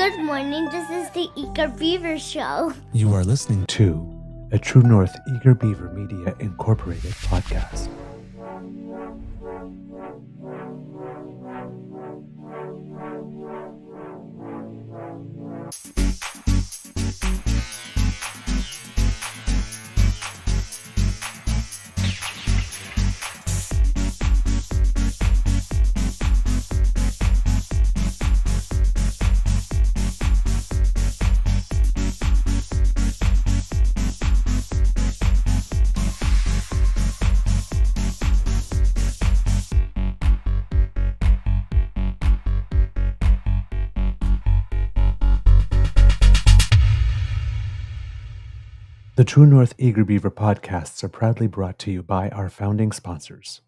Good morning, this is the Eager Beaver Show. You are listening to a True North Eager Beaver Media Incorporated podcast. The True North Eager Beaver podcasts are proudly brought to you by our founding sponsors,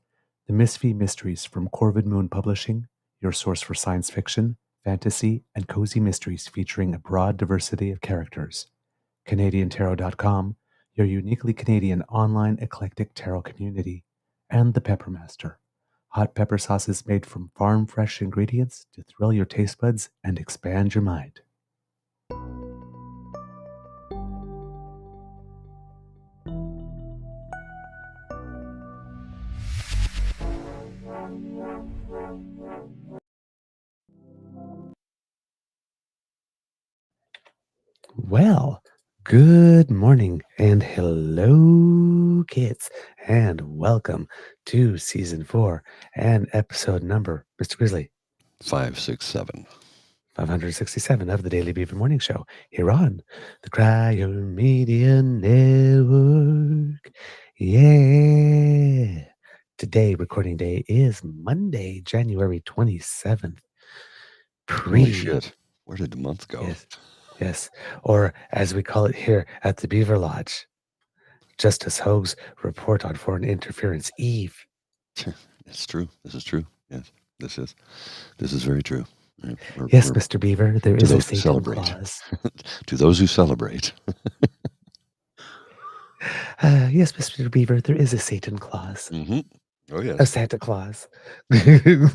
the Misfit Mysteries from Corvid Moon Publishing, your source for science fiction, fantasy, and cozy mysteries featuring a broad diversity of characters, CanadianTarot.com, your uniquely Canadian online eclectic tarot community, and the Peppermaster, hot pepper sauces made from farm-fresh ingredients to thrill your taste buds and expand your mind. Well, good morning and hello, kids, and welcome to season 4 and episode number, Mr. Grizzly, 567. 567 of the Daily Beaver Morning Show here on the Cryo Media Network. Yeah. Today, recording day is Monday, January 27th. Holy shit. Where did the month go? Yes, or as we call it here at the Beaver Lodge, Justice Hoag's Report on Foreign Interference Eve. It's true. This is true. Yes, this is very true. Yes, Mr. Beaver, there is a Satan clause. To those who celebrate. Yes, Mr. Beaver, there is a Satan clause. Mm-hmm. Oh, yes. A Santa Claus. Sandy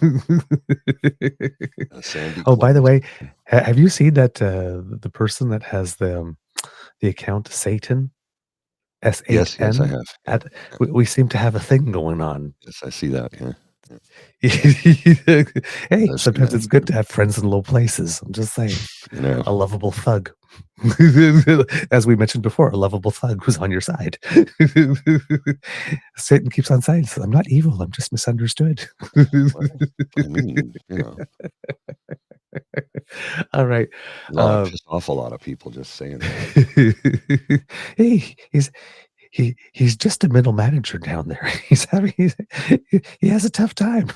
Oh, by Claus. the way, have you seen that the person that has the account Satan? S-A-N? Yes, I have. We seem to have a thing going on. Yes, I see that. Yeah. Hey, sometimes it's good to have friends in low places. I'm just saying. You know. A lovable thug. As we mentioned before, a lovable thug who's on your side. Satan keeps on saying, I'm not evil, I'm just misunderstood. Well, I mean, you know. All right. Pissed off a lot of people just saying that. Hey, he's just a middle manager down there. He has a tough time.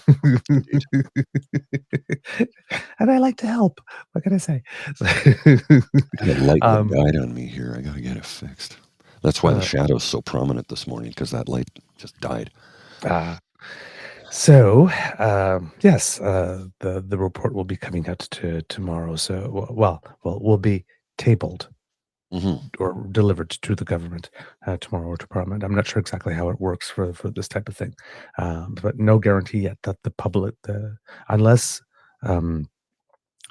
And I like to help. What can I say? I got a light that died on me here. I gotta get it fixed. That's why the shadow's so prominent this morning, because that light just died. So, yes, the report will be coming out tomorrow. So, will be tabled. Mm-hmm. Or delivered to the government tomorrow or to Parliament. I'm not sure exactly how it works for this type of thing, but no guarantee yet that the public, unless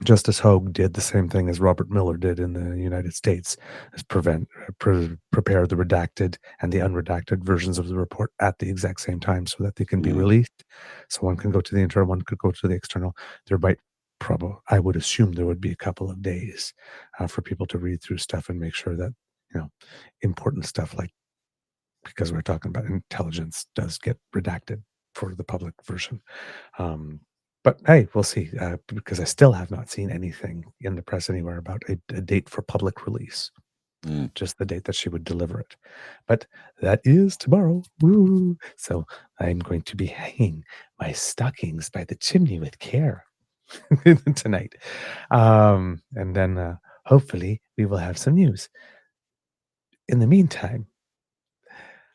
Justice Hoag did the same thing as Robert Miller did in the United States, as prepare the redacted and the unredacted versions of the report at the exact same time so that they can be released. So one can go to the internal, one could go to the external. There might I would assume there would be a couple of days for people to read through stuff and make sure that, important stuff like, because we're talking about intelligence, does get redacted for the public version. But hey, we'll see, because I still have not seen anything in the press anywhere about a date for public release. Just the date that she would deliver it. But that is tomorrow. Woo! So I'm going to be hanging my stockings by the chimney with care tonight. And then hopefully we will have some news. In the meantime,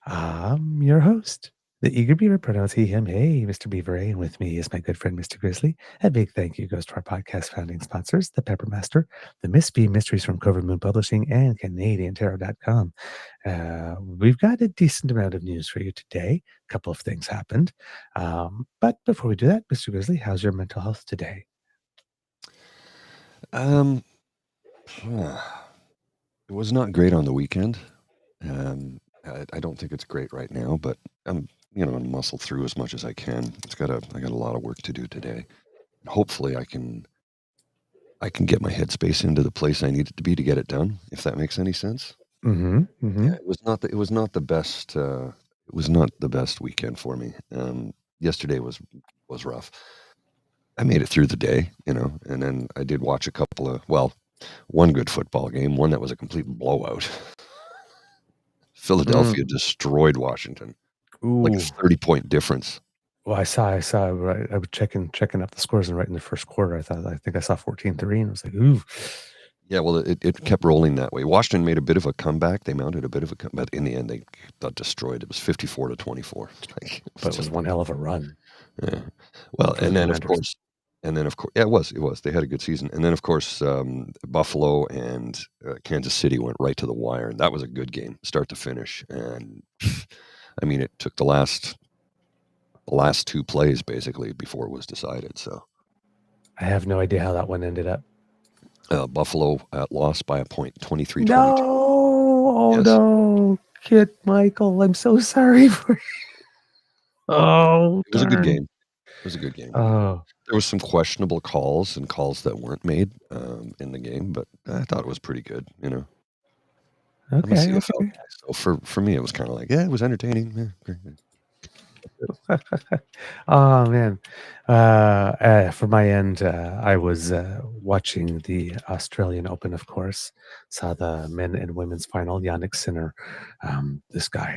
I'm your host, the Eager Beaver, pronouns he, him, hey, Mr. Beaver, and with me is my good friend, Mr. Grizzly. A big thank you goes to our podcast founding sponsors, the Peppermaster, the Misfit Mysteries from Corvid Moon Publishing, and CanadianTarot.com. We've got a decent amount of news for you today. A couple of things happened. But before we do that, Mr. Grizzly, how's your mental health today? It was not great on the weekend. I don't think it's great right now, but I'm muscle through as much as I can. I got a lot of work to do today. Hopefully, I can get my headspace into the place I need it to be to get it done. If that makes any sense. Yeah, it was not the best. It was not the best weekend for me. Yesterday was rough. I made it through the day, and then I did watch a couple of one good football game, one that was a complete blowout. Philadelphia destroyed Washington, like a Ooh. 30-point difference. Well, I saw. Right, I was checking up the scores, and right in the first quarter, I think I saw 14-3, and I was like, ooh. Yeah, well, it kept rolling that way. Washington made a bit of a comeback. They mounted a bit of a comeback, but in the end, they got destroyed. It was 54-24. But it was one hell of a run. Yeah. Well, for the and then of Commanders. course, yeah, it was. They had a good season, and then of course, Buffalo and Kansas City went right to the wire, and that was a good game, start to finish. And I mean, it took the last two plays basically before it was decided. So I have no idea how that one ended up. Buffalo lost by a point, 23-22. No, oh Yes. no, Kid Michael, I'm so sorry for you. Oh, It was a good darn. game. It was a good game. Oh, There was some questionable calls and calls that weren't made in the game, but I thought it was pretty good. I'm a okay. CFL guy, so for me, it was kind of like, yeah, it was entertaining. Yeah, great. Oh man. For my end, I was watching the Australian Open, of course. Saw the men and women's final. Yannick Sinner, this guy,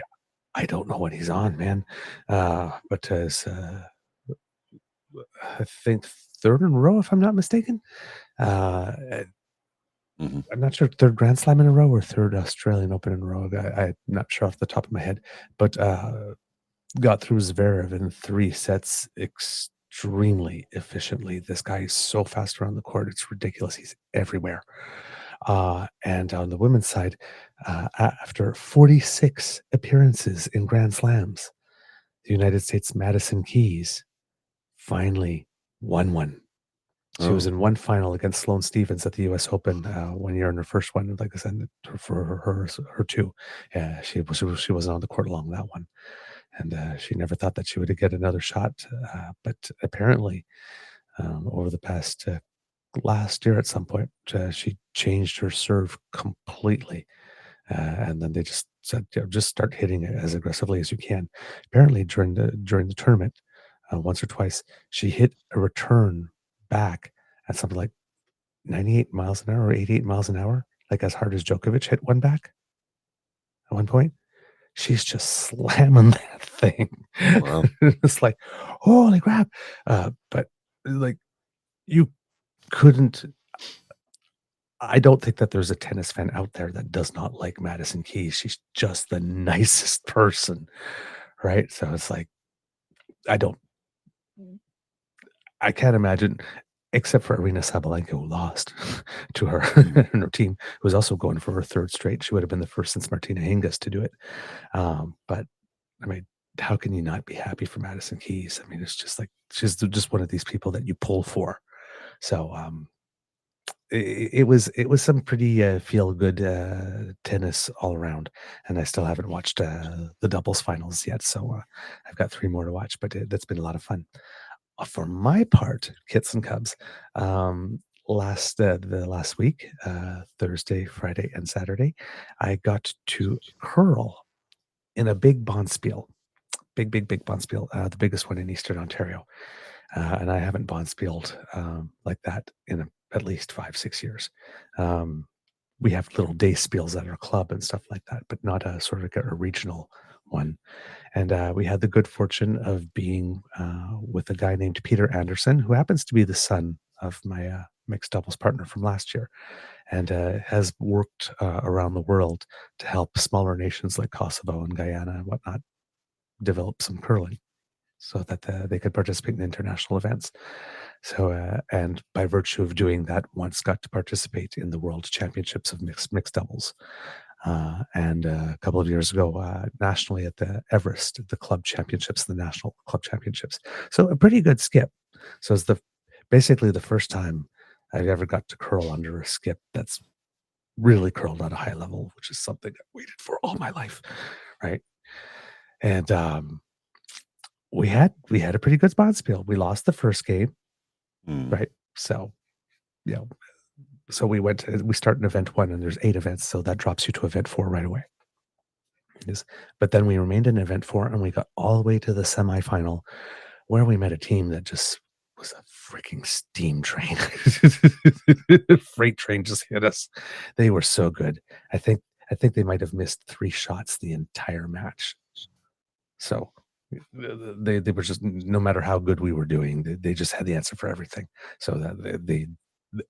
I don't know what he's on, man. But is I think third in a row, if I'm not mistaken. Uh, Mhm. I'm not sure, third Grand Slam in a row or third Australian Open in a row. I'm not sure off the top of my head, but got through Zverev in 3 sets extremely efficiently. This guy is so fast around the court. It's ridiculous. He's everywhere. And on the women's side, after 46 appearances in Grand Slams, the United States Madison Keys finally won one. She was Oh, in one final against Sloane Stephens at the U.S. Open 1 year in her first one. Like I said, for her two, yeah, she wasn't on the court long that one, and she never thought that she would get another shot. But apparently, over the past last year, at some point, she changed her serve completely, and then they just said, just start hitting it as aggressively as you can. Apparently, during the tournament, once or twice, she hit a return back at something like 98 miles an hour or 88 miles an hour, like as hard as Djokovic hit one back at one point. She's just slamming that thing. wow. It's like, holy crap. But like, you couldn't, I don't think that there's a tennis fan out there that does not like Madison Keys. She's just the nicest person. Right. So it's like, I don't, I can't imagine, except for Arena Sabalenka, who lost to her and her team, who was also going for her third straight. She would have been the first since Martina Hingis to do it. But I mean, how can you not be happy for Madison Keys? I mean, it's just like she's just one of these people that you pull for. So it was some pretty feel good tennis all around, and I still haven't watched the doubles finals yet. So I've got 3 more to watch, but that's been a lot of fun. For my part, Kits and Cubs, the last week, Thursday, Friday, and Saturday, I got to curl in a big bonspiel, big bonspiel, the biggest one in Eastern Ontario, and I haven't bonspieled like that in at least 5-6 years. We have little day spiels at our club and stuff like that, but not a sort of a regional one. And we had the good fortune of being with a guy named Peter Anderson, who happens to be the son of my mixed doubles partner from last year, and has worked around the world to help smaller nations like Kosovo and Guyana and whatnot develop some curling so that they could participate in international events. So, and by virtue of doing that, once got to participate in the World Championships of mixed doubles. And a couple of years ago, nationally at the Everest, the club championships, the national club championships. So a pretty good skip. So it's basically the first time I've ever got to curl under a skip that's really curled at a high level, which is something I waited for all my life, right? And we had a pretty good spot spiel. We lost the first game, right? So, you know, so we start in event 1 and there's 8 events, so that drops you to event 4 right away. But then we remained in event 4 and we got all the way to the semifinal, where we met a team that just was a freaking steam train. Freight train just hit us. They were so good. I think they might have missed 3 shots the entire match. So they were just, no matter how good we were doing, they just had the answer for everything. So that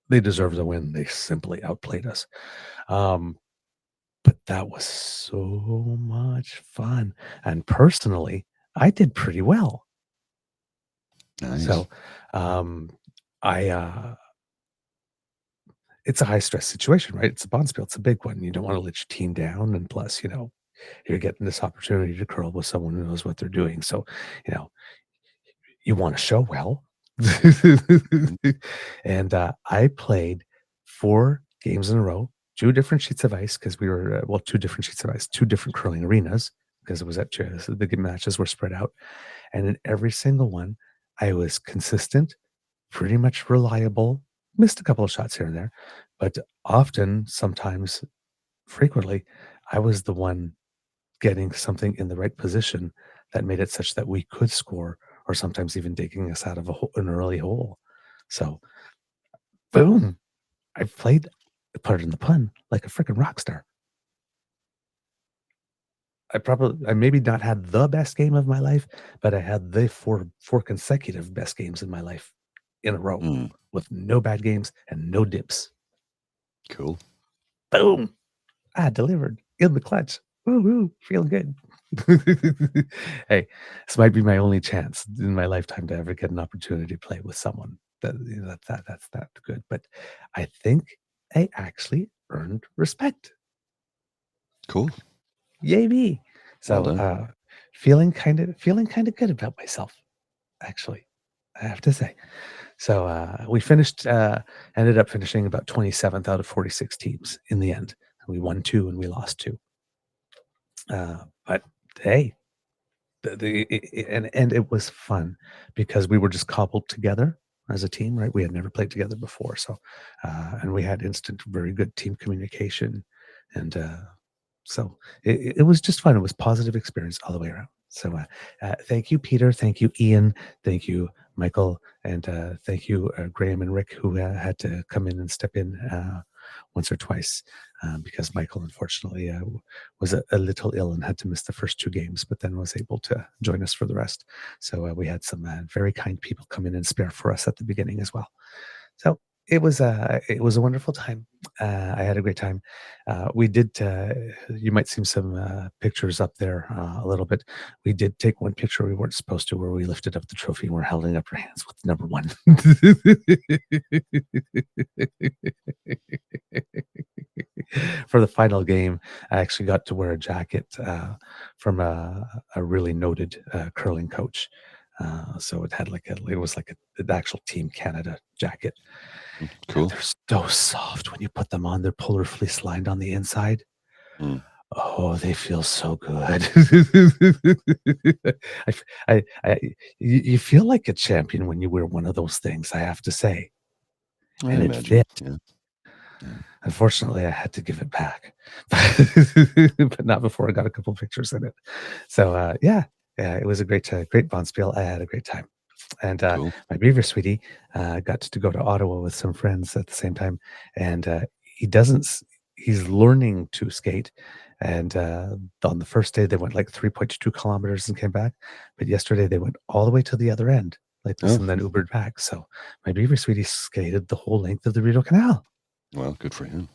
they deserved the win. They simply outplayed us. But that was so much fun. And personally, I did pretty well. Nice. So it's a high stress situation, right? It's a bonspiel. It's a big one. You don't want to let your team down. And plus, you're getting this opportunity to curl with someone who knows what they're doing. So, you want to show well. And I played 4 games in a row, 2 different sheets of ice, because we were, 2 different sheets of ice, 2 different curling arenas, because it was at the game matches were spread out. And in every single one, I was consistent, pretty much reliable, missed a couple of shots here and there, but often, sometimes, frequently, I was the one getting something in the right position that made it such that we could score, or sometimes even digging us out of an early hole. So, boom, I played, pardon the pun, like a freaking rock star. I maybe not had the best game of my life, but I had the four consecutive best games in my life in a row with no bad games and no dips. Cool. Boom. I delivered in the clutch. Woo, feeling good. Hey, this might be my only chance in my lifetime to ever get an opportunity to play with someone that's that good. But I think I actually earned respect. Cool. Yay me. So Well feeling kind of good about myself, actually, I have to say. So we ended up finishing about 27th out of 46 teams in the end. We won 2 and we lost 2. But hey, and it was fun because we were just cobbled together as a team, right? We had never played together before. So, and we had instant, very good team communication. And so it was just fun. It was positive experience all the way around. So thank you, Peter. Thank you, Ian. Thank you, Michael. And thank you, Graham and Rick, who had to come in and step in once or twice because Michael, unfortunately, was a little ill and had to miss the first 2 games, but then was able to join us for the rest. So we had some very kind people come in and spare for us at the beginning as well. So it was a wonderful time. I had a great time. We did. You might see some pictures up there a little bit. We did take one picture we weren't supposed to, where we lifted up the trophy and we're holding up our hands with number 1. For the final game, I actually got to wear a jacket from a really noted curling coach. So it had it was like an actual Team Canada jacket. Cool. They're so soft when you put them on. They're polar fleece lined on the inside. Oh, they feel so good. You feel like a champion when you wear one of those things, I have to say. And it fit. Yeah. Unfortunately, I had to give it back, but not before I got a couple pictures in it. So yeah, it was a great bonspiel. I had a great time. And Cool. my beaver sweetie got to go to Ottawa with some friends at the same time. And he's learning to skate. And on the first day, they went like 3.2 kilometers and came back. But yesterday, they went all the way to the other end, like this, and then Ubered back. So my beaver sweetie skated the whole length of the Rideau Canal. Well, good for him.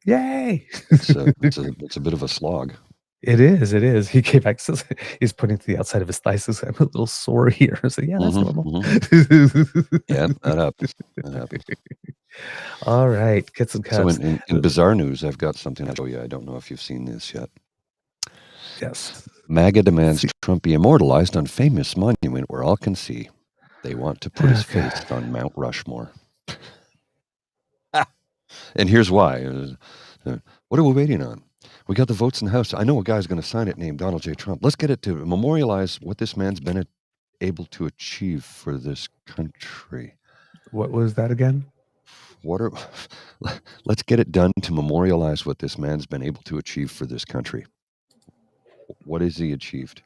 Yay! It's a bit of a slog. It is. He came back, so he's pointing to the outside of his thighs. Says, "I'm a little sore here." I said, "Yeah, that's normal." Yeah, that happens. All right, kits and So cubs. in bizarre news, I've got something to show you. I don't know if you've seen this yet. Yes. MAGA demands Trump be immortalized on famous monument where all can see. They want to put his face on Mount Rushmore. And here's why. What are we waiting on? We got the votes in the House. I know a guy's going to sign it named Donald J. Trump. Let's get it to memorialize what this man's been able to achieve for this country. What was that again? Let's get it done to memorialize what this man's been able to achieve for this country. What has he achieved?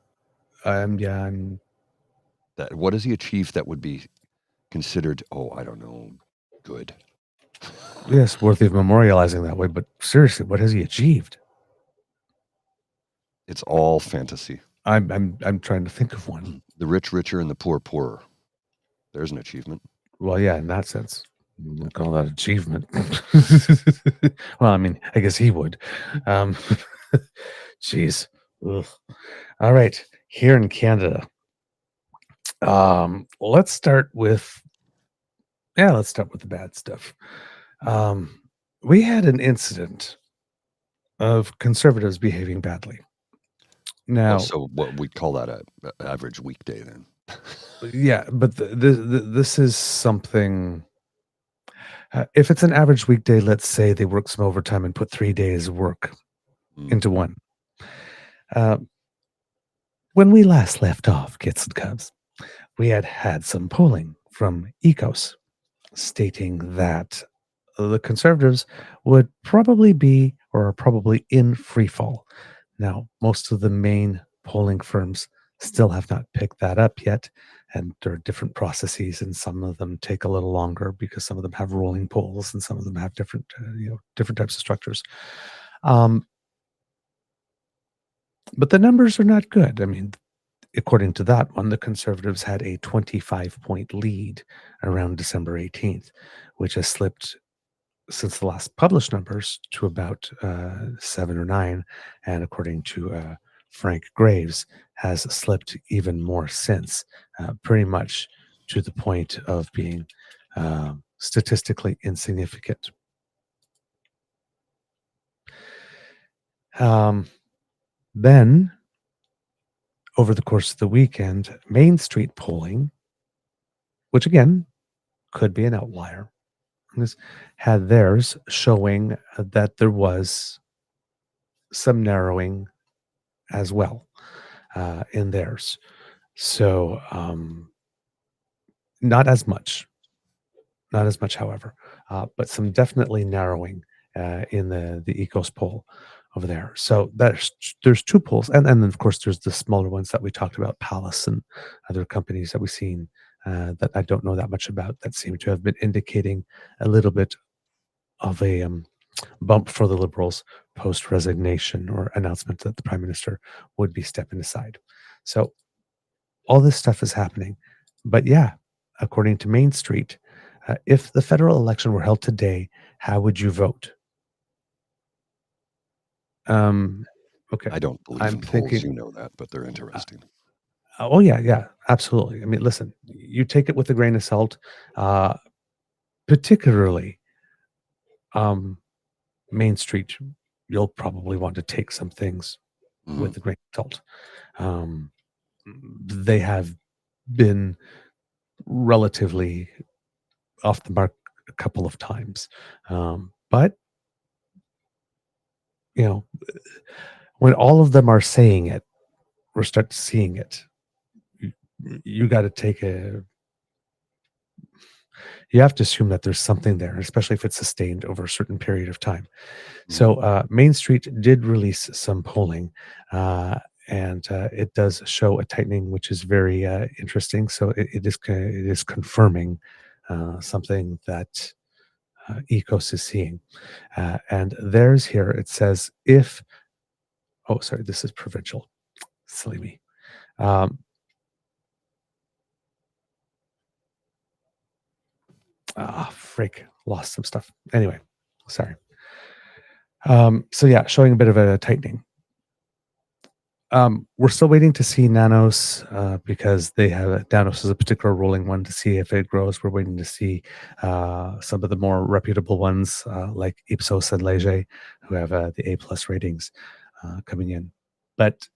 I'm What has he achieved that would be considered, I don't know, good? Yes, worthy of memorializing that way. But seriously, what has he achieved? It's all fantasy. I'm trying to think of one. The rich richer and the poor poorer. There's an achievement. Well, yeah, in that sense, we'll call that achievement. Well, I mean, I guess he would. Jeez. Ugh. All right, here in Canada, let's start with the bad stuff. We had an incident of conservatives behaving badly. Now, so what we call that a average weekday then? yeah, but this is something. If it's an average weekday, let's say they work some overtime and put 3 days work into one. When we last left off, kids and cubs, we had some polling from Ecos stating that the conservatives would probably be or are probably in free fall. Now, most of the main polling firms still have not picked that up yet, and there are different processes, and some of them take a little longer because some of them have rolling polls and some of them have different types of structures. But the numbers are not good. I mean, according to that one, the Conservatives had a 25-point lead around December 18th, which has slipped since the last published numbers to about 7 or 9. And according to Frank Graves, has slipped even more since, pretty much to the point of being statistically insignificant. Then, over the course of the weekend, Main Street polling, which again could be an outlier, had theirs showing that there was some narrowing as well in theirs. So not as much, however, but some definitely narrowing in the Ecos poll over there. So there's two polls, and then of course there's the smaller ones that we talked about, Palace and other companies that we've seen that I don't know that much about, that seem to have been indicating a little bit of a bump for the Liberals post resignation or announcement that the Prime Minister would be stepping aside. So all this stuff is happening. But yeah, according to Main Street, if the federal election were held today, how would you vote? Okay. I don't believe in polls, you know that, but they're interesting. Oh yeah, absolutely. I mean, listen, you take it with a grain of salt, particularly Main Street. You'll probably want to take some things with a grain of salt. They have been relatively off the mark a couple of times, but when all of them are saying it or start seeing it, you got to take you have to assume that there's something there, especially if it's sustained over a certain period of time. So Main Street did release some polling, and it does show a tightening, which is very interesting. So it is confirming something that Ecos is seeing. And there's here, it says this is provincial. Silly me. Freak, lost some stuff. Anyway, sorry. So yeah, showing a bit of a tightening. We're still waiting to see Nanos because Nanos is a particular rolling one to see if it grows. We're waiting to see some of the more reputable ones like Ipsos and Leger, who have the A+ ratings coming in. But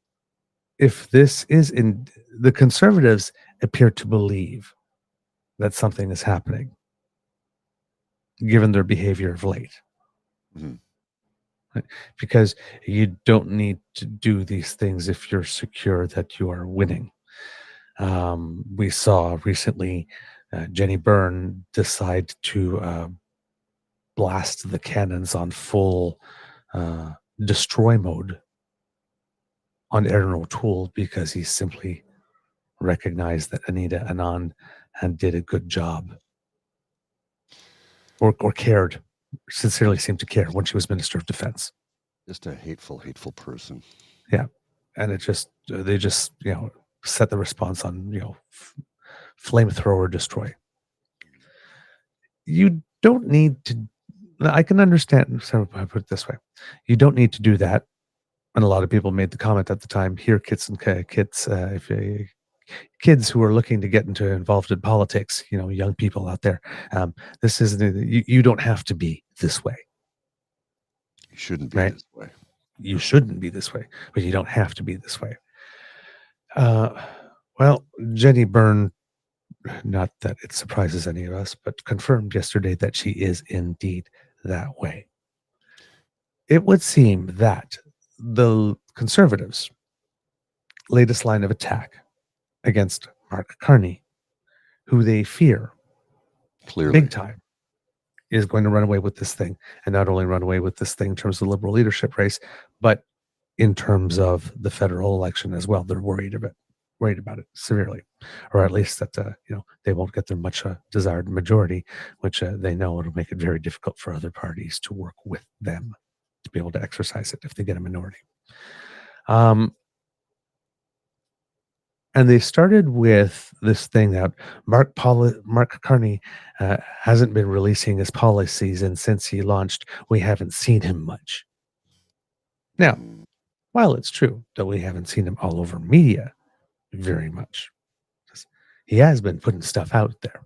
if this is the Conservatives appear to believe that something is happening, given their behavior of late. right? Because you don't need to do these things if you're secure that you are winning. We saw recently Jenny Byrne decide to blast the cannons on full destroy mode on Aaron O'Toole because he simply recognized that Anita Anand had did a good job or cared, sincerely seemed to care when she was Minister of Defense. Just a hateful person. Yeah. And it just, they just, set the response on, flamethrower destroy. You don't need to, I can understand, so I put it this way. You don't need to do that. And a lot of people made the comment at the time, here, kids who are looking to get involved in politics, young people out there, this isn't, you don't have to be this way. You shouldn't be right? this way. You shouldn't be this way, but you don't have to be this way. Well, Jenny Byrne, not that it surprises any of us, but confirmed yesterday that she is indeed that way. It would seem that the Conservatives' latest line of attack against Mark Carney, who they fear Clearly. big time, is going to run away with this thing, and not only run away with this thing in terms of the Liberal leadership race, but in terms of the federal election as well. They're worried about it severely, or at least that they won't get their much desired majority, which they know it'll make it very difficult for other parties to work with them to be able to exercise it if they get a minority. And they started with this thing that Mark Carney hasn't been releasing his policies, and since he launched, we haven't seen him much. Now, while it's true that we haven't seen him all over media very much, he has been putting stuff out there.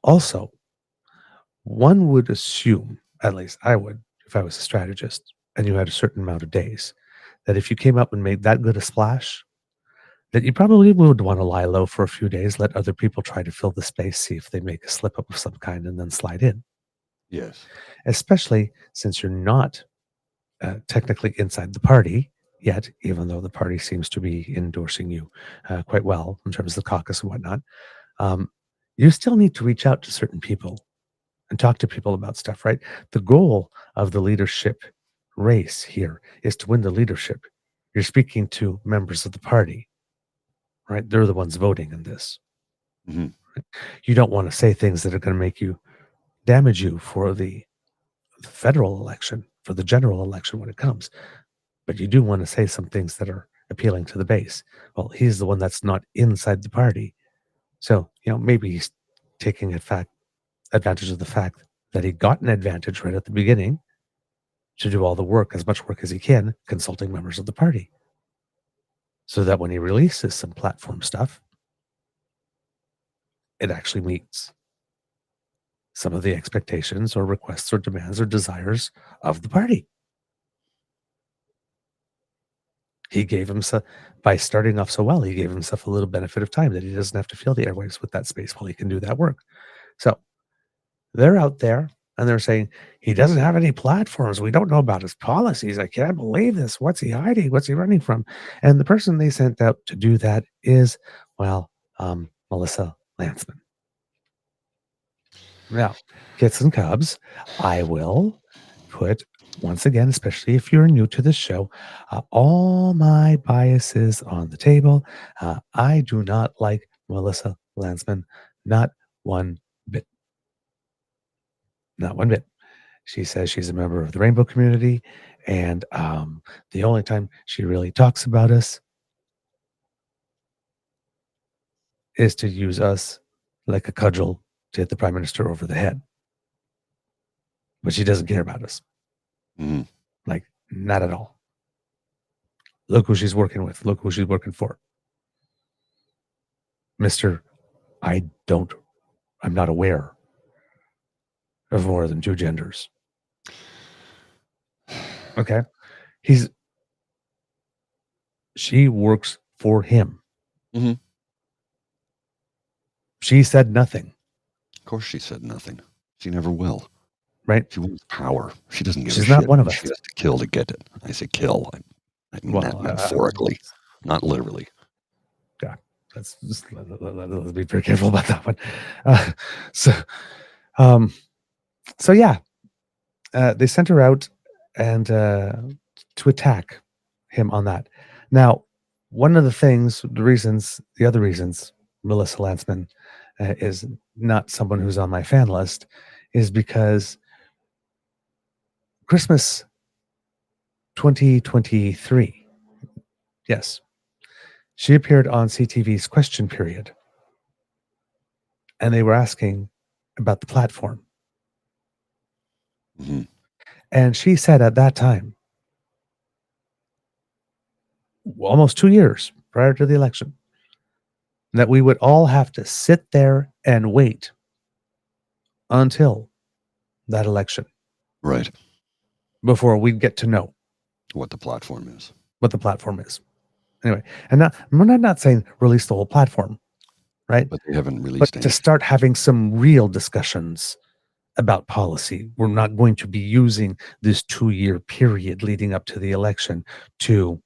Also, one would assume, at least I would, if I was a strategist and you had a certain amount of days, that if you came up and made that good a splash, that you probably would want to lie low for a few days, let other people try to fill the space, see if they make a slip up of some kind, and then slide in. Yes. Especially since you're not technically inside the party yet, even though the party seems to be endorsing you quite well in terms of the caucus and whatnot. You still need to reach out to certain people and talk to people about stuff, right? The goal of the leadership race here is to win the leadership. You're speaking to members of the party, right? They're the ones voting in this. Mm-hmm. Right? You don't want to say things that are going to damage you for the federal election, for the general election when it comes. But you do want to say some things that are appealing to the base. Well, he's the one that's not inside the party. So, maybe he's taking advantage of the fact that he got an advantage right at the beginning to do all the work, as much work as he can, consulting members of the party. So that when he releases some platform stuff, it actually meets some of the expectations or requests or demands or desires of the party. He gave himself, by starting off so well, he gave himself a little benefit of time that he doesn't have to fill the airwaves with that space while he can do that work. So they're out there and they're saying, he doesn't have any platforms. We don't know about his policies. I can't believe this. What's he hiding? What's he running from? And the person they sent out to do that is, Melissa Lantsman. Now, kits and cubs, I will put, once again, especially if you're new to this show, all my biases on the table. I do not like Melissa Lantsman, not one bit. Not one bit. She says she's a member of the rainbow community, and the only time she really talks about us is to use us like a cudgel to hit the prime minister over the head. But she doesn't care about us. Mm-hmm. Like, not at all. Look who she's working with. Look who she's working for. Mr. I'm not aware of more than two genders. Okay. She works for him. Mm-hmm. She said nothing. Of course she said nothing. She never will. right? She wants power. She doesn't give a She's shit. not one of She us. has to kill to get it. I say kill. I mean that Well, metaphorically, not literally. God, let's just let's be very careful about that one. So, um, so yeah, they sent her out and to attack him on that. Now, one of the other reasons, Melissa Lantzman is not someone who's on my fan list, is because Christmas 2023, yes, she appeared on CTV's Question Period, and they were asking about the platform. Mm-hmm. And she said at that time, almost 2 years prior to the election, that we would all have to sit there and wait until that election Right. before we'd get to know What the platform is. what the platform is. Anyway, and now I'm not saying release the whole platform, right? But they haven't But released to anything. start having some real discussions about policy. We're not going to be using this 2-year period leading up to the election to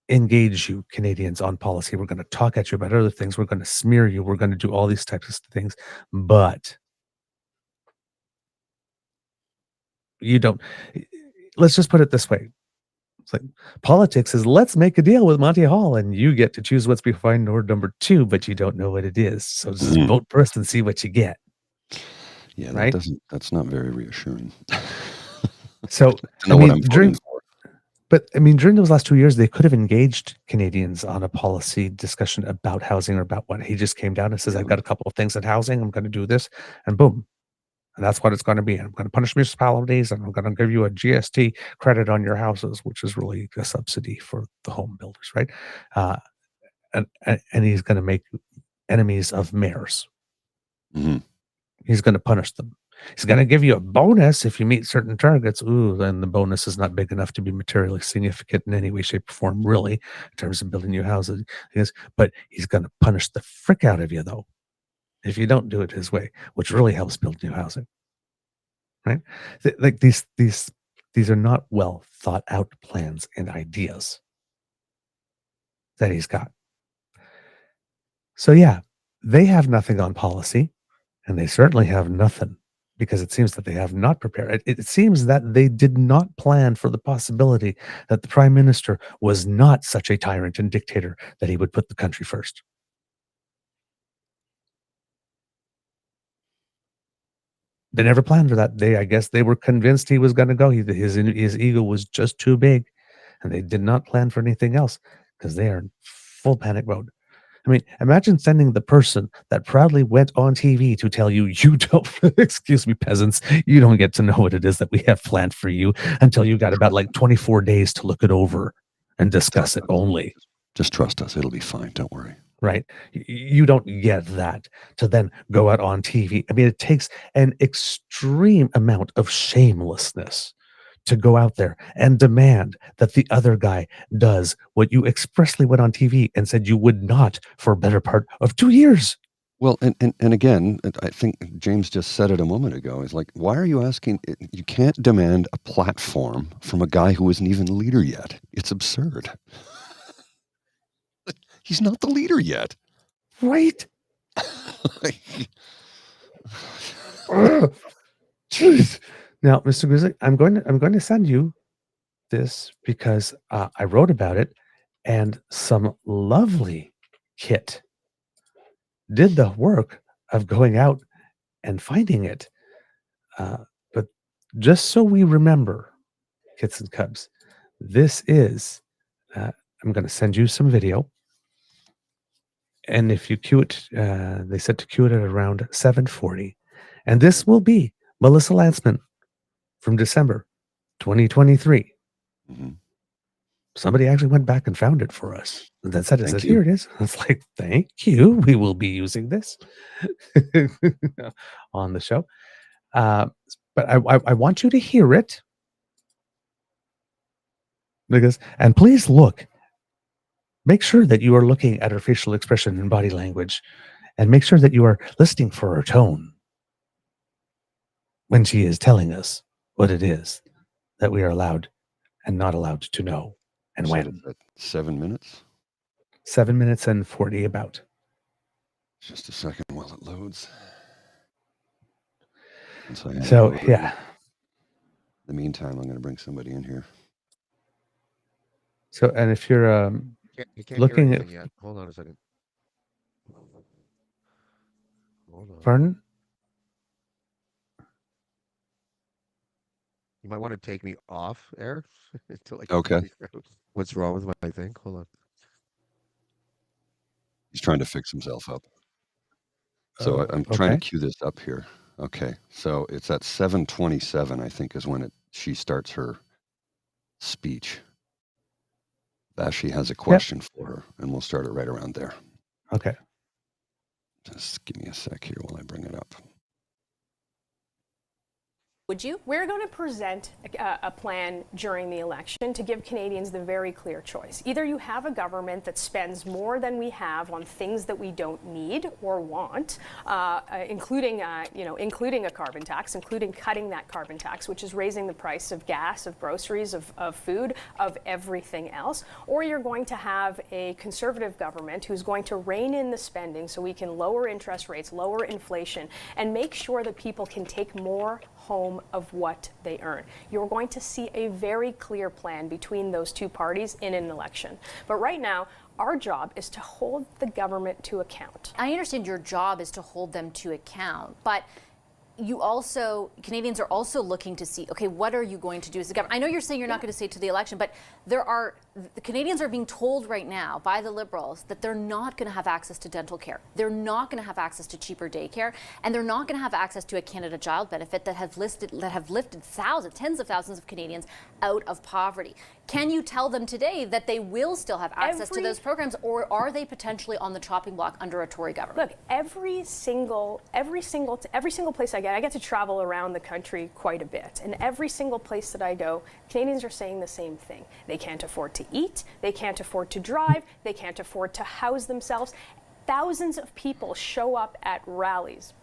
engage you Canadians on policy. We're going to talk at you about other things. We're going to smear you. We're going to do all these types of things. But you don't. Let's just put it this way. It's like politics is let's make a deal with Monty Hall and you get to choose what's behind door number 2, but you don't know what it is. So just vote first and see what you get. Yeah, right? that's not very reassuring. So To know what I'm voting for. But I mean, during those last 2 years, they could have engaged Canadians on a policy discussion about housing or about what. He just came down and says, I've got a couple of things in housing. I'm going to do this. And boom. And that's what it's going to be. I'm going to punish municipalities and I'm going to give you a GST credit on your houses, which is really a subsidy for the home builders, right? And he's going to make enemies of mayors. Mm-hmm. He's going to punish them. He's going to give you a bonus if you meet certain targets. Ooh, then the bonus is not big enough to be materially significant in any way, shape, or form, really, in terms of building new houses. But he's going to punish the frick out of you, though, if you don't do it his way, which really helps build new housing. Right? Like these are not well thought out plans and ideas that he's got. So yeah, they have nothing on policy, and they certainly have nothing because it seems that they have not prepared. It seems that they did not plan for the possibility that the prime minister was not such a tyrant and dictator that he would put the country first. They never planned for that. I guess they were convinced he was going to go. His ego was just too big, and they did not plan for anything else because they are in full panic mode. I mean, imagine sending the person that proudly went on TV to tell you, you don't, excuse me, peasants, you don't get to know what it is that we have planned for you until you got about like 24 days to look it over and discuss it only. Just trust us. It'll be fine. Don't worry. Right? You don't get that to then go out on TV. I mean, it takes an extreme amount of shamelessness to go out there and demand that the other guy does what you expressly went on TV and said you would not for a better part of 2 years. Well, and again, I think James just said it a moment ago. He's like, why are you asking? You can't demand a platform from a guy who isn't even leader yet. It's absurd. He's not the leader yet. Right? Jeez. Now, Mr. Grizzly, I'm going to send you this because I wrote about it, and some lovely kit did the work of going out and finding it. But just so we remember, kits and cubs, this is. I'm going to send you some video, and if you cue it, they said to cue it at around 7:40, and this will be Melissa Lantzman from December 2023. Mm-hmm. Somebody actually went back and found it for us. And then said, Thank you. here it is. It's like, thank you. We will be using this on the show. But I want you to hear it. And please look. Make sure that you are looking at her facial expression and body language. And make sure that you are listening for her tone. when she is telling us what it is that we are allowed and not allowed to know and Said when. it's at 7 minutes. 7 minutes and 40 about. Just a second while it loads. So, yeah. In the meantime, I'm going to bring somebody in here. So, and if you're You can't looking hear at... anything yet. Hold on a second. Hold on. Pardon? You might want to take me off air until I can Okay. figure out what's wrong with my thing. Hold on. He's trying to fix himself up. So I'm trying to cue this up here. Okay. So it's at 7:27, I think, is when she starts her speech. Vashi has a question for her, and we'll start it right around there. Okay. Just give me a sec here while I bring it up. Would you? We're going to present a plan during the election to give Canadians the very clear choice. Either you have a government that spends more than we have on things that we don't need or want, including a carbon tax, including cutting that carbon tax, which is raising the price of gas, of groceries, of food, of everything else, or you're going to have a conservative government who's going to rein in the spending so we can lower interest rates, lower inflation, and make sure that people can take more home of what they earn. You're going to see a very clear plan between those two parties in an election. But right now, our job is to hold the government to account. I understand your job is to hold them to account, but Canadians are also looking to see, okay, what are you going to do as a government? I know you're saying you're not going to say to the election, but the Canadians are being told right now by the Liberals that they're not going to have access to dental care. They're not going to have access to cheaper daycare, and they're not going to have access to a Canada Child benefit that have lifted tens of thousands of Canadians out of poverty. Can you tell them today that they will still have access to those programs, or are they potentially on the chopping block under a Tory government? Look, every single place I get to travel around the country quite a bit, and every single place that I go, Canadians are saying the same thing. They can't afford to eat, they can't afford to drive, they can't afford to house themselves. Thousands of people show up at rallies,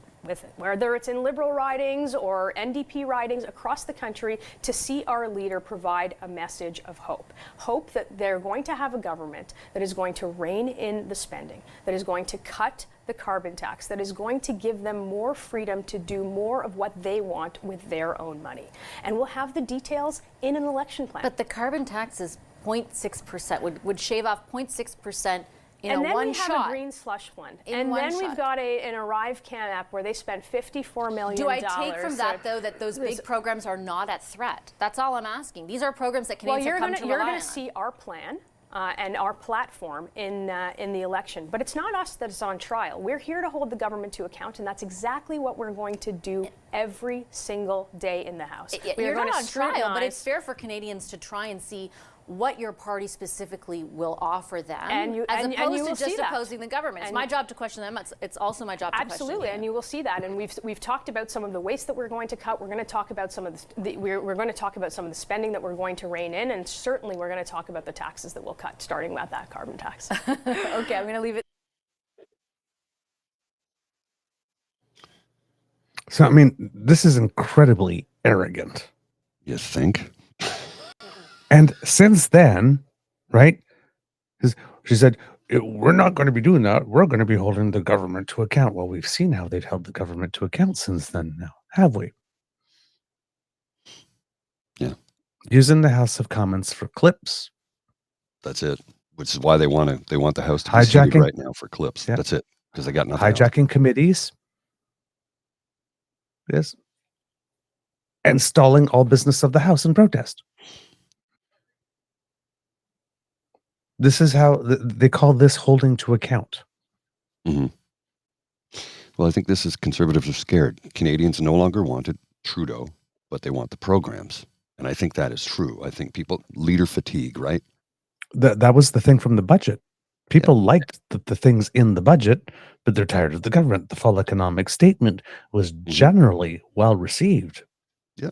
whether it's in Liberal ridings or NDP ridings across the country, to see our leader provide a message of hope. Hope that they're going to have a government that is going to rein in the spending, that is going to cut the carbon tax, that is going to give them more freedom to do more of what they want with their own money. And we'll have the details in an election plan. But the carbon tax is 0.6%, would shave off 0.6% in one shot. And then we have a green slush fund. And then we've got an Arrive Can app where they spend $54 million. Do I take from that, though, that those big programs are not at threat? That's all I'm asking. These are programs that Canadians have come to rely on. You're going to see our plan and our platform in the election. But it's not us that is on trial. We're here to hold the government to account, and that's exactly what we're going to do every single day in the House. You're not on trial, but it's fair for Canadians to try and see what your party specifically will offer them, as opposed to just opposing the government. It's my job to question them. It's also my job to question them. Absolutely, and you will see that. And we've talked about some of the waste that we're going to cut. We're going to talk about some of we're going to talk about some of the spending that we're going to rein in, and certainly we're going to talk about the taxes that we'll cut, starting with that carbon tax. Okay, I'm going to leave it. So, I mean, this is incredibly arrogant. You think? And since then, right, she said, we're not going to be doing that. We're going to be holding the government to account. Well, we've seen how they've held the government to account since then now, have we? Yeah. Using the House of Commons for clips. That's it. Which is why they want the House to be seated right now for clips. Yeah. That's it. Because they got nothing hijacking committees. Yes. And stalling all business of the House in protest. This is how they call this holding to account. Mm-hmm. Well, I think this is conservatives are scared. Canadians no longer wanted Trudeau, but they want the programs. And I think that is true. I think leader fatigue, right? That was the thing from the budget. People liked the things in the budget, but they're tired of the government. The full economic statement was generally well received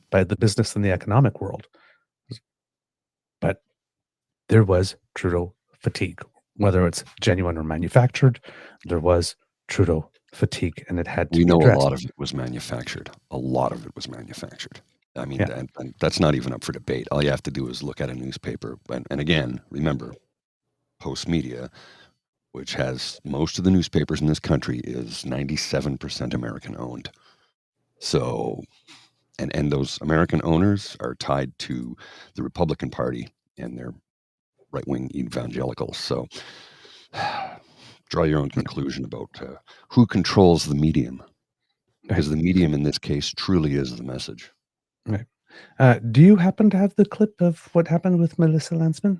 by the business and the economic world. But there was Trudeau fatigue, whether it's genuine or manufactured. There was Trudeau fatigue, and it had to We be know a addressed. lot of it was manufactured. A lot of it was manufactured. I mean, Yeah. and that's not even up for debate. All you have to do is look at a newspaper. And again, remember, Post Media, which has most of the newspapers in this country, is 97% American owned. So, and those American owners are tied to the Republican Party and their right-wing evangelicals. So, draw your own conclusion about who controls the medium, because the medium in this case truly is the message. Right. Do you happen to have the clip of what happened with Melissa Landsman?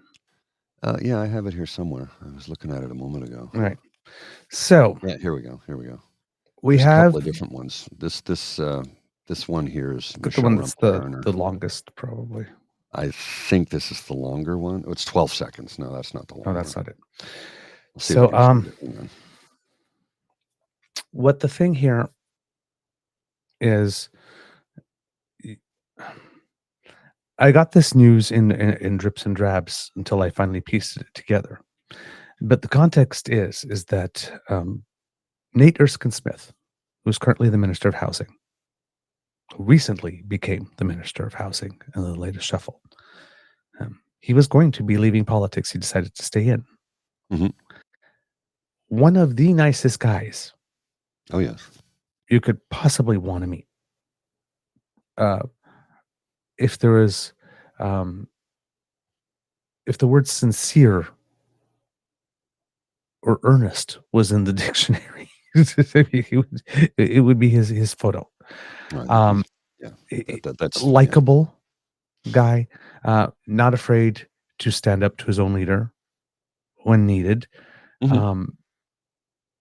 Yeah, I have it here somewhere. I was looking at it a moment ago. Right. So Yeah, here we go. we There's a have couple of different ones. This one here is the Michelle one that's Rumpel-Garner. the longest, probably. I think this is the longer one. Oh, it's 12 seconds. No, that's not the longer No, that's one. not it. Let's see if So, I can find it. Hang on. what the thing here is, I got this news in drips and drabs until I finally pieced it together. But the context is that Nate Erskine-Smith, who's currently the Minister of Housing, who recently became the Minister of Housing in the latest shuffle, he was going to be leaving politics. He decided to stay in. Mm-hmm. One of the nicest guys. Oh, yes. You could possibly want to meet. If there is, if the word sincere or earnest was in the dictionary, it would be his photo. Right. That's likable guy, not afraid to stand up to his own leader when needed. Mm-hmm.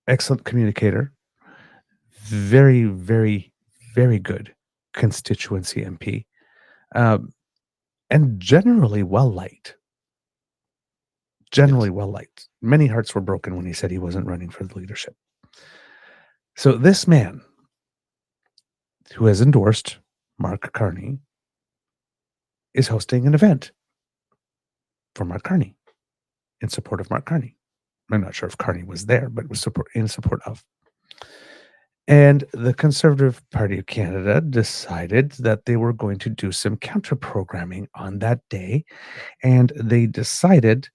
Excellent communicator. Very, very, very good constituency MP. And generally well-liked. Well-liked. Many hearts were broken when he said he wasn't running for the leadership. So this man, who has endorsed Mark Carney, is hosting an event for Mark Carney, in support of Mark Carney. I'm not sure if Carney was there, but it was in support of. And the Conservative Party of Canada decided that they were going to do some counter-programming on that day, and they decided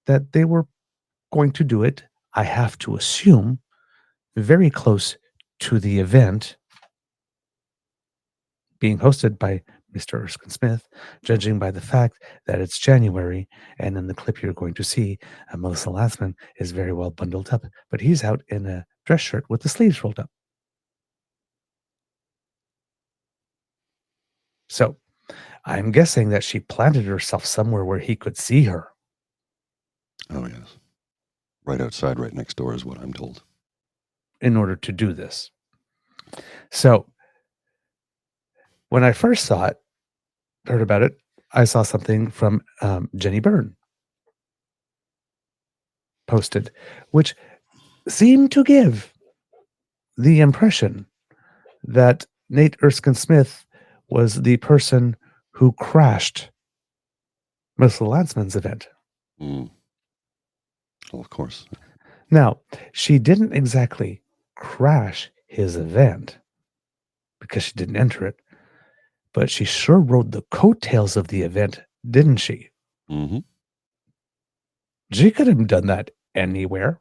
that they were going to do it, I have to assume, very close to the event being hosted by Mr. Erskine-Smith, judging by the fact that it's January, and in the clip you're going to see, Melissa Landsman is very well bundled up, but he's out in a dress shirt with the sleeves rolled up. So, I'm guessing that she planted herself somewhere where he could see her. Oh, yes. Right outside, right next door is what I'm told. In order to do this. So, when I first heard about it, I saw something from Jenny Byrne posted, which seemed to give the impression that Nate Erskine-Smith was the person who crashed Melissa Landsman's event. Mm. Well, of course. Now, she didn't exactly crash his event because she didn't enter it, but she sure rode the coattails of the event, didn't she? Mm-hmm. She could have done that anywhere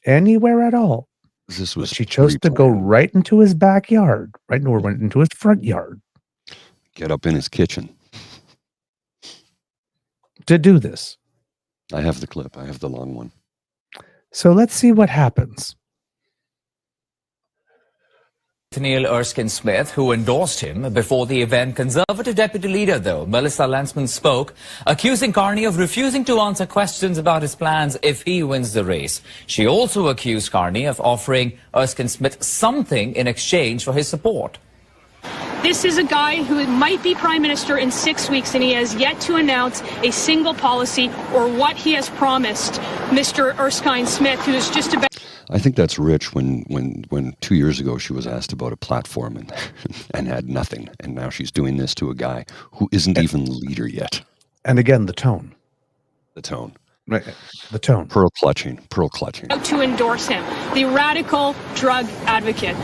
at all. This was but she chose to go right into his backyard, went into his front yard. Get up in his kitchen. To do this. I have the clip. I have the long one. So let's see what happens. Neil Erskine-Smith, who endorsed him before the event. Conservative Deputy Leader, though, Melissa Landsman spoke, accusing Carney of refusing to answer questions about his plans if he wins the race. She also accused Carney of offering Erskine-Smith something in exchange for his support. This is a guy who might be prime minister in 6 weeks, and he has yet to announce a single policy or what he has promised Mr. Erskine-Smith, who is just about... I think that's rich when 2 years ago she was asked about a platform and had nothing. And now she's doing this to a guy who isn't even the leader yet. And again, the tone. The tone. Right. The tone. Pearl clutching. To endorse him, the radical drug advocate.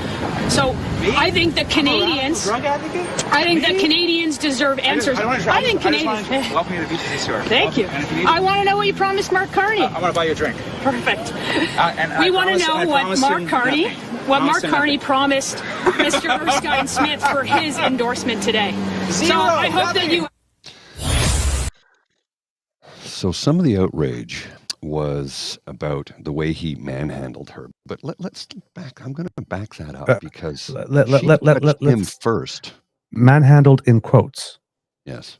So I think that Canadians, drug advocate? I think that Canadians deserve answers. I think Canadians. Welcome to the BTC store. Thank you. I want to know what you promised Mark Carney. I want to buy you a drink. Perfect. We want to know what Mark Carney promised Mr. Erskine Smith for his endorsement today. So I hope that you. So some of the outrage was about the way he manhandled her. But let's back. I'm going to back that up because she touched him first. Manhandled in quotes. Yes.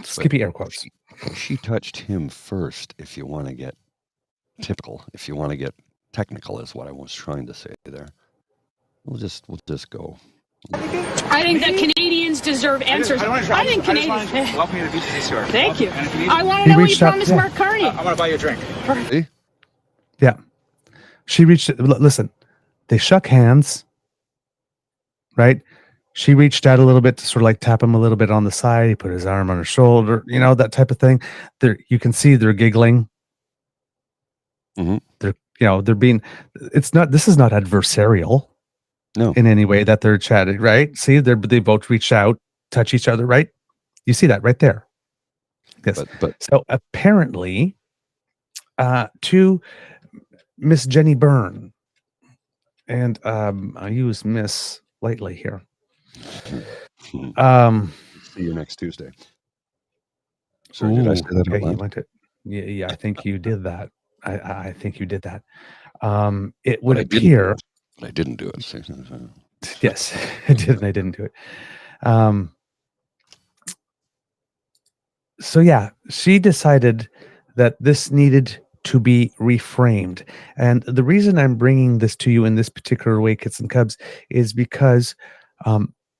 Skippy air quotes. She touched him first. If you want to get typical, if you want to get technical, is what I was trying to say there. We'll just go. I think that Canadians deserve answers. I think Canadians. Welcome to the BTC store. Thank you. I want to know what you promised Mark Carney. I want to buy you a drink. See? Yeah. She reached. Listen, they shook hands. Right. She reached out a little bit to sort of like tap him a little bit on the side. He put his arm on her shoulder, you know, that type of thing. You can see they're giggling. Mm-hmm. They're being, this is not adversarial. No. In any way that they're chatting, right? See, they both reach out, touch each other, right? You see that right there. Yes. But so apparently, to Miss Jenny Byrne, and I use Miss lightly here. See you next Tuesday. So did I say that okay, out loud? Yeah, I think you did that. I think you did that. It would appear. I didn't do it. Yes, I didn't do it. So yeah, she decided that this needed to be reframed. And the reason I'm bringing this to you in this particular way, Kits and Cubs, is because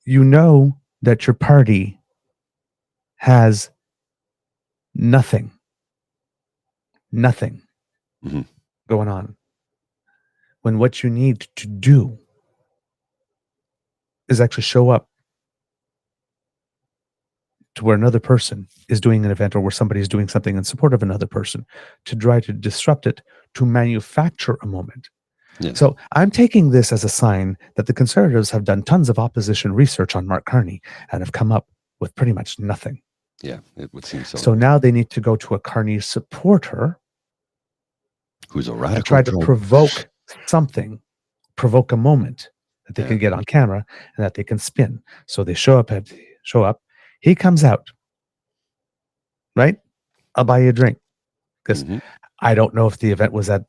you know that your party has nothing mm-hmm. going on, when what you need to do is actually show up to where another person is doing an event, or where somebody is doing something in support of another person, to try to disrupt it, to manufacture a moment. Yes. So I'm taking this as a sign that the Conservatives have done tons of opposition research on Mark Carney and have come up with pretty much nothing. Yeah, it would seem so. So now they need to go to a Carney supporter who's a radical, and try to provoke something, provoke a moment that they can get on camera and that they can spin. So they show up. He comes out, right? I'll buy you a drink, because I don't know if the event was at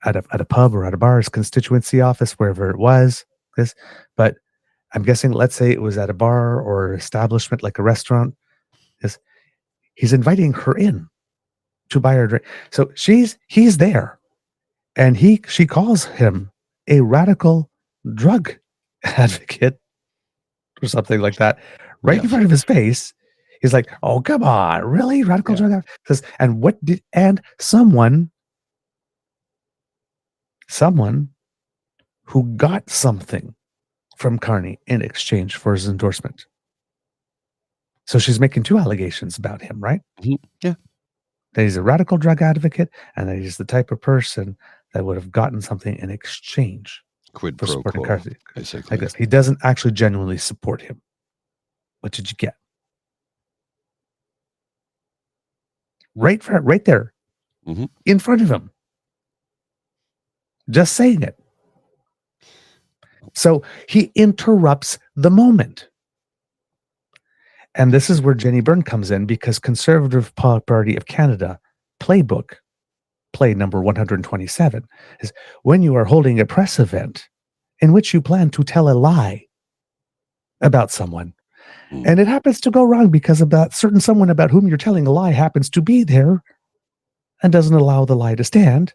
a pub or at a bar, his constituency office, wherever it was. But I'm guessing, let's say it was at a bar or establishment like a restaurant. He's inviting her in to buy her a drink. So he's there, and she calls him a radical drug advocate or something like that, right in front of his face. He's like, "Oh, come on, really, radical drug advocate?" And someone who got something from Carney in exchange for his endorsement. So she's making two allegations about him, right? Mm-hmm. Yeah. That he's a radical drug advocate, and that he's the type of person that would have gotten something in exchange quid for pro supporting quo, Carney. basically. Like this. He doesn't actually genuinely support him. What did you get? Right there, in front of him. Just saying it. So he interrupts the moment. And this is where Jenny Byrne comes in, because Conservative Party of Canada playbook, play number 127, is when you are holding a press event in which you plan to tell a lie about someone, and it happens to go wrong because about certain someone about whom you're telling a lie happens to be there and doesn't allow the lie to stand.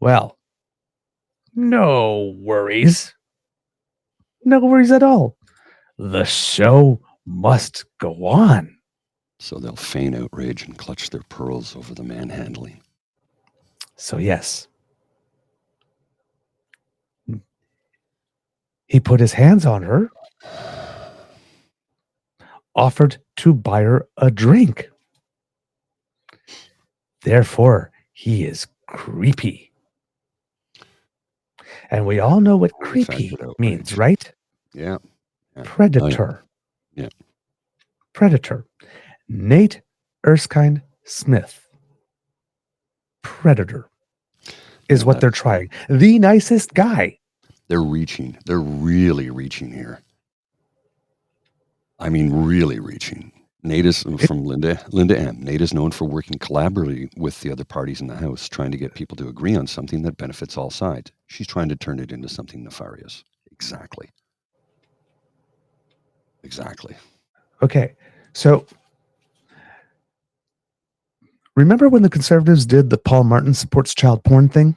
Well, no worries. No worries at all. The show must go on. So they'll feign outrage and clutch their pearls over the manhandling. So yes, he put his hands on her, offered to buy her a drink. Therefore, he is creepy. And we all know what creepy Manufactured means, outrage. right? Yeah. Predator. Yeah. Predator. Nate Erskine Smith. Predator is Yeah, what they're that's- trying. The nicest guy. They're reaching. They're really reaching here. I mean, really reaching. Nate is from Linda M. Nate is known for working collaboratively with the other parties in the House, trying to get people to agree on something that benefits all sides. She's trying to turn it into something nefarious. Exactly. Okay. So remember when the Conservatives did the Paul Martin supports child porn thing?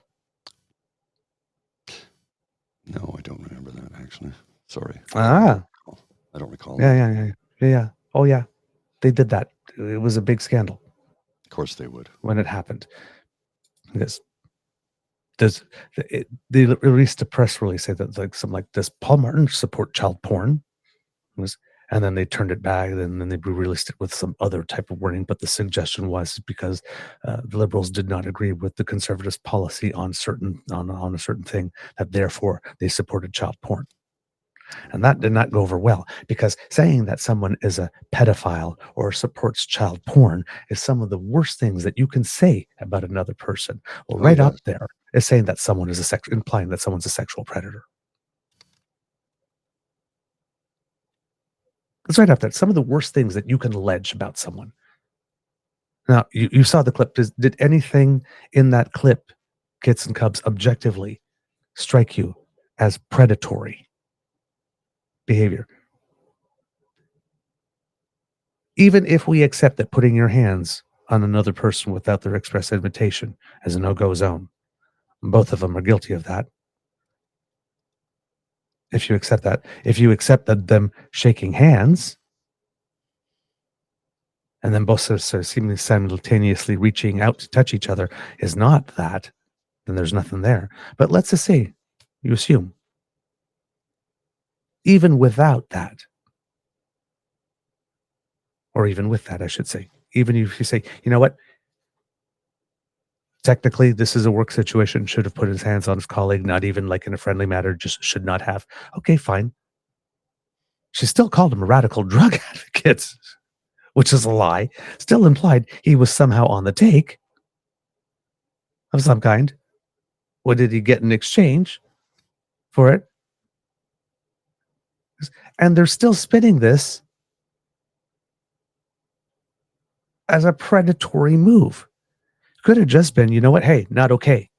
No, I don't remember that, actually. Sorry. Ah. I don't recall. Yeah. Oh, yeah. They did that. It was a big scandal. Of course they would. When it happened. They released a press release say that something like, does Paul Martin support child porn? And then they turned it back, and then they released it with some other type of wording. But the suggestion was because the Liberals did not agree with the Conservatives' policy on a certain thing, that therefore they supported child porn. And that did not go over well, because saying that someone is a pedophile or supports child porn is some of the worst things that you can say about another person. Well, up there is saying that someone is implying that someone's a sexual predator. It's right up there. Some of the worst things that you can allege about someone. Now, you saw the clip. Did anything in that clip, Kits and Cubs, objectively strike you as predatory behavior? Even if we accept that putting your hands on another person without their express invitation is a no-go zone, both of them are guilty of that. If you accept that them shaking hands and then both sort of seemingly simultaneously reaching out to touch each other is not that, then there's nothing there. But let's just say you assume, even without that, or even with that, I should say, even if you say, you know what, technically this is a work situation, should have put his hands on his colleague, not even like in a friendly manner, just should not have. Okay, fine. She still called him a radical drug advocate, which is a lie. Still implied he was somehow on the take of some kind. What did he get in exchange for it? And they're still spinning this as a predatory move. Could have just been, you know what? Hey, not okay.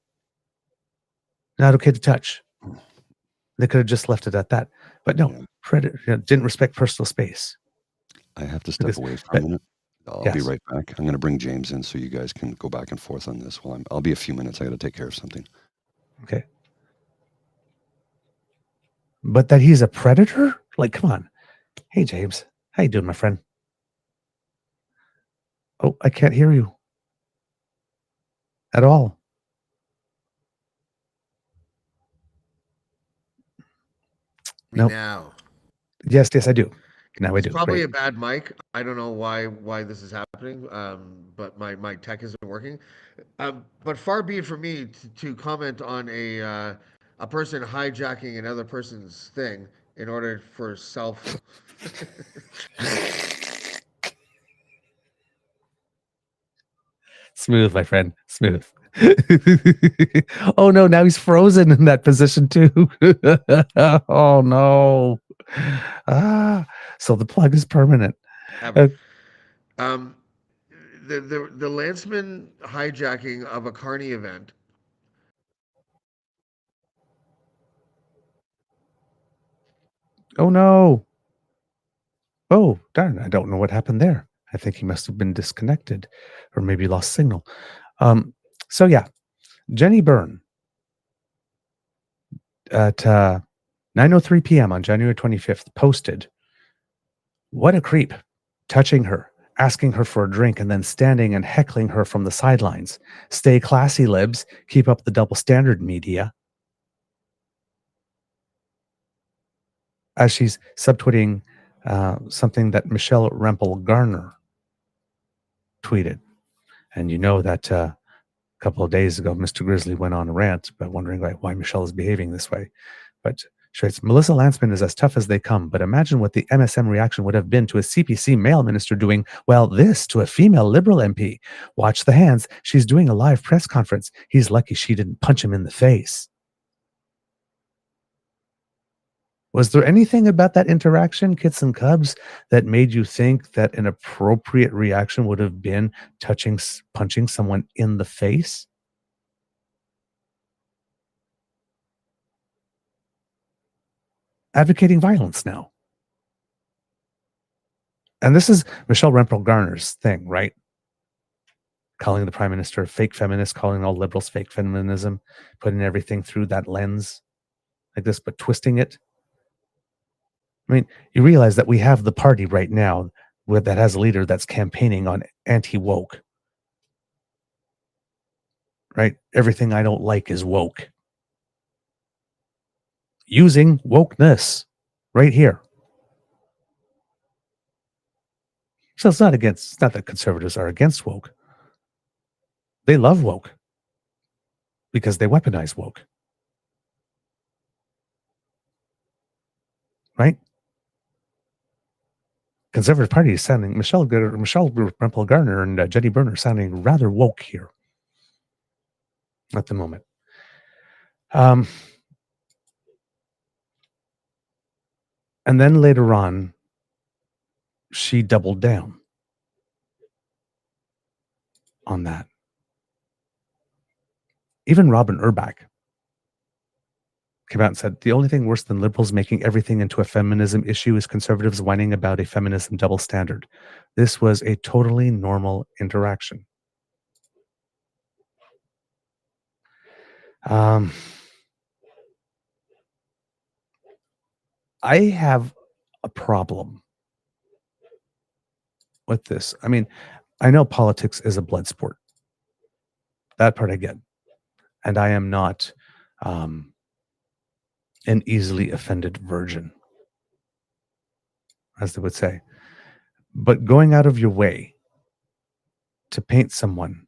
Not okay to touch. They could have just left it at that. But no, didn't respect personal space. I have to step away for a minute. I'll be right back. I'm going to bring James in so you guys can go back and forth on this. I'll be a few minutes. I got to take care of something. Okay. But that he's a predator? Like, come on. Hey, James. How you doing, my friend? Oh, I can't hear you at all. No. Now. Yes, I do. Now I do. It's probably Great. a bad mic. I don't know why this is happening, but my tech isn't working. But far be it from me to comment on a person hijacking another person's thing in order for self. Smooth, my friend. Smooth. Oh no, now he's frozen in that position too. Oh no. So the plug is permanent. The Lanceman hijacking of a Carney event. Oh no. Oh, darn, I don't know what happened there. I think he must have been disconnected or maybe lost signal. So yeah, Jenny Byrne at 9:03 p.m. on January 25th posted, "What a creep, touching her, asking her for a drink, and then standing and heckling her from the sidelines. Stay classy, libs. Keep up the double standard, media." As she's subtweeting something that Michelle Rempel Garner tweeted. And you know that a couple of days ago, Mr. Grizzly went on a rant about wondering why Michelle is behaving this way. But she writes, Melissa Lantsman is as tough as they come, but imagine what the MSM reaction would have been to a CPC male minister doing, well, this to a female Liberal MP. Watch the hands. She's doing a live press conference. He's lucky she didn't punch him in the face. Was there anything about that interaction, Kits and Cubs, that made you think that an appropriate reaction would have been punching someone in the face? Advocating violence now. And this is Michelle Rempel Garner's thing, right? Calling the prime minister a fake feminist, calling all liberals fake feminism, putting everything through that lens like this, but twisting it. I mean, you realize that we have the party right now that has a leader that's campaigning on anti-woke. Right? Everything I don't like is woke. Using wokeness right here. So it's not that conservatives are against woke. They love woke because they weaponize woke. Right? Conservative Party is sounding, Michelle Rempel Garner and Jenny Berner sounding rather woke here at the moment. And then later on, she doubled down on that. Even Robin Urbach came out and said, the only thing worse than liberals making everything into a feminism issue is conservatives whining about a feminism double standard. This was a totally normal interaction. I have a problem with this. I mean, I know politics is a blood sport. That part I get. And I am not an easily offended virgin, as they would say. But going out of your way to paint someone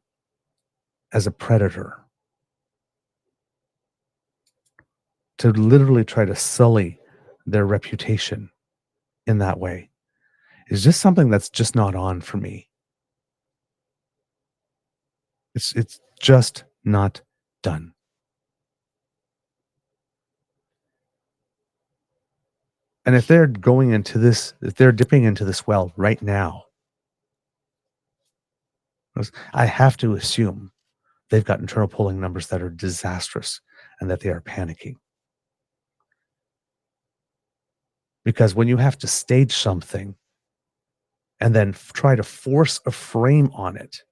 as a predator, to literally try to sully their reputation in that way, is just something that's just not on for me. It's just not done. And if they're going into this, if they're dipping into this well right now, I have to assume they've got internal polling numbers that are disastrous and that they are panicking. Because when you have to stage something and then try to force a frame on it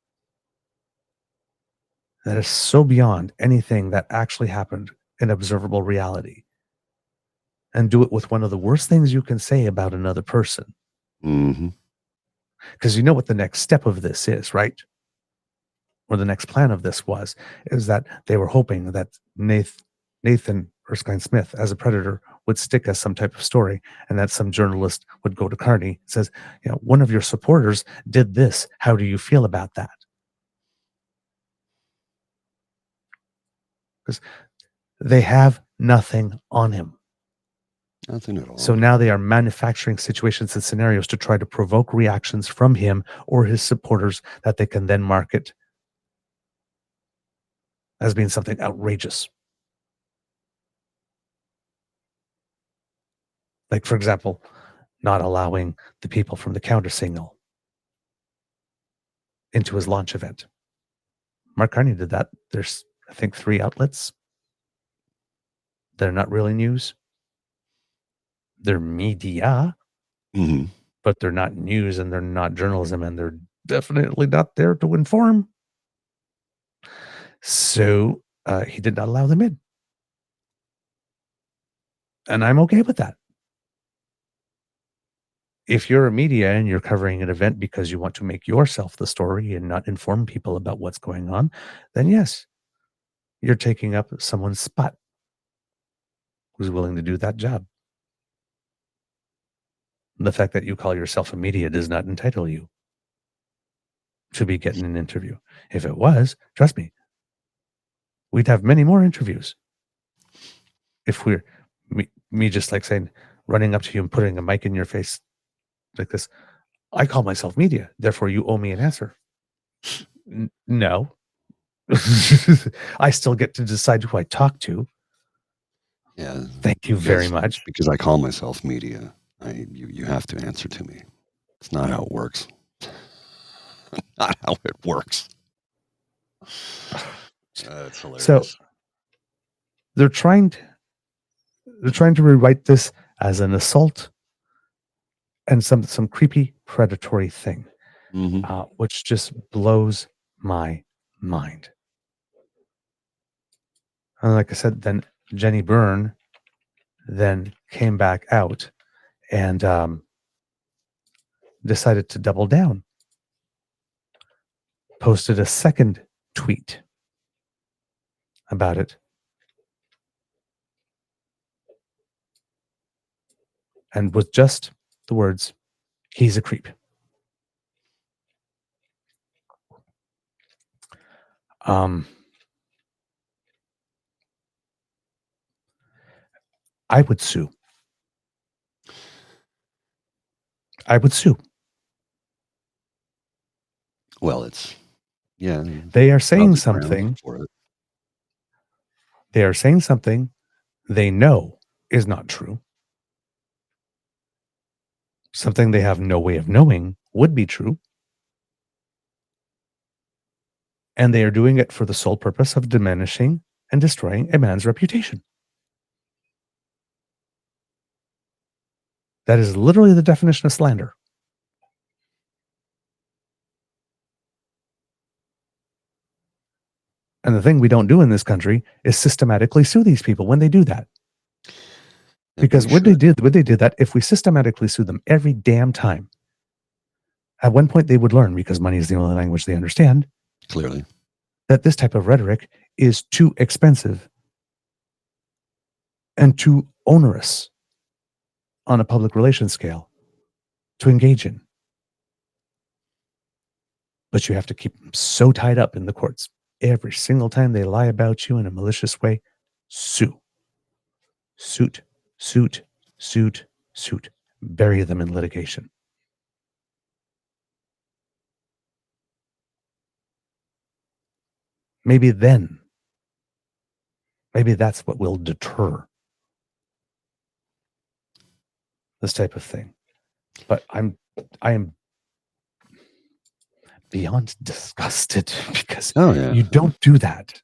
that is so beyond anything that actually happened in observable reality, and do it with one of the worst things you can say about another person. Because you know what the next step of this is, right? Or the next plan of this is that they were hoping that Nathan Erskine Smith as a predator would stick as some type of story, and that some journalist would go to Carney and says, you know, one of your supporters did this. How do you feel about that? Because they have nothing on him. Nothing at all. So now they are manufacturing situations and scenarios to try to provoke reactions from him or his supporters that they can then market as being something outrageous. Like, for example, not allowing the people from the counter signal into his launch event. Mark Carney did that. There's, I think, 3 outlets. They're not really news. They're media, but they're not news and they're not journalism, and they're definitely not there to inform. So he did not allow them in. And I'm okay with that. If you're a media and you're covering an event because you want to make yourself the story and not inform people about what's going on, then yes, you're taking up someone's spot who's willing to do that job. The fact that you call yourself a media does not entitle you. to be getting an interview. If it was, trust me, we'd have many more interviews. If we're me just like saying, running up to you and putting a mic in your face like this, I call myself media, therefore you owe me an answer. No. I still get to decide who I talk to. Yeah. Thank you very much. Because I call myself media. You have to answer to me. It's not how it works. Not how it works. It's hilarious. So they're trying to rewrite this as an assault and some creepy predatory thing, which just blows my mind. And like I said, then Jenny Byrne then came back out and decided to double down. Posted a second tweet about it. And with just the words, "He's a creep." I would sue. Well, they are saying something. They are saying something they know is not true. Something they have no way of knowing would be true. And they are doing it for the sole purpose of diminishing and destroying a man's reputation. That is literally the definition of slander. And the thing we don't do in this country is systematically sue these people when they do that. Because would they do that if we systematically sue them every damn time? At one point they would learn, because money is the only language they understand. Clearly. That this type of rhetoric is too expensive and too onerous on a public relations scale to engage in. But you have to keep them so tied up in the courts. Every single time they lie about you in a malicious way, sue. Suit, suit, suit, suit. Bury them in litigation. Maybe that's what will deter this type of thing. But I am beyond disgusted because you don't do that.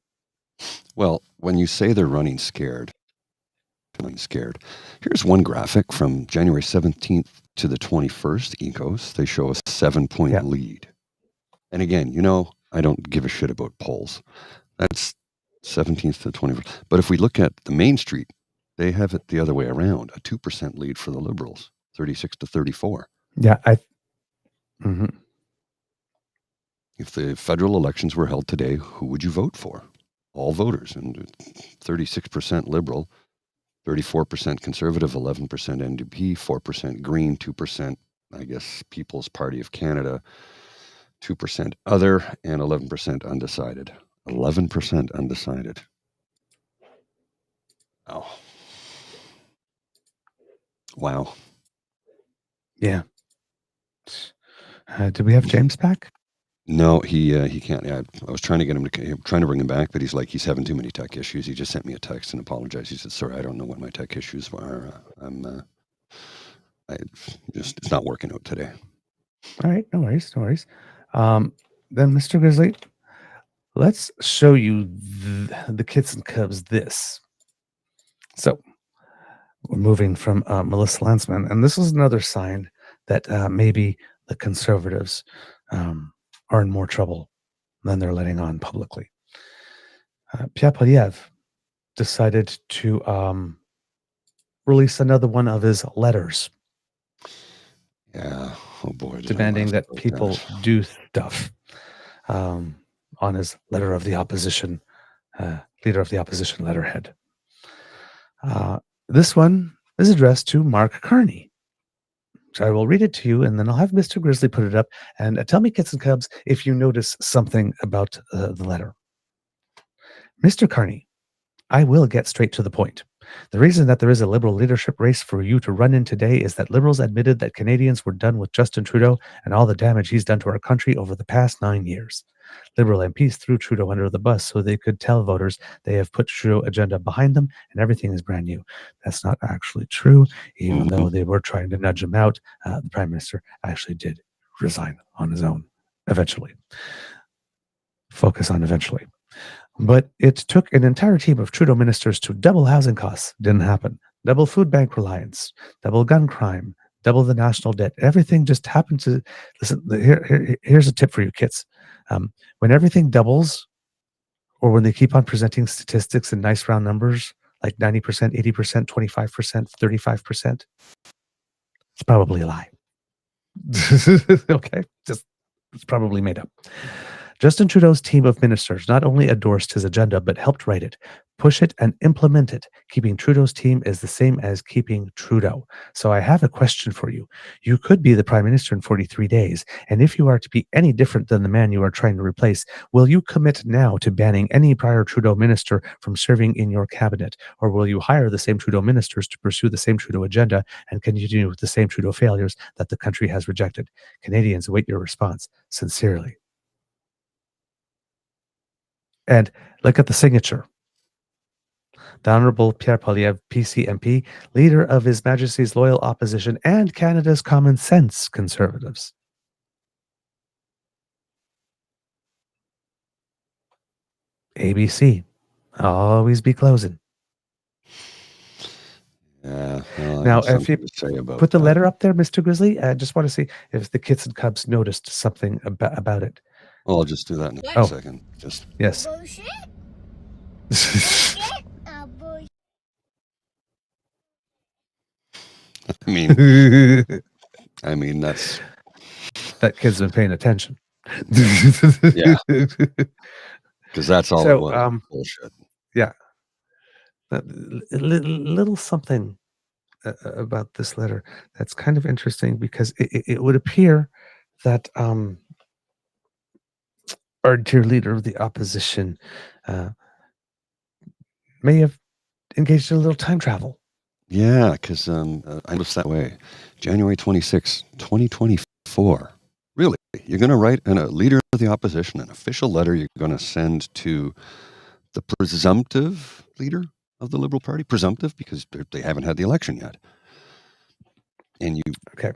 Well, when you say they're running scared, here's one graphic from January 17th to the 21st, Ecos. They show a 7-point lead. And again, I don't give a shit about polls. That's 17th to 21st. But if we look at the Main Street, they have it the other way around, a 2% lead for the Liberals, 36 to 34. Yeah, If the federal elections were held today, who would you vote for? All voters. And 36% Liberal, 34% Conservative, 11% NDP, 4% Green, 2%, I guess, People's Party of Canada, 2% Other, and 11% Undecided. 11% Undecided. Oh. Wow. Yeah. Do we have James back? No, he can't. I was trying to get him trying to bring him back, but he's having too many tech issues. He just sent me a text and apologized. He said, "Sorry, I don't know what my tech issues are. It's not working out today." All right, no worries. Then, Mr. Grizzly, let's show you the kits and cubs this. So, we're moving from Melissa Landsman, and this is another sign that maybe the Conservatives are in more trouble than they're letting on publicly. Pierre Poilievre decided to release another one of his letters. Yeah. Oh boy. Demanding that people do stuff on his letter of the opposition, leader of the opposition letterhead. This one is addressed to Mark Carney. So I will read it to you, and then I'll have Mr. Grizzly put it up. And tell me, kits and cubs, if you notice something about the letter. Mr. Carney, I will get straight to the point. The reason that there is a Liberal leadership race for you to run in today is that Liberals admitted that Canadians were done with Justin Trudeau and all the damage he's done to our country over the past 9 years. Liberal MPs threw Trudeau under the bus so they could tell voters they have put Trudeau agenda behind them and everything is brand new. That's not actually true, even though they were trying to nudge him out. The Prime Minister actually did resign on his own eventually. Focus on eventually. But it took an entire team of Trudeau ministers to double housing costs. Didn't happen. Double food bank reliance, double gun crime, double the national debt. Everything just happened to... Listen, here's a tip for you kids. When everything doubles, or when they keep on presenting statistics in nice round numbers, like 90%, 80%, 25%, 35%, it's probably a lie. Okay? It's probably made up. Justin Trudeau's team of ministers not only endorsed his agenda, but helped write it, push it, and implement it. Keeping Trudeau's team is the same as keeping Trudeau. So I have a question for you. You could be the Prime Minister in 43 days, and if you are to be any different than the man you are trying to replace, will you commit now to banning any prior Trudeau minister from serving in your cabinet? Or will you hire the same Trudeau ministers to pursue the same Trudeau agenda and continue with the same Trudeau failures that the country has rejected? Canadians await your response. Sincerely. And look at the signature. The Honourable Pierre Poilievre, PC MP, leader of His Majesty's Loyal Opposition and Canada's Common Sense Conservatives. ABC. Always be closing. Yeah. Well, Now, if you put the letter up there, Mr. Grizzly, I just want to see if the kits and cubs noticed something about it. Well, I'll just do that in a second. Just yes. I mean that's that kid's been paying attention. Yeah, because that's all it was. Bullshit. Yeah, a little something about this letter that's kind of interesting because it would appear that our dear leader of the opposition may have engaged in a little time travel. Yeah, because I noticed that way. January 26, 2024. Really? You're going to write a leader of the opposition, an official letter you're going to send to the presumptive leader of the Liberal Party? Presumptive, because they haven't had the election yet. And you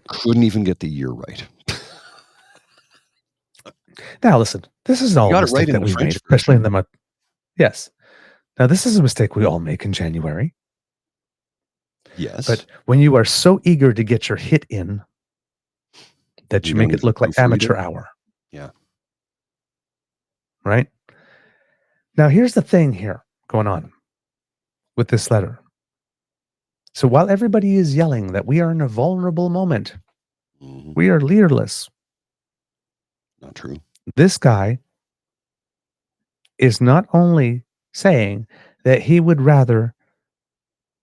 couldn't even get the year right. Now, listen, this is all a mistake that we made, especially in the month. Yes. Now, this is a mistake we all make in January. Yes. But when you are so eager to get your hit in that you make it look like amateur hour. Yeah. Right? Now, here's the thing here going on with this letter. So while everybody is yelling that we are in a vulnerable moment, we are leaderless. Not true. This guy is not only saying that he would rather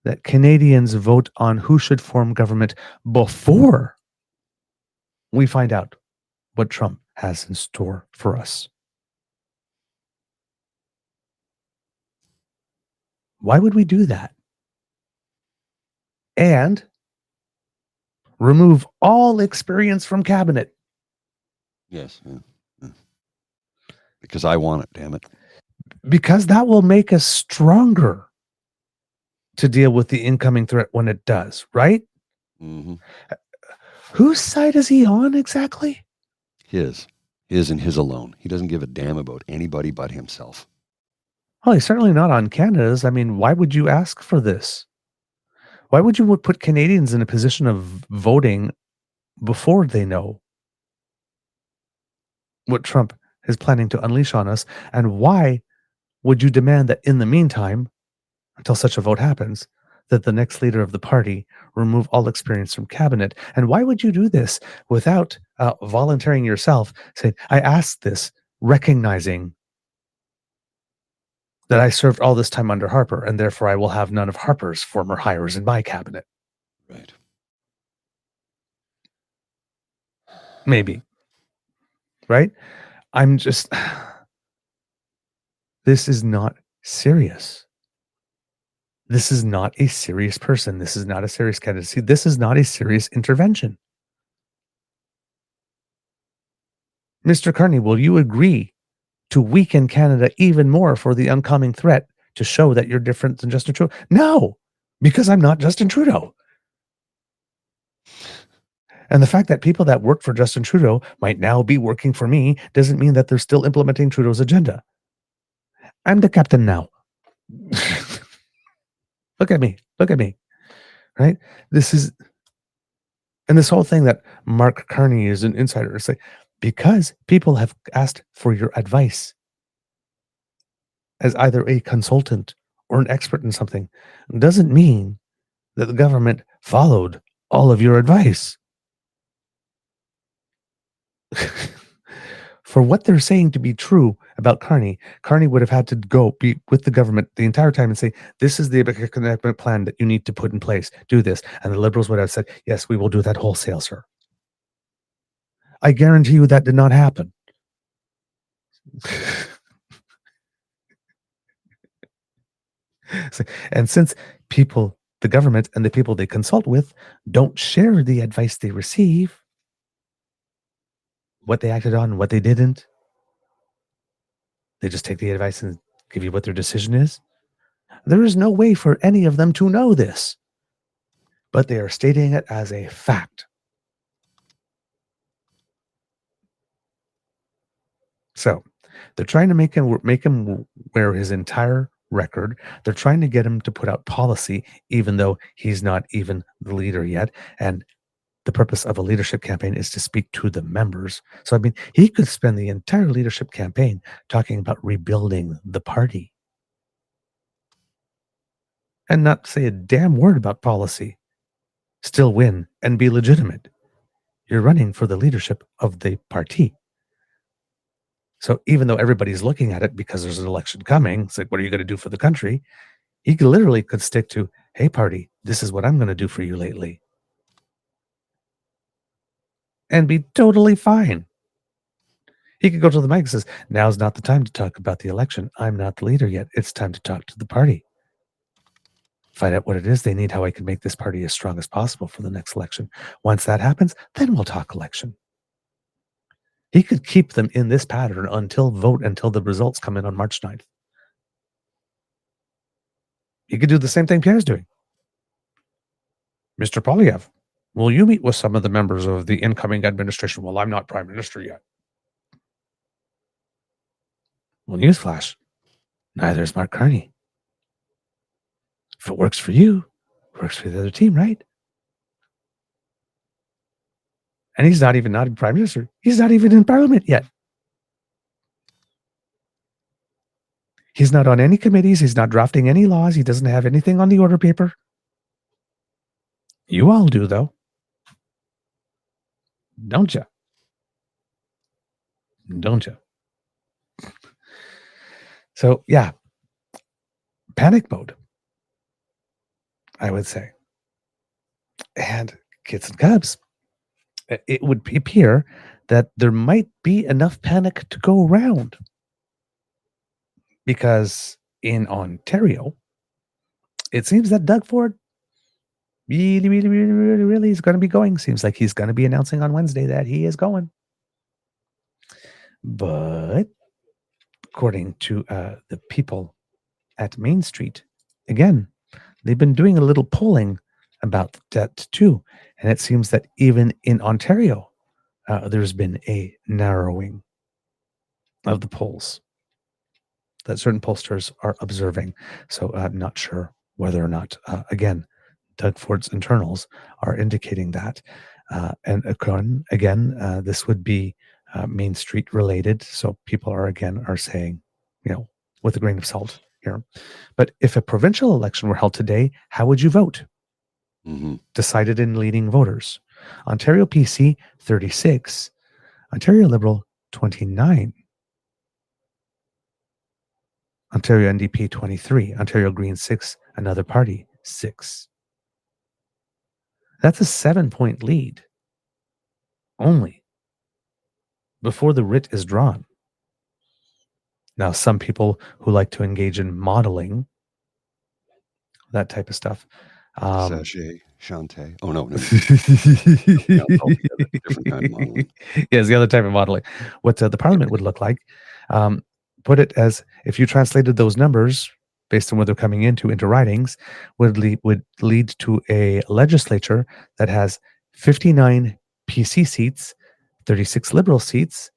that Canadians vote on who should form government before we find out what Trump has in store for us. Why would we do that? And remove all experience from cabinet. Yes. Yeah. Because I want it, damn it. Because that will make us stronger to deal with the incoming threat when it does, right? Mm-hmm. Whose side is he on exactly? His and his alone. He doesn't give a damn about anybody but himself. Well, he's certainly not on Canada's. I mean, why would you ask for this? Why would you put Canadians in a position of voting before they know what Trump is planning to unleash on us? And why would you demand that in the meantime, until such a vote happens, that the next leader of the party remove all experience from cabinet? And why would you do this without volunteering yourself, saying, I asked this, recognizing that I served all this time under Harper, and therefore I will have none of Harper's former hires in my cabinet. Right. Maybe. Right? I'm just... This is not serious. This is not a serious person. This is not a serious candidacy. This is not a serious intervention. Mr. Carney, will you agree to weaken Canada even more for the oncoming threat to show that you're different than Justin Trudeau? No, because I'm not Justin Trudeau. And the fact that people that work for Justin Trudeau might now be working for me doesn't mean that they're still implementing Trudeau's agenda. I'm the captain now. Look at me. Look at me. Right? This is... And this whole thing that Mark Carney is an insider, it's like, because people have asked for your advice as either a consultant or an expert in something, doesn't mean that the government followed all of your advice. For what they're saying to be true about Carney, Carney would have had to go be with the government the entire time and say, this is the economic plan that you need to put in place. Do this. And the Liberals would have said, yes, we will do that wholesale, sir. I guarantee you that did not happen. And since people, the government and the people they consult with don't share the advice they receive, what they acted on, what they didn't, they just take the advice and give you what their decision is. There is no way for any of them to know this, but they are stating it as a fact. So they're trying to make him wear his entire record. They're trying to get him to put out policy, even though he's not even the leader yet. And the purpose of a leadership campaign is to speak to the members. So, I mean, he could spend the entire leadership campaign talking about rebuilding the party and not say a damn word about policy, still win and be legitimate. You're running for the leadership of the party. So even though everybody's looking at it because there's an election coming, it's like, what are you going to do for the country? He literally could stick to, hey, party, this is what I'm going to do for you lately. And be totally fine. He could go to the mic and says, now's not the time to talk about the election. I'm not the leader yet. It's time to talk to the party. Find out what it is they need, how I can make this party as strong as possible for the next election. Once that happens, then we'll talk election. He could keep them in this pattern until the results come in on March 9th. He could do the same thing Pierre's doing. Mr. Poilievre, will you meet with some of the members of the incoming administration? Well, I'm not prime minister yet. Well, newsflash, neither is Mark Carney. If it works for you, it works for the other team, right? And he's not even prime minister. He's not even in parliament yet. He's not on any committees. He's not drafting any laws. He doesn't have anything on the order paper. You all do, though. Don't you? Don't you? So, yeah. Panic mode, I would say. And kids and cubs, it would appear that there might be enough panic to go around. Because in Ontario, it seems that Doug Ford really is going to be going. Seems like he's going to be announcing on Wednesday that he is going. But according to the people at Main Street, again, they've been doing a little polling about that too. And it seems that even in Ontario, there's been a narrowing of the polls that certain pollsters are observing. So I'm not sure whether or not, again, Doug Ford's internals are indicating that. And again, this would be Main Street related. So people are saying, with a grain of salt here. But if a provincial election were held today, how would you vote? Mm-hmm. Decided in leading voters. Ontario PC, 36. Ontario Liberal, 29. Ontario NDP, 23. Ontario Green, 6. Another party, 6. That's a 7-point lead. Only. before the writ is drawn. Now, some people who like to engage in modeling, that type of stuff. Sachet, Shantae. Oh, no. Something else altogether. Different kind of modeling. Yes, the other type of modeling. What the parliament would look like, put it as if you translated those numbers based on what they're coming into writings, would lead to a legislature that has 59 PC seats, 36 Liberal seats,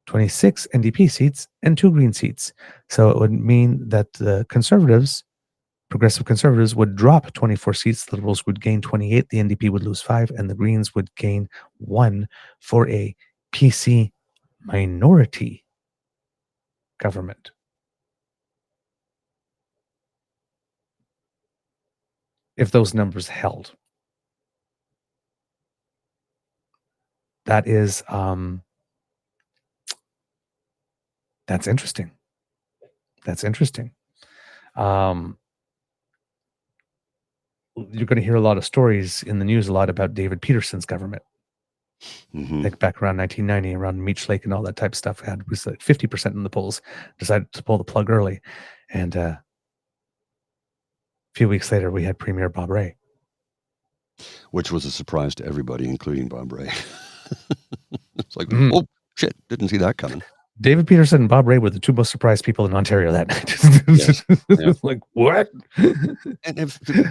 26 NDP seats, and 2 Green seats. So it would mean that the progressive conservatives would drop 24 seats, the Liberals would gain 28, the NDP would lose 5, and the Greens would gain 1 for a PC minority government. If those numbers held. That is, that's interesting. That's interesting. You're going to hear a lot of stories in the news, a lot about David Peterson's government. Like back around 1990, around Meech Lake and all that type of stuff, was like 50% in the polls, decided to pull the plug early. And a few weeks later, we had Premier Bob Rae. Which was a surprise to everybody, including Bob Rae. It's like, oh, shit, didn't see that coming. David Peterson and Bob Rae were the 2 most surprised people in Ontario that night. Yes. Yeah. Like, what? And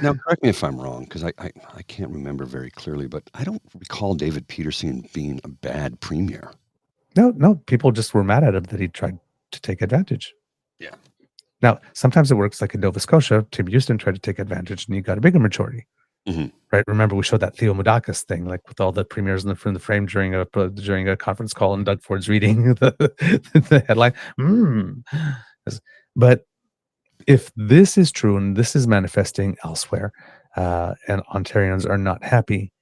now, correct me if I'm wrong, because I can't remember very clearly, but I don't recall David Peterson being a bad premier. No, people just were mad at him that he tried to take advantage. Yeah. Now, sometimes it works, like in Nova Scotia. Tim Houston tried to take advantage, and he got a bigger majority. Right? Remember, we showed that Theo Moudakis thing, like with all the premiers in the frame during a conference call, and Doug Ford's reading the headline. But if this is true and this is manifesting elsewhere, and Ontarians are not happy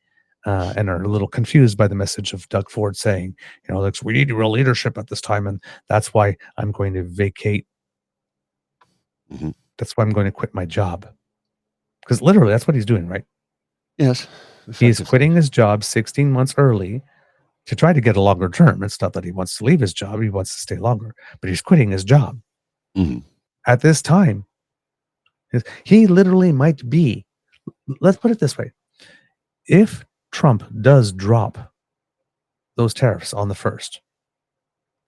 and are a little confused by the message of Doug Ford saying, we need real leadership at this time, and that's why I'm going to vacate. That's why I'm going to quit my job. Because literally, that's what he's doing, right? Yes. He's quitting his job 16 months early to try to get a longer term. It's not that he wants to leave his job. He wants to stay longer. But he's quitting his job. At this time, he literally might be, let's put it this way. If Trump does drop those tariffs on the 1st,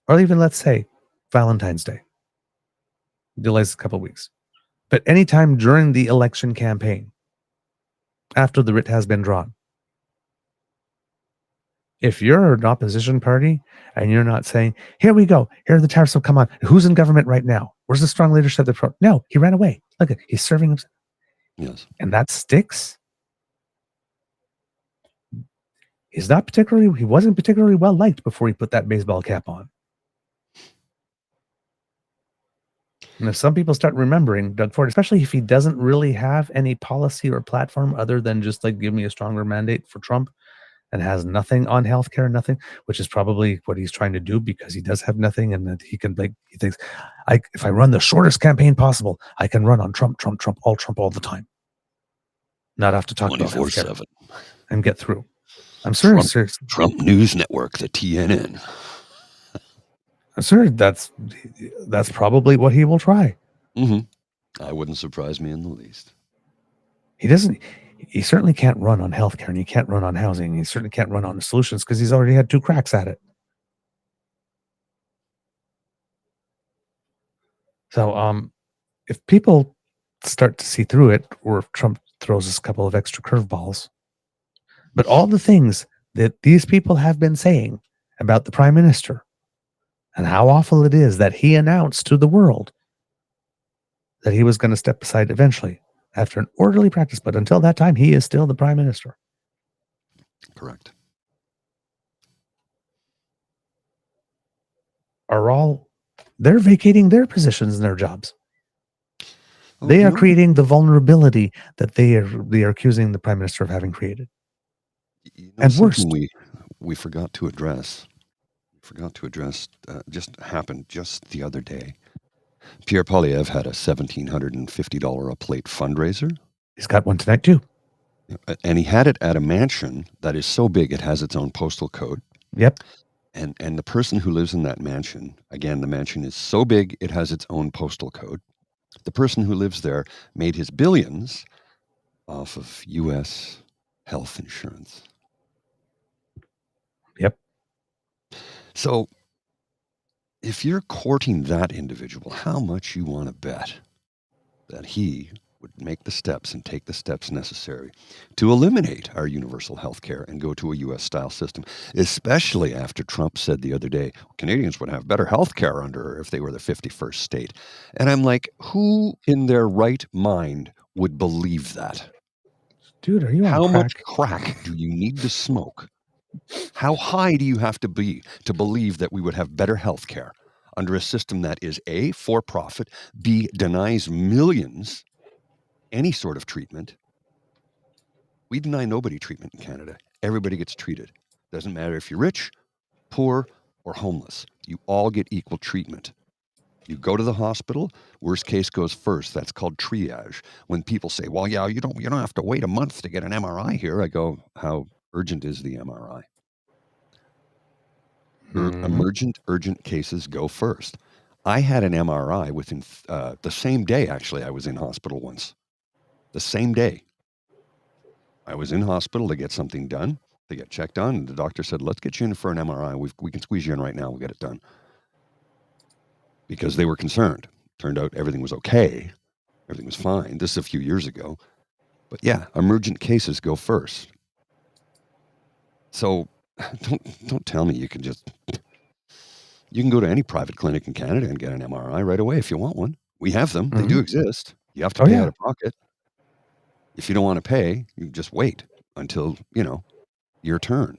or even let's say Valentine's Day, delays a couple of weeks, but anytime during the election campaign, after the writ has been drawn, if you're an opposition party and you're not saying, here we go, here are the tariffs have come on, who's in government right now? Where's the strong leadership? No, he ran away. Look, he's serving himself. Yes. And that sticks. He wasn't particularly well liked before he put that baseball cap on. And if some people start remembering Doug Ford, especially if he doesn't really have any policy or platform other than just like give me a stronger mandate for Trump, and has nothing on healthcare, nothing, which is probably what he's trying to do because he does have nothing, and that he thinks, if I run the shortest campaign possible, I can run on Trump all the time. Not have to talk about healthcare and get through. I'm serious. Trump News Network, the TNN. I'm sure that's probably what he will try. I wouldn't surprise me in the least. He certainly can't run on healthcare, and he can't run on housing. He certainly can't run on the solutions because he's already had 2 cracks at it. So if people start to see through it, or if Trump throws us a couple of extra curveballs, but all the things that these people have been saying about the prime minister and how awful it is that he announced to the world that he was going to step aside eventually after an orderly practice, but until that time, he is still the prime minister. Correct. They're vacating their positions and their jobs. They are creating the vulnerability that they are accusing the prime minister of having created. And worse, we forgot to address. Just happened just the other day. Pierre Poilievre had a $1,750 a plate fundraiser. He's got one tonight too. And he had it at a mansion that is so big it has its own postal code. Yep. And the person who lives in that mansion, again, the mansion is so big it has its own postal code. The person who lives there made his billions off of U.S. health insurance. Yep. So if you're courting that individual, how much you want to bet that he would make the steps and take the steps necessary to eliminate our universal health care and go to a U.S. style system, especially after Trump said the other day, Canadians would have better health care under if they were the 51st state. And I'm like, who in their right mind would believe that? Dude, are you on How crack? much crack do you need to smoke? How high do you have to be to believe that we would have better health care under a system that is A, for profit, B, denies millions any sort of treatment? We deny nobody treatment in Canada. Everybody gets treated. Doesn't matter if you're rich, poor, or homeless. You all get equal treatment. You go to the hospital, worst case goes first. That's called triage. When people say, well, yeah, you don't have to wait a month to get an MRI here, I go, how urgent is the MRI? Emergent, urgent cases go first. I had an MRI within the same day, actually. I was in hospital once. The same day. I was in hospital to get something done, to get checked on, and the doctor said, let's get you in for an MRI. We can squeeze you in right now. We'll get it done. Because they were concerned. Turned out everything was okay. Everything was fine. This is a few years ago. But yeah, emergent cases go first. So don't tell me you can go to any private clinic in Canada and get an MRI right away if you want one. We have them. They do exist. You have to pay out of pocket. If you don't want to pay, you just wait until, your turn.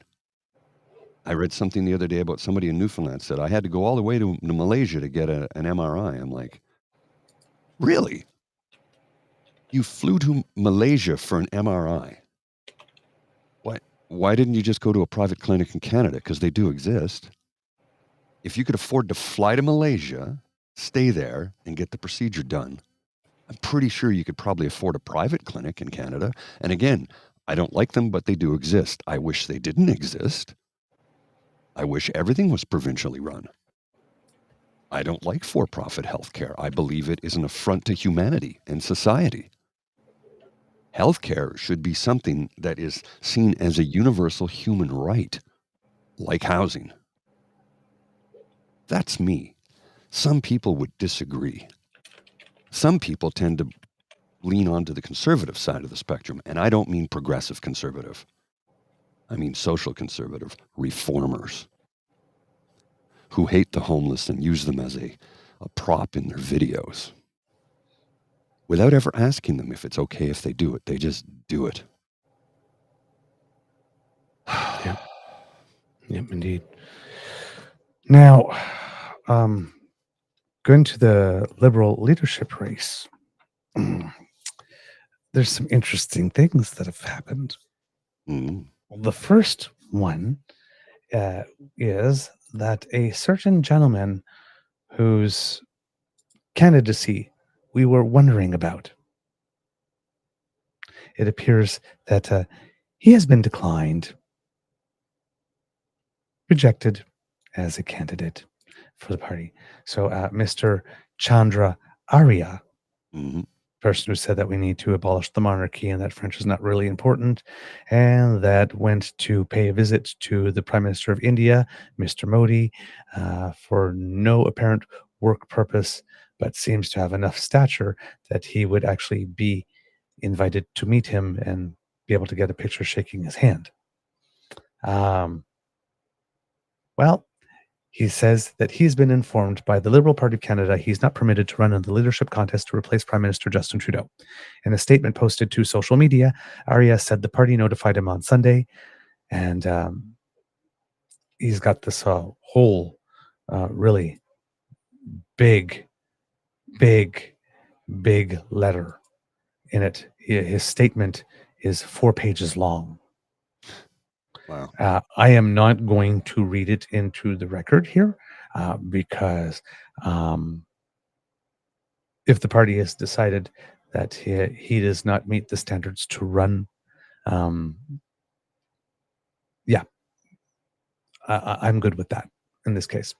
I read something the other day about somebody in Newfoundland said, I had to go all the way to Malaysia to get an MRI. I'm like, really? You flew to Malaysia for an MRI? Why didn't you just go to a private clinic in Canada? Because they do exist. If you could afford to fly to Malaysia, stay there, and get the procedure done, I'm pretty sure you could probably afford a private clinic in Canada. And again, I don't like them, but they do exist. I wish they didn't exist. I wish everything was provincially run. I don't like for-profit healthcare. I believe it is an affront to humanity and society. Healthcare should be something that is seen as a universal human right, like housing. That's me. Some people would disagree. Some people tend to lean onto the conservative side of the spectrum, and I don't mean progressive conservative. I mean social conservative, reformers, who hate the homeless and use them as a prop in their videos. Without ever asking them if it's okay if they do it. They just do it. Yep. Yep, indeed. Now, going to the Liberal leadership race, there's some interesting things that have happened. Well, the first one is that a certain gentleman whose candidacy we were wondering about, it appears that he has been rejected as a candidate for the party. So Mr. Chandra Arya, person who said that we need to abolish the monarchy and that French is not really important, and that went to pay a visit to the Prime Minister of India, Mr. Modi, for no apparent work purpose, but seems to have enough stature that he would actually be invited to meet him and be able to get a picture shaking his hand. Well, he says that he's been informed by the Liberal Party of Canada he's not permitted to run in the leadership contest to replace Prime Minister Justin Trudeau. In a statement posted to social media, Arya said the party notified him on Sunday, and he's got this whole really big letter in it. His statement is 4 pages long. Wow. I am not going to read it into the record here because if the party has decided that he does not meet the standards to run, I'm good with that in this case.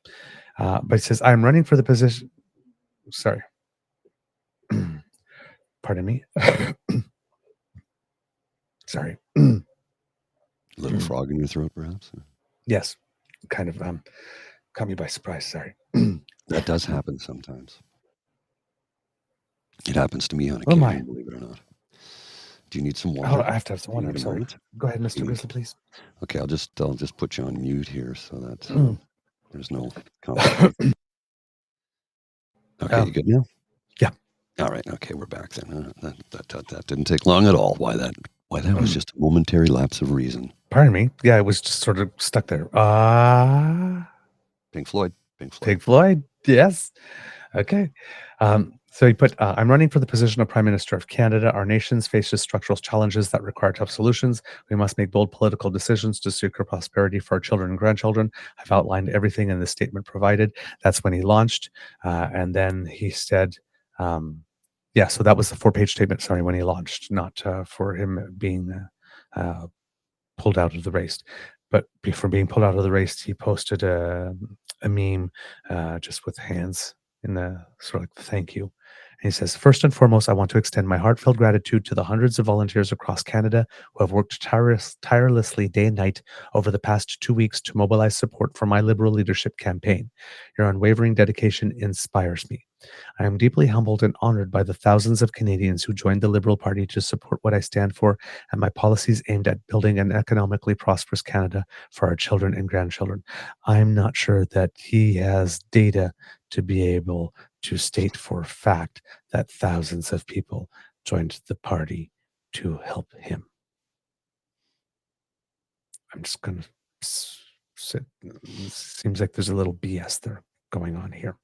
But he says, I'm running for the position. Sorry. Pardon me. Sorry. Little frog in your throat, perhaps? Yes. Kind of caught me by surprise. Sorry. That does happen sometimes. It happens to me on Oh, my. occasion, believe it or not. Do you need some Oh, water? I have to have some Do you water. need I'm a sorry. moment? Go ahead, Mr. You need- Grizzly, please. Okay, I'll just put you on mute here so that there's no complication. Okay, you good now? Yeah. All right. Okay, we're back then. That didn't take long at all. Why that was just a momentary lapse of reason. Pardon me. Yeah, it was just sort of stuck there. Pink Floyd. Pink Floyd. Yes. Okay. So he put, I'm running for the position of Prime Minister of Canada. Our nation faces structural challenges that require tough solutions. We must make bold political decisions to secure prosperity for our children and grandchildren. I've outlined everything in the statement provided. That's when he launched. And then he said, yeah, so that was the 4-page statement, sorry, when he launched, not for him being pulled out of the race. But for being pulled out of the race, he posted a meme just with hands in the sort of like thank you. And he says, first and foremost, I want to extend my heartfelt gratitude to the hundreds of volunteers across Canada who have worked tirelessly day and night over the past 2 weeks to mobilize support for my Liberal leadership campaign. Your unwavering dedication inspires me. I am deeply humbled and honored by the thousands of Canadians who joined the Liberal Party to support what I stand for and my policies aimed at building an economically prosperous Canada for our children and grandchildren. I'm not sure that he has data to be able to state for fact that thousands of people joined the party to help him. I'm just going to sit. Seems like there's a little BS there going on here.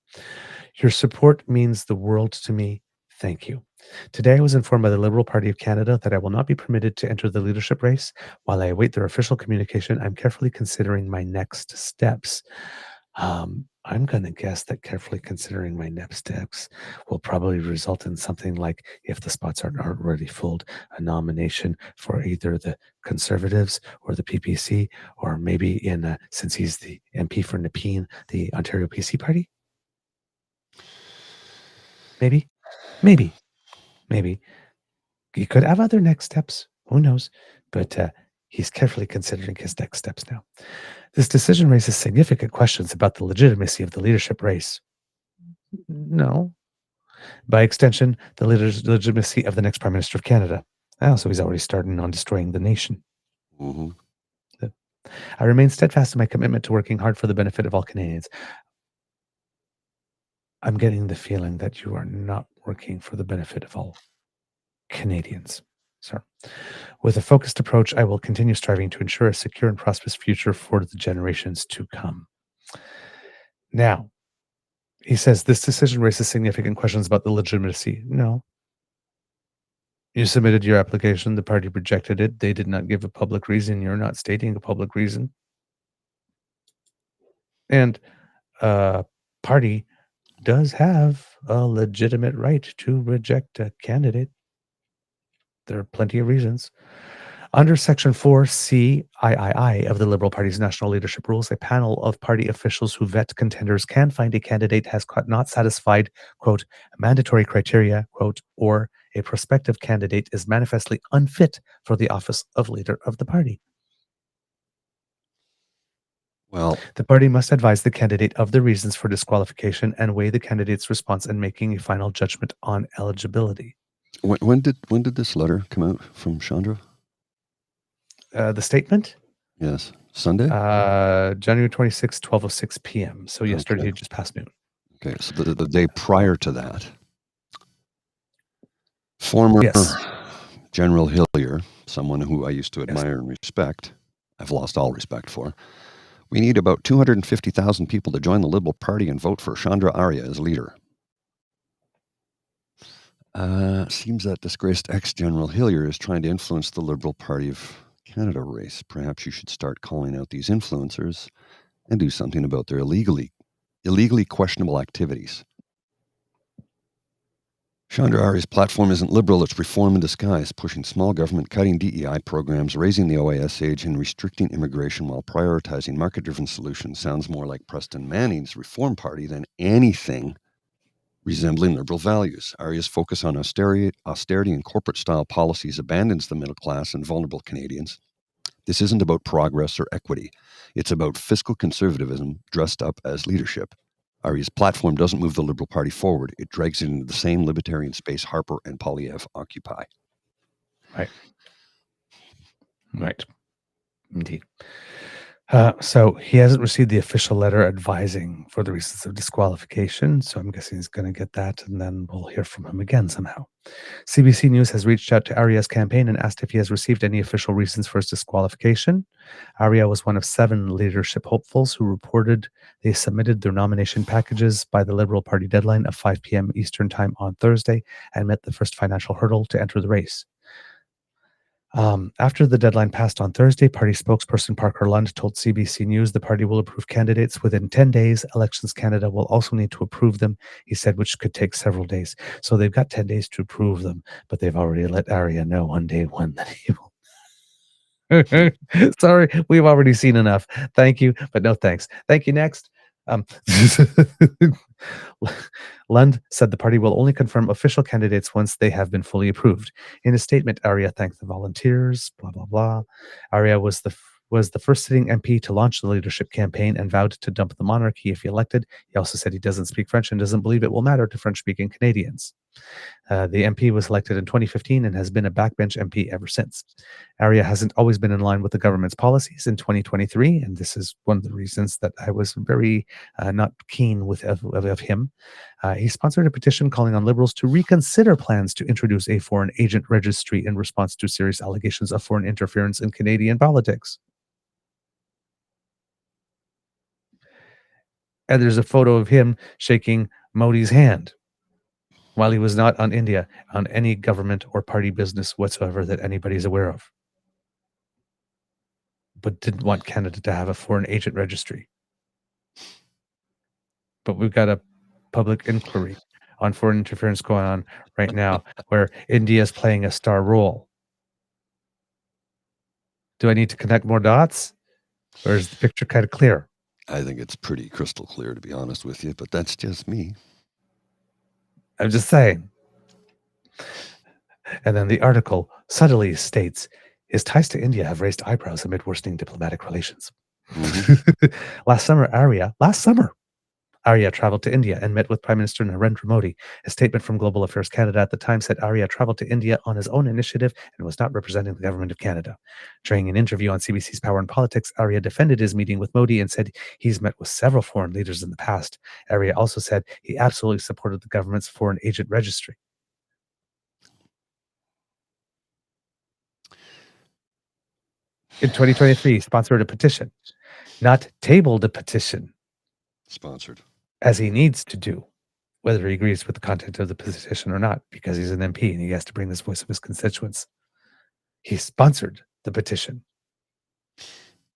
Your support means the world to me. Thank you. Today, I was informed by the Liberal Party of Canada that I will not be permitted to enter the leadership race. While I await their official communication, I'm carefully considering my next steps. I'm going to guess that carefully considering my next steps will probably result in something like, if the spots aren't already filled, a nomination for either the Conservatives or the PPC, or maybe since he's the MP for Nepean, the Ontario PC Party. Maybe. He could have other next steps. Who knows? But he's carefully considering his next steps now. This decision raises significant questions about the legitimacy of the leadership race. No. By extension, the legitimacy of the next Prime Minister of Canada. Oh, so he's already starting on destroying the nation. Mm-hmm. I remain steadfast in my commitment to working hard for the benefit of all Canadians. I'm getting the feeling that you are not working for the benefit of all Canadians, sir. With a focused approach, I will continue striving to ensure a secure and prosperous future for the generations to come. Now, he says this decision raises significant questions about the legitimacy. No. You submitted your application. The party rejected it. They did not give a public reason. You're not stating a public reason. And party does have a legitimate right to reject a candidate. There are plenty of reasons. Under Section 4C III of the Liberal Party's national leadership rules, a panel of party officials who vet contenders can find a candidate has not satisfied, quote, mandatory criteria, quote, or a prospective candidate is manifestly unfit for the office of leader of the party. Well, the party must advise the candidate of the reasons for disqualification and weigh the candidate's response in making a final judgment on eligibility. When did this letter come out from Chandra? The statement? Yes. Sunday? January 26, 12:06 p.m. So yesterday, Okay. just past noon. Okay, so the day prior to that, former General Hillier, someone who I used to admire and respect, I've lost all respect for, we need about 250,000 people to join the Liberal Party and vote for Chandra Arya as leader. Seems that disgraced ex-General Hillier is trying to influence the Liberal Party of Canada race. Perhaps you should start calling out these influencers and do something about their illegally questionable activities. Chandra Arya's platform isn't liberal, it's reform in disguise, pushing small government, cutting DEI programs, raising the OAS age, and restricting immigration while prioritizing market-driven solutions. Sounds more like Preston Manning's Reform Party than anything resembling liberal values. Arya's focus on austerity and corporate-style policies abandons the middle class and vulnerable Canadians. This isn't about progress or equity. It's about fiscal conservatism dressed up as leadership. Arya's platform doesn't move the Liberal Party forward. It drags it into the same libertarian space Harper and Poilievre occupy. Right. Indeed. So he hasn't received the official letter advising for the reasons of disqualification. So I'm guessing he's going to get that, and then we'll hear from him again somehow. CBC News has reached out to Arya's campaign and asked if he has received any official reasons for his disqualification. Arya was one of 7 leadership hopefuls who reported they submitted their nomination packages by the Liberal Party deadline of 5 p.m. Eastern Time on Thursday and met the first financial hurdle to enter the race. After the deadline passed on Thursday, party spokesperson Parker Lund told CBC News the party will approve candidates within 10 days. Elections Canada will also need to approve them, he said, which could take several days. So they've got 10 days to approve them, but they've already let Arya know on day 1 that he will. Sorry, we've already seen enough. Thank you, but no thanks. Thank you. Next. Lund said the party will only confirm official candidates once they have been fully approved. In a statement, Arya thanked the volunteers, blah, blah, blah. Arya was the first sitting MP to launch the leadership campaign and vowed to dump the monarchy if he elected. He also said he doesn't speak French and doesn't believe it will matter to French-speaking Canadians. The MP was elected in 2015 and has been a backbench MP ever since. Arya hasn't always been in line with the government's policies in 2023, and this is one of the reasons that I was very not keen of him. He sponsored a petition calling on Liberals to reconsider plans to introduce a foreign agent registry in response to serious allegations of foreign interference in Canadian politics. And there's a photo of him shaking Modi's hand while he was not on India on any government or party business whatsoever that anybody's aware of, but didn't want Canada to have a foreign agent registry. But we've got a public inquiry on foreign interference going on right now where India is playing a star role. Do I need to connect more dots, or is the picture kind of clear? I think it's pretty crystal clear, to be honest with you, but that's just me. I'm just saying. And then the article subtly states, his ties to India have raised eyebrows amid worsening diplomatic relations. Mm-hmm. Last summer, Arya traveled to India and met with Prime Minister Narendra Modi. A statement from Global Affairs Canada at the time said Arya traveled to India on his own initiative and was not representing the government of Canada. During an interview on CBC's Power and Politics, Arya defended his meeting with Modi and said he's met with several foreign leaders in the past. Arya also said he absolutely supported the government's foreign agent registry. In 2023, he sponsored a petition, not tabled a petition. Sponsored. As he needs to do, whether he agrees with the content of the petition or not, because he's an MP and he has to bring this voice of his constituents. He sponsored the petition.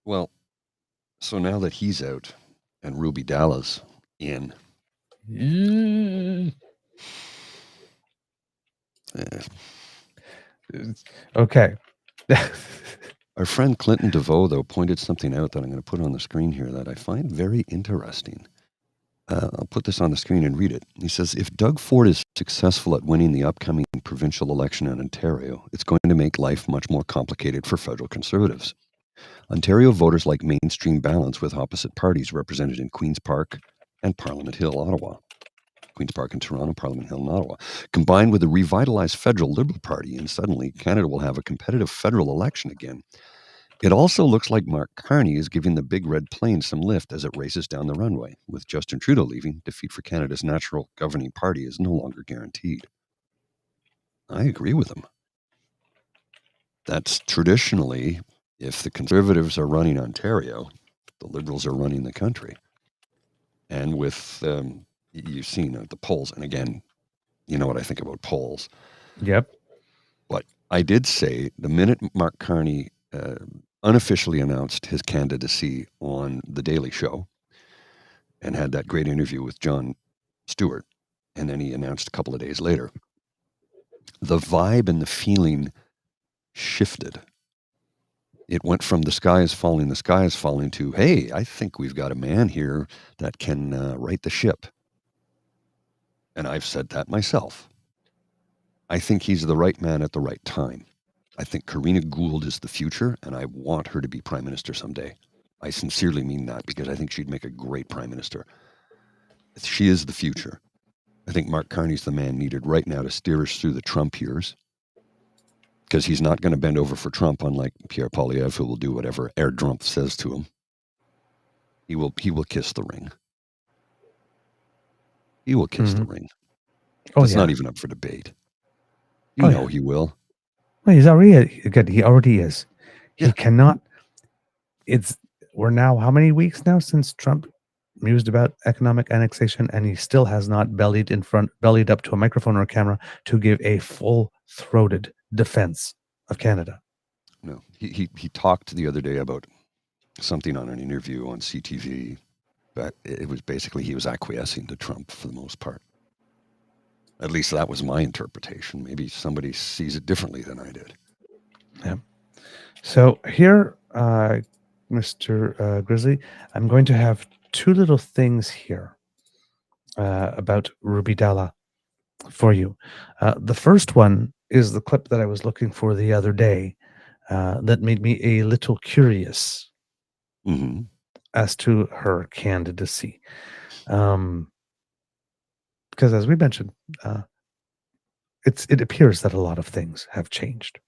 Well, so now that he's out and Ruby Dalla's in. Okay. Our friend Clinton DeVoe, though, pointed something out that I'm going to put on the screen here that I find very interesting. I'll put this on the screen and read it. He says, if Doug Ford is successful at winning the upcoming provincial election in Ontario, it's going to make life much more complicated for federal Conservatives. Ontario voters like mainstream balance with opposite parties represented in Queen's Park and Parliament Hill, Ottawa. Queen's Park in Toronto, Parliament Hill in Ottawa, combined with a revitalized federal Liberal Party, and suddenly Canada will have a competitive federal election again. It also looks like Mark Carney is giving the big red plane some lift as it races down the runway. With Justin Trudeau leaving, defeat for Canada's natural governing party is no longer guaranteed. I agree with him. That's traditionally, if the Conservatives are running Ontario, the Liberals are running the country. And with, you've seen the polls, and again, you know what I think about polls. Yep. But I did say the minute Mark Carney unofficially announced his candidacy on The Daily Show and had that great interview with Jon Stewart, and then he announced a couple of days later, the vibe and the feeling shifted. It went from the sky is falling to, hey, I think we've got a man here that can right the ship. And I've said that myself. I think he's the right man at the right time. I think Karina Gould is the future, and I want her to be prime minister someday. I sincerely mean that, because I think she'd make a great prime minister. She is the future. I think Mark Carney's the man needed right now to steer us through the Trump years, because he's not going to bend over for Trump, unlike Pierre Poilievre, who will do whatever Herr Trump says to him. He will kiss the ring. He will kiss the ring. It's not even up for debate. You know he will. Well, he already is. He cannot. We're now how many weeks now since Trump mused about economic annexation, and he still has not bellied up to a microphone or a camera to give a full-throated defense of Canada. No, he talked the other day about something on an interview on CTV, but it was basically he was acquiescing to Trump for the most part. At least that was my interpretation. Maybe somebody sees it differently than I did. Yeah. So here, Mr. Grizzly, I'm going to have two little things here about Ruby Dalla for you. The first one is the clip that I was looking for the other day that made me a little curious as to her candidacy. Because as we mentioned, it appears that a lot of things have changed.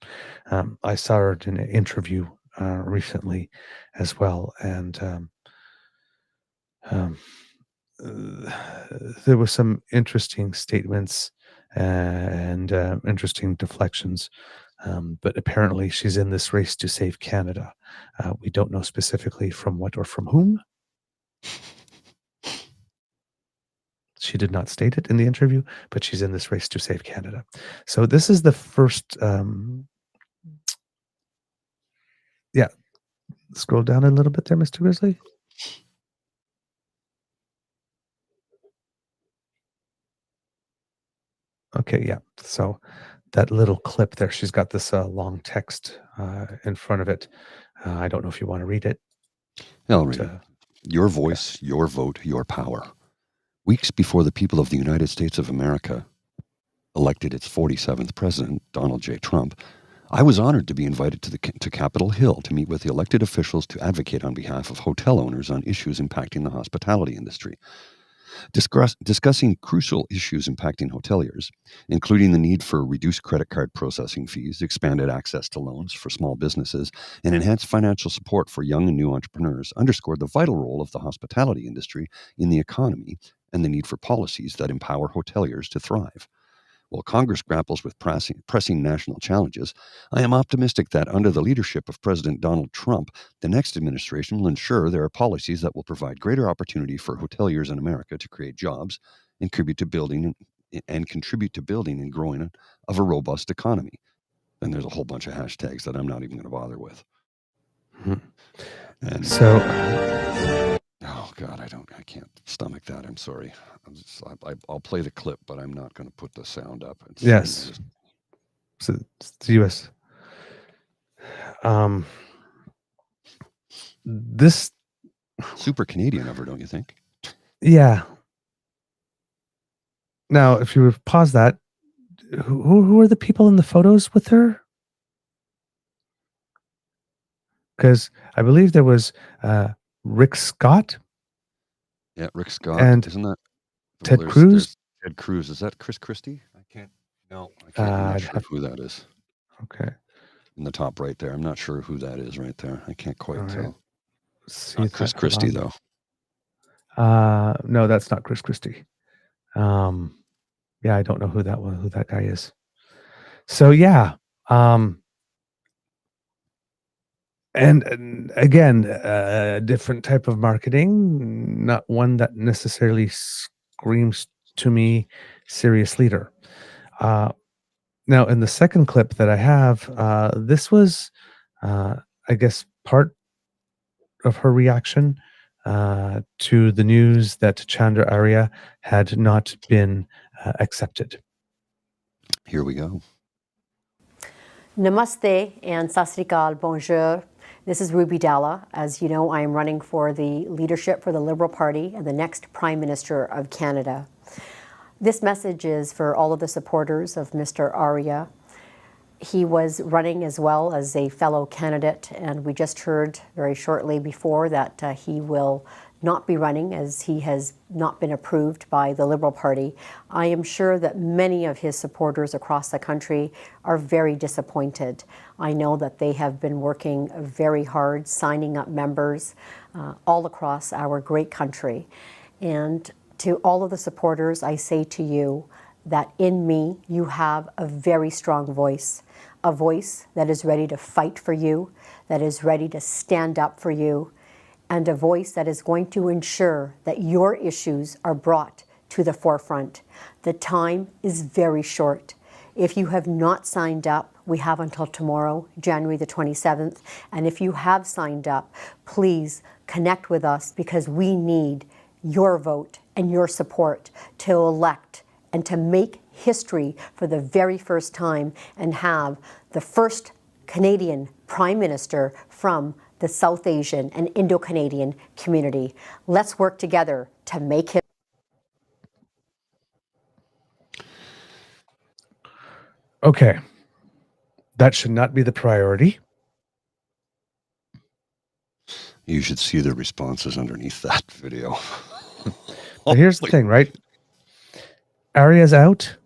I saw her in an interview recently as well, and there were some interesting statements and interesting deflections, but apparently she's in this race to save Canada. We don't know specifically from what or from whom. She did not state it in the interview, but she's in this race to save Canada. So this is the first. Scroll down a little bit there, Mr. Grizzly. Okay, yeah. So that little clip there, she's got this long text in front of it. I don't know if you want to read it. I'll read it. Your voice, your vote, your power. Weeks before the people of the United States of America elected its 47th president, Donald J. Trump, I was honored to be invited to Capitol Hill to meet with the elected officials to advocate on behalf of hotel owners on issues impacting the hospitality industry. Discussing crucial issues impacting hoteliers, including the need for reduced credit card processing fees, expanded access to loans for small businesses, and enhanced financial support for young and new entrepreneurs, underscored the vital role of the hospitality industry in the economy and the need for policies that empower hoteliers to thrive. While Congress grapples with pressing national challenges, I am optimistic that under the leadership of President Donald Trump, the next administration will ensure there are policies that will provide greater opportunity for hoteliers in America to create jobs and contribute to building and growing of a robust economy. And there's a whole bunch of hashtags that I'm not even going to bother with. And so, oh God, I can't stomach that. I'm sorry. I'll play the clip, but I'm not going to put the sound up. Yes. So it's the U.S. This super Canadian of her, don't you think? Yeah. Now, if you pause that, who are the people in the photos with her? Because I believe there was Rick Scott. Yeah, Rick Scott. And isn't that Ted Cruz? Ted Cruz. Is that Chris Christie? I can't. I'm not sure who that is. Okay. In the top right there. I'm not sure who that is right there. I can't quite tell. See Chris Christie, though. No, that's not Chris Christie. Yeah, I don't know who that guy is. So yeah. And again, a different type of marketing, not one that necessarily screams to me serious leader. Now, in the second clip that I have, this was, I guess, part of her reaction to the news that Chandra Arya had not been accepted. Here we go. Namaste and Sasrikal, bonjour. This is Ruby Dalla. As you know, I am running for the leadership for the Liberal Party and the next Prime Minister of Canada. This message is for all of the supporters of Mr. Arya. He was running as well as a fellow candidate, and we just heard very shortly before that he will not be running as he has not been approved by the Liberal Party. I am sure that many of his supporters across the country are very disappointed. I know that they have been working very hard, signing up members all across our great country. And to all of the supporters, I say to you that in me, you have a very strong voice, a voice that is ready to fight for you, that is ready to stand up for you, and a voice that is going to ensure that your issues are brought to the forefront. The time is very short. If you have not signed up, we have until tomorrow, January the 27th. And if you have signed up, please connect with us because we need your vote and your support to elect and to make history for the very first time and have the first Canadian Prime Minister from the South Asian and Indo-Canadian community. Let's work together to make it. Okay. That should not be the priority. You should see the responses underneath that video. But here's the thing, right? Arya's out.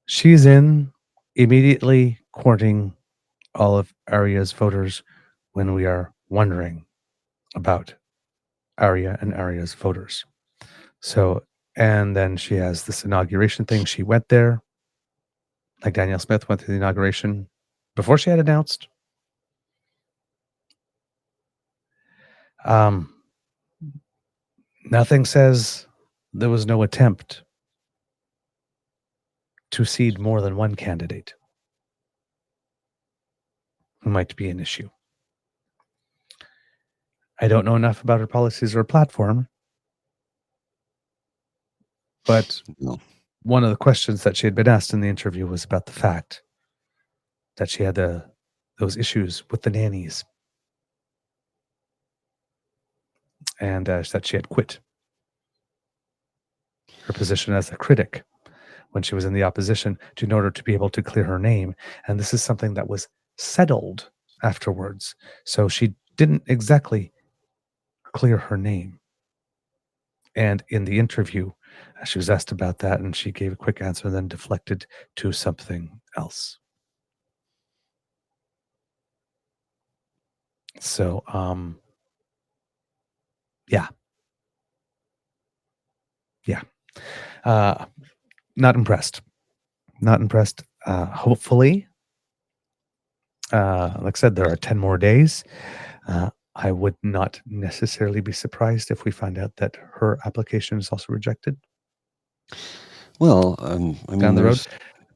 She's in, immediately courting all of Arya's voters when we are wondering about Arya and Arya's voters. So, and then she has this inauguration thing. She went there, like Danielle Smith went to the inauguration before she had announced. Nothing says there was no attempt to seed more than one candidate who might be an issue. I don't know enough about her policies or platform, but one of the questions that she had been asked in the interview was about the fact that she had those issues with the nannies and that she had quit her position as a critic when she was in the opposition in order to be able to clear her name. And this is something that was settled afterwards. So she didn't exactly clear her name. And in the interview, she was asked about that and she gave a quick answer and then deflected to something else. So, yeah. Not impressed. Not impressed. Hopefully, like I said, there are 10 more days. I would not necessarily be surprised if we find out that her application is also rejected. Well, I mean, down the road,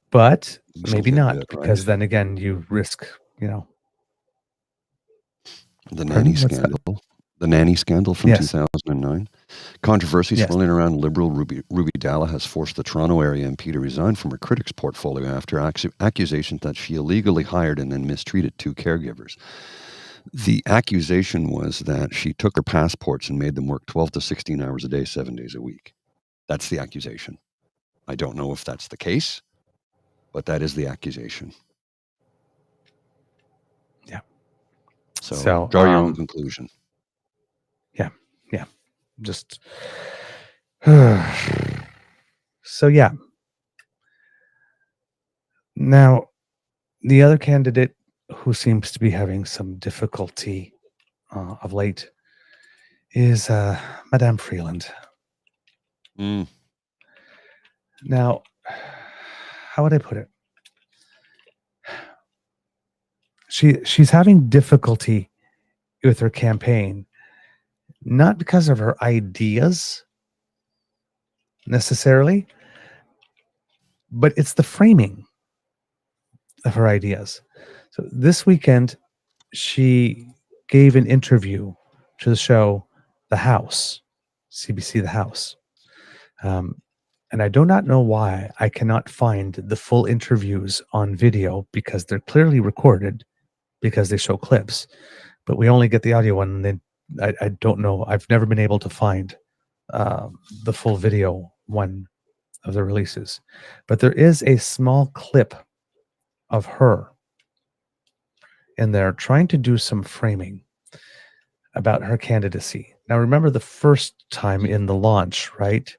but maybe not, bit, because right? then again, you risk, the nanny scandal. The nanny scandal from 2009. Controversy swirling around Liberal Ruby Dalla has forced the Toronto area MP to resign from her critics' portfolio after accusations that she illegally hired and then mistreated 2 caregivers. The accusation was that she took her passports and made them work 12 to 16 hours a day, 7 days a week. That's the accusation. I don't know if that's the case, but that is the accusation. Yeah. So draw your own conclusion. Yeah. Just so yeah. Now, the other candidate who seems to be having some difficulty of late is Madame Freeland. Now, how would I put it? She's having difficulty with her campaign, not because of her ideas necessarily, but it's the framing of her ideas. So this weekend, she gave an interview to the show The House, CBC The House. And I do not know why I cannot find the full interviews on video, because they're clearly recorded, because they show clips, but we only get the audio one. And then I don't know. I've never been able to find the full video one of the releases. But there is a small clip of her in there trying to do some framing about her candidacy. Now, remember the first time in the launch, right?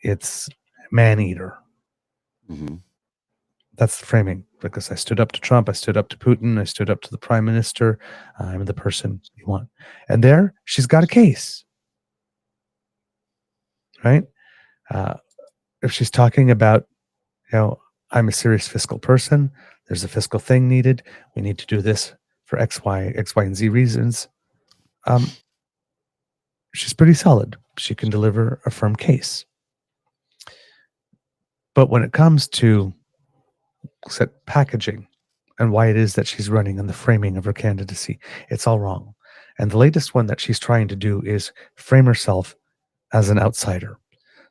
It's man-eater. Mm-hmm. That's the framing, because I stood up to Trump, I stood up to Putin, I stood up to the prime minister. I'm the person you want. And there, she's got a case, right? If she's talking about, I'm a serious fiscal person, there's a fiscal thing needed, we need to do this for X, Y, and Z reasons. She's pretty solid. She can deliver a firm case. But when it comes to packaging and why it is that she's running and the framing of her candidacy, it's all wrong. And the latest one that she's trying to do is frame herself as an outsider.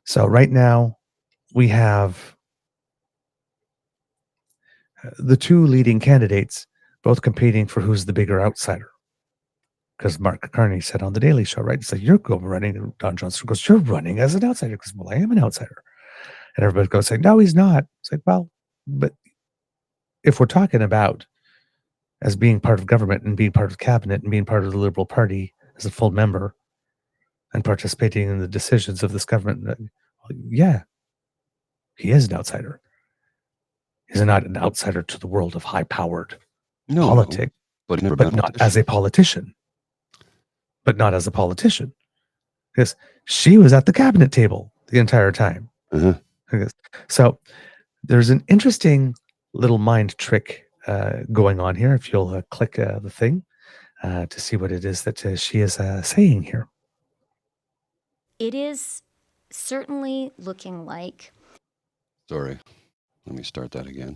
So right now we have the two leading candidates both competing for who's the bigger outsider. Because Mark Carney said on the Daily Show, right? It's like, you're going running. Don Johnson goes, you're running as an outsider. Because, well, I am an outsider. And everybody goes, like, no, he's not. It's like, well, but if we're talking about as being part of government and being part of cabinet and being part of the Liberal Party as a full member and participating in the decisions of this government, well, yeah, he is an outsider. He's not an outsider to the world of high-powered politics, but not as a politician. But not as a politician. Because she was at the cabinet table the entire time. Mm-hmm. So there's an interesting little mind trick going on here. If you'll click the thing to see what it is that she is saying here. It is certainly looking like... Sorry, let me start that again.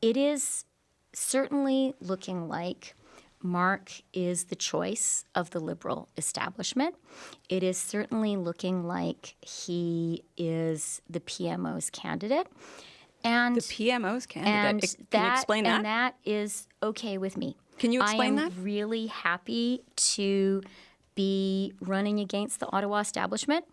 It is certainly looking like Mark is the choice of the Liberal establishment. It is certainly looking like he is the PMO's candidate. And the PMO's candidate. Can you explain that? And that is okay with me. Can you explain that? I am really happy to be running against the Ottawa establishment.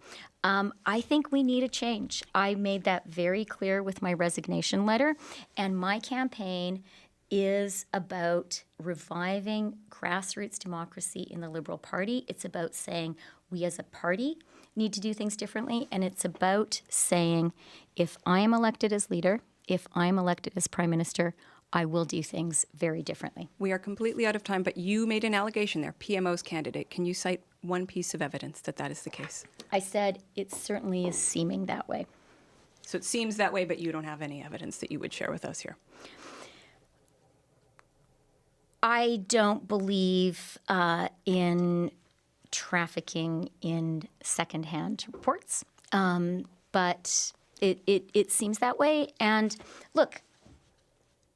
I think we need a change. I made that very clear with my resignation letter, and my campaign is about reviving grassroots democracy in the Liberal Party. It's about saying we as a party need to do things differently, and it's about saying if I am elected as leader, if I'm elected as Prime Minister, I will do things very differently. We are completely out of time, but you made an allegation there, PMO's candidate. Can you cite one piece of evidence that that is the case? I said it certainly is seeming that way. So it seems that way, but you don't have any evidence that you would share with us here. I don't believe in trafficking in secondhand reports, but it seems that way. And look,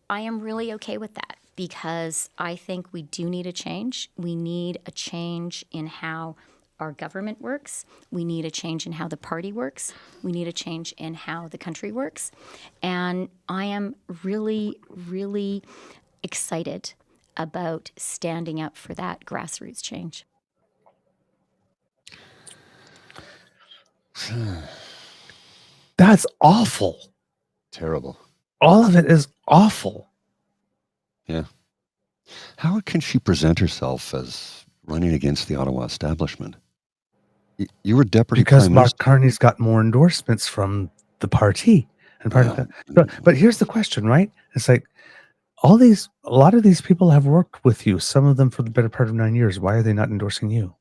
I am really okay with that because I think we do need a change. We need a change in how our government works. We need a change in how the party works. We need a change in how the country works. And I am really, really excited about standing up for that grassroots change. That's awful. Terrible. All of it is awful. Yeah. How can she present herself as running against the Ottawa establishment? You were deputy because prime Mark minister. Carney's got more endorsements from the party and part of that. But here's the question, right? It's like a lot of these people have worked with you, some of them for the better part of 9 years. Why are they not endorsing you?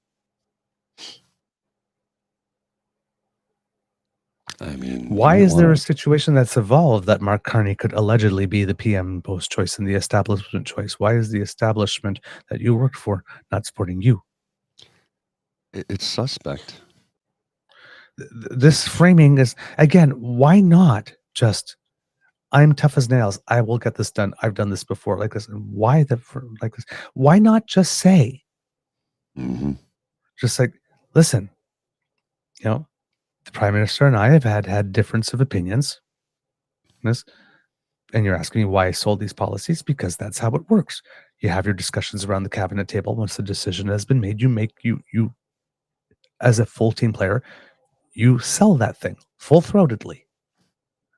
I mean, why is there a situation that's evolved that Mark Carney could allegedly be the PM post choice and the establishment choice? Why is the establishment that you worked for not supporting you? It's suspect. This framing is, again, why not just, I'm tough as nails, I will get this done, I've done this before, like this. And why like this? Why not just say, just like, listen, The Prime Minister and I have had difference of opinions. Yes. And you're asking me why I sold these policies? Because that's how it works. You have your discussions around the cabinet table. Once the decision has been made, you as a full team player, you sell that thing full-throatedly.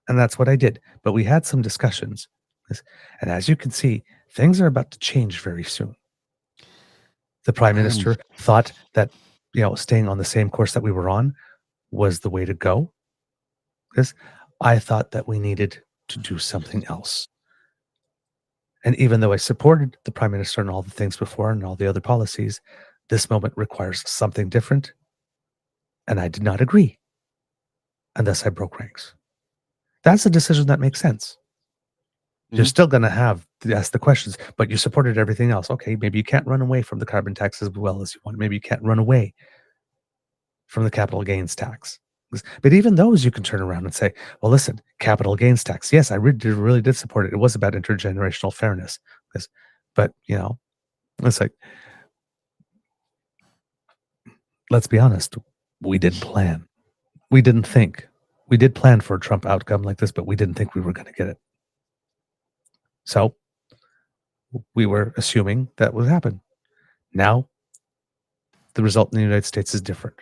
And that's what I did. But we had some discussions. Yes. And as you can see, things are about to change very soon. The Prime Minister thought that, staying on the same course that we were on was the way to go. Because I thought that we needed to do something else. And even though I supported the Prime Minister and all the things before and all the other policies, this moment requires something different. And I did not agree. And thus I broke ranks. That's a decision that makes sense. You're still going to ask the questions, but you supported everything else. Okay, maybe you can't run away from the carbon tax as well as you want. Maybe you can't run away from the capital gains tax. But even those you can turn around and say, well, listen, capital gains tax. Yes, I really did support it. It was about intergenerational fairness. But, it's like, let's be honest, we didn't plan. We didn't think. We did plan for a Trump outcome like this, but we didn't think we were going to get it. So we were assuming that would happen. Now, the result in the United States is different.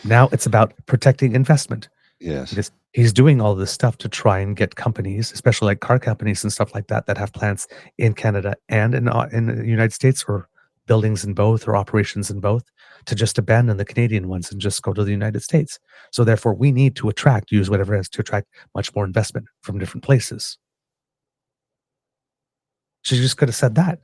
Now it's about protecting investment. Yes. Because he's doing all this stuff to try and get companies, especially like car companies and stuff like that have plants in Canada and in the United States, or buildings in both, or operations in both, to just abandon the Canadian ones and just go to the United States. So therefore, we need to use whatever it is to attract much more investment from different places. She just could have said that.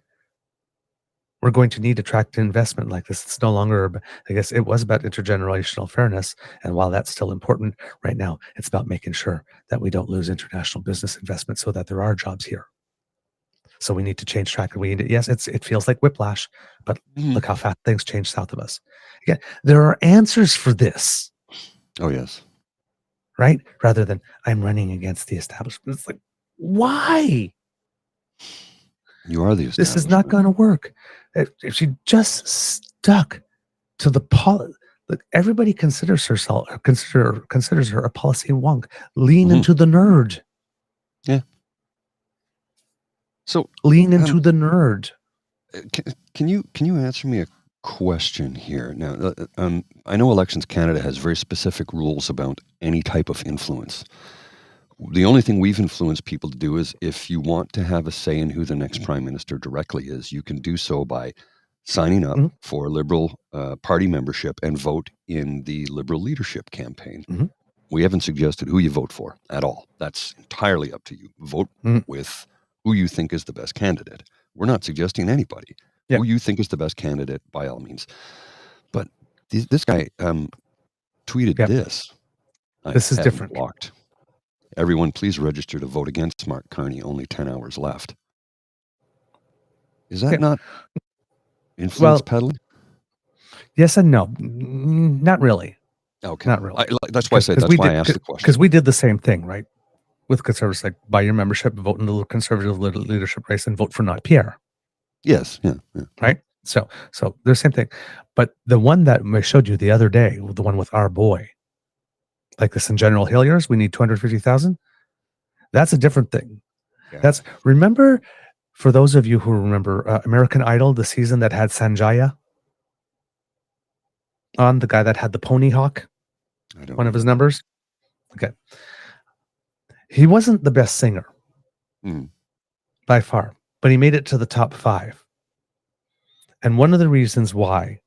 We're going to need to attract investment like this. It's no longer, I guess it was about intergenerational fairness. And while that's still important right now, it's about making sure that we don't lose international business investment so that there are jobs here. So we need to change track. Yes, it feels like whiplash, but look how fast things change south of us. Again, there are answers for this. Oh, yes. Right? Rather than I'm running against the establishment. It's like, why? You are the establishment. This is not going to work. If she just stuck to the look, everybody considers her a policy wonk. Lean into the nerd. Yeah. So lean into the nerd. Can you answer me a question here? Now, I know Elections Canada has very specific rules about any type of influence. The only thing we've influenced people to do is, if you want to have a say in who the next prime minister directly is, you can do so by signing up for Liberal Party membership and vote in the Liberal leadership campaign. We haven't suggested who you vote for at all. That's entirely up to you. Vote with who you think is the best candidate. We're not suggesting anybody. Yeah. Who you think is the best candidate, by all means. But this guy tweeted this. This is different. Blocked. Everyone, please register to vote against Mark Carney. Only 10 hours left. Is that not influence peddling? Yes and no. Not really. Okay. Not really. That's why I said that's why I asked the question. Because we did the same thing, right? With Conservatives, like buy your membership, vote in the Conservative leadership race, and vote for not Pierre. Yes. Yeah. Right? So the same thing. But the one that I showed you the other day, the one with our boy, like this in General Hilliers, we need 250,000. That's a different thing. Yeah. Remember, for those of you who remember American Idol, the season that had Sanjaya on, the guy that had the pony hawk, one of his numbers. Okay. He wasn't the best singer by far, but he made it to the top 5. And one of the reasons why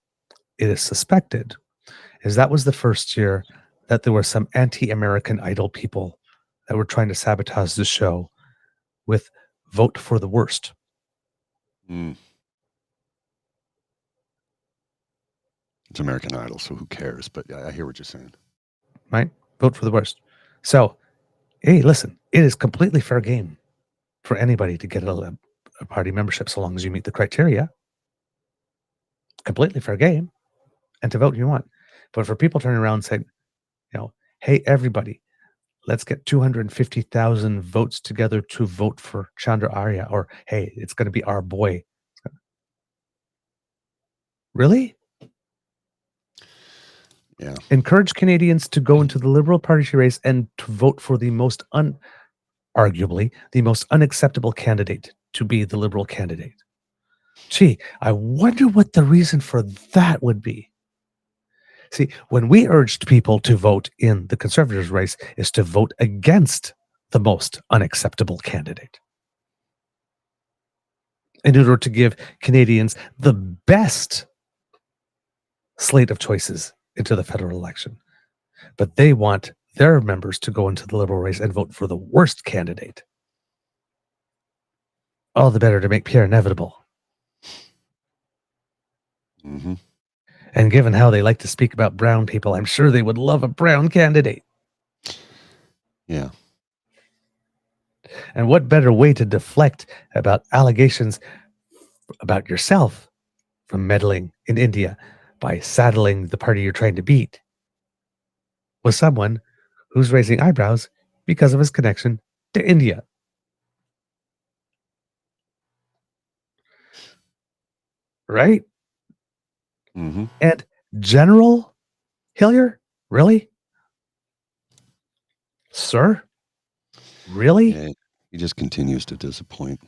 it is suspected is that was the first year that there were some anti-American Idol people that were trying to sabotage the show with vote for the worst. It's American Idol, so who cares? But I hear what you're saying. Right? Vote for the worst. So, hey, listen, it is completely fair game for anybody to get a party membership so long as you meet the criteria. Completely fair game. And to vote if you want. But for people turning around and saying, hey, everybody, let's get 250,000 votes together to vote for Chandra Arya, or hey, it's going to be our boy. Really? Yeah. Encourage Canadians to go into the Liberal Party race and to vote for the most arguably the most unacceptable candidate to be the Liberal candidate. Gee, I wonder what the reason for that would be. See, when we urged people to vote in the Conservatives race is to vote against the most unacceptable candidate in order to give Canadians the best slate of choices into the federal election. But they want their members to go into the Liberal race and vote for the worst candidate. All the better to make Pierre inevitable. Mm-hmm. And given how they like to speak about brown people, I'm sure they would love a brown candidate. Yeah. And what better way to deflect about allegations about yourself from meddling in India by saddling the party you're trying to beat with someone who's raising eyebrows because of his connection to India. Right? Mm-hmm. And General Hillier? Really? Sir? Really? Yeah, he just continues to disappoint.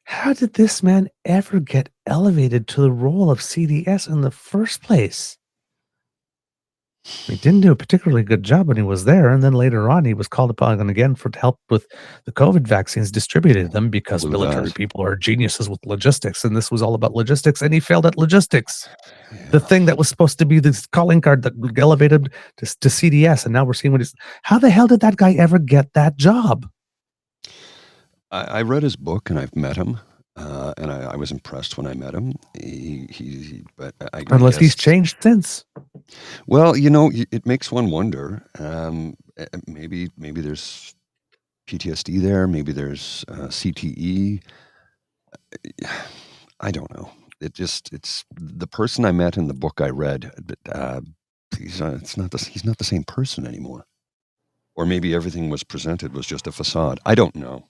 How did this man ever get elevated to the role of CDS in the first place? He didn't do a particularly good job when he was there, and then later on he was called upon again for help with the COVID vaccines, distributed them because military people are geniuses with logistics, and this was all about logistics, and he failed at logistics. Yeah. The thing that was supposed to be this calling card that elevated to CDS, and now we're seeing what he's... How the hell did that guy ever get that job? I read his book, and I've met him. And I was impressed when I met him. But unless he's changed since. Well, you know, it makes one wonder. Maybe there's PTSD there. Maybe there's CTE. I don't know. It's the person I met in the book I read. He's not the same person anymore. Or maybe everything was presented was just a facade. I don't know.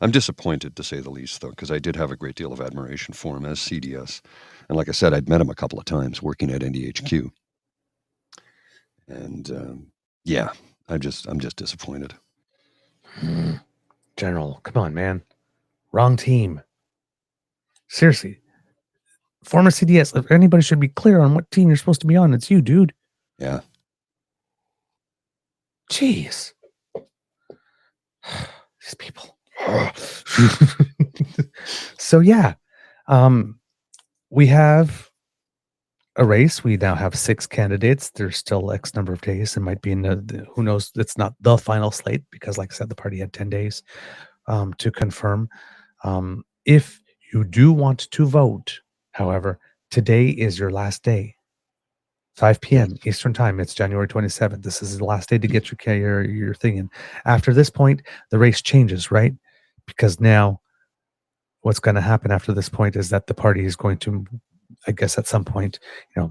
I'm disappointed, to say the least, though, because I did have a great deal of admiration for him as CDS. And like I said, I'd met him a couple of times working at NDHQ. And yeah, I'm just disappointed. General, come on, man. Wrong team. Seriously. Former CDS, if anybody should be clear on what team you're supposed to be on, it's you, dude. Yeah. Jeez. These people. So yeah, we have a race. We now have 6 candidates. There's still X number of days. It might be who knows. It's not the final slate because, like I said, the party had 10 days to confirm. If you do want to vote, however, today is your last day. 5 p.m. Eastern time. It's January 27th. This is the last day to get your thing in. After this point, the race changes, right? Because now what's going to happen after this point is that the party is going to, I guess at some point,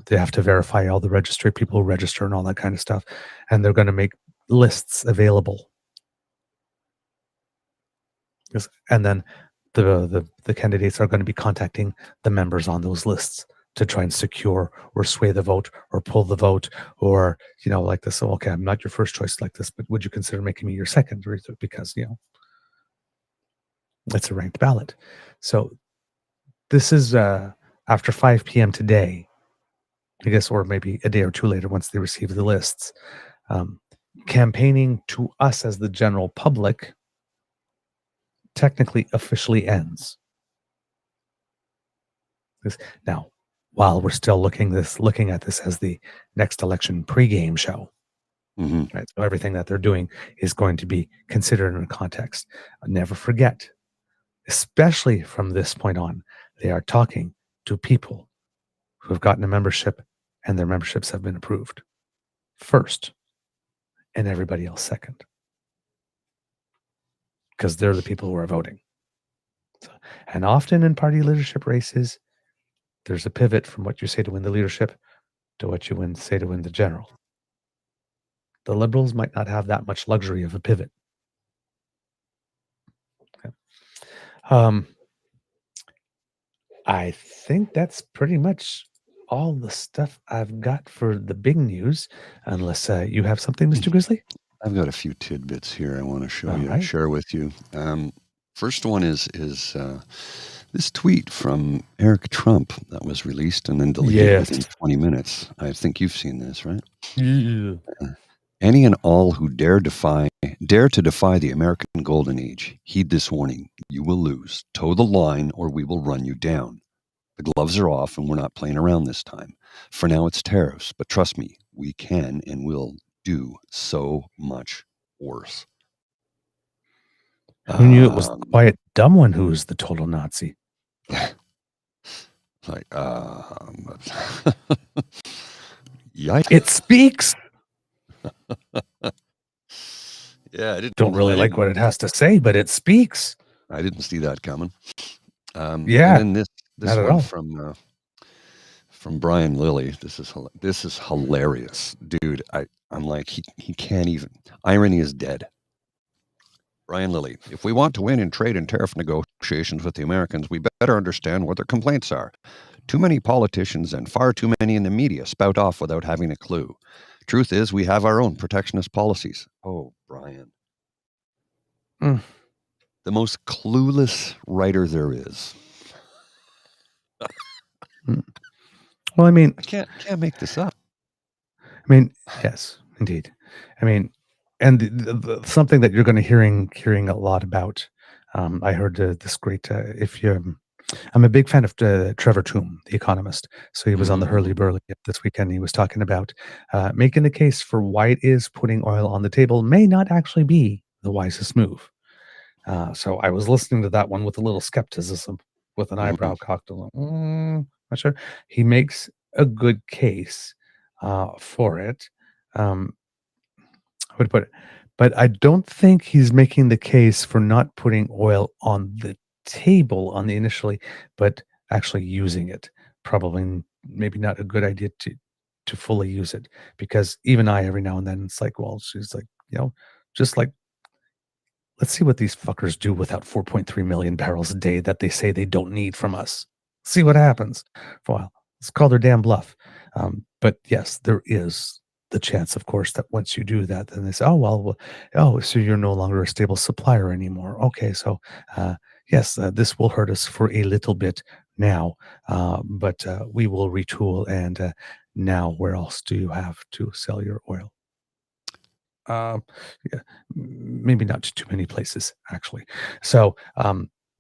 they have to verify all the registry people who register and all that kind of stuff. And they're going to make lists available. And then the candidates are going to be contacting the members on those lists to try and secure or sway the vote or pull the vote or, like this. So, okay, I'm not your first choice like this, but would you consider making me your second? Because, it's a ranked ballot. So this is after 5 p.m. today, I guess, or maybe a day or two later once they receive the lists. Campaigning to us as the general public technically officially ends. Now, while we're still looking at this as the next election pregame show, right? So everything that they're doing is going to be considered in a context. Never forget, especially from this point on, they are talking to people who have gotten a membership and their memberships have been approved first, and everybody else second, because they're the people who are voting. And often in party leadership races, there's a pivot from what you say to win the leadership to what you say to win the general. The Liberals might not have that much luxury of a pivot. Okay. I think that's pretty much all the stuff I've got for the big news, unless you have something, Mr. Grizzly. I've got a few tidbits here I want to All share with you. First one is this tweet from Eric Trump that was released and then deleted within 20 minutes. I think you've seen this, right? Yeah. Any and all who dare to defy the American Golden Age, heed this warning. You will lose. Toe the line or we will run you down. The gloves are off and we're not playing around this time. For now it's tariffs, but trust me, we can and will do so much worse. Who knew it was the quiet, dumb one who was the total Nazi? Like, yikes. It speaks. Yeah, I don't really like what it has to say, but it speaks. I didn't see that coming. Yeah, and then this not at one all. from Brian Lilly. This is hilarious, dude. I'm like he can't even. Irony is dead. Brian Lilly. If we want to win in trade and tariff negotiations with the Americans, we better understand what their complaints are. Too many politicians and far too many in the media spout off without having a clue. Truth is, we have our own protectionist policies. Oh, Brian. The most clueless writer there is. Well, I mean, I can't make this up. I mean, yes, indeed. I mean, and the something that you're going to hearing a lot about. I heard this great. I'm a big fan of Trevor Toome, the economist. So he was on the Hurley Burley this weekend. He was talking about making the case for why it is putting oil on the table may not actually be the wisest move. So I was listening to that one with a little skepticism, with an eyebrow cocked. Not sure. He makes a good case for it. I would put it, but I don't think he's making the case for not putting oil on the table on the initially, but actually using it. Probably maybe not a good idea to fully use it, because even I, every now and then, it's like, well, she's like, just like, let's see what these fuckers do without 4.3 million barrels a day that they say they don't need from us. See what happens for a while. Let's call their damn bluff. But yes, there is the chance, of course, that once you do that, then they say, so you're no longer a stable supplier anymore. Okay, so yes, this will hurt us for a little bit now, but we will retool. And now, where else do you have to sell your oil? Yeah, maybe not too many places, actually. So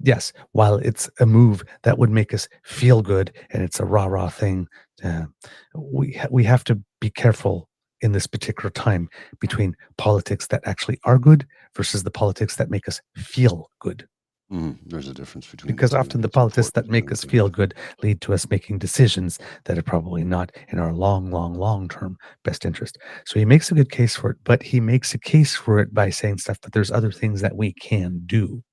yes, while it's a move that would make us feel good and it's a rah-rah thing, we have to be careful in this particular time between politics that actually are good versus the politics that make us feel good. There's a difference between, because often the politics that make us feel good lead to us making decisions that are probably not in our long-term best interest. So he makes a good case for it, but he makes a case for it by saying stuff, but there's other things that we can do.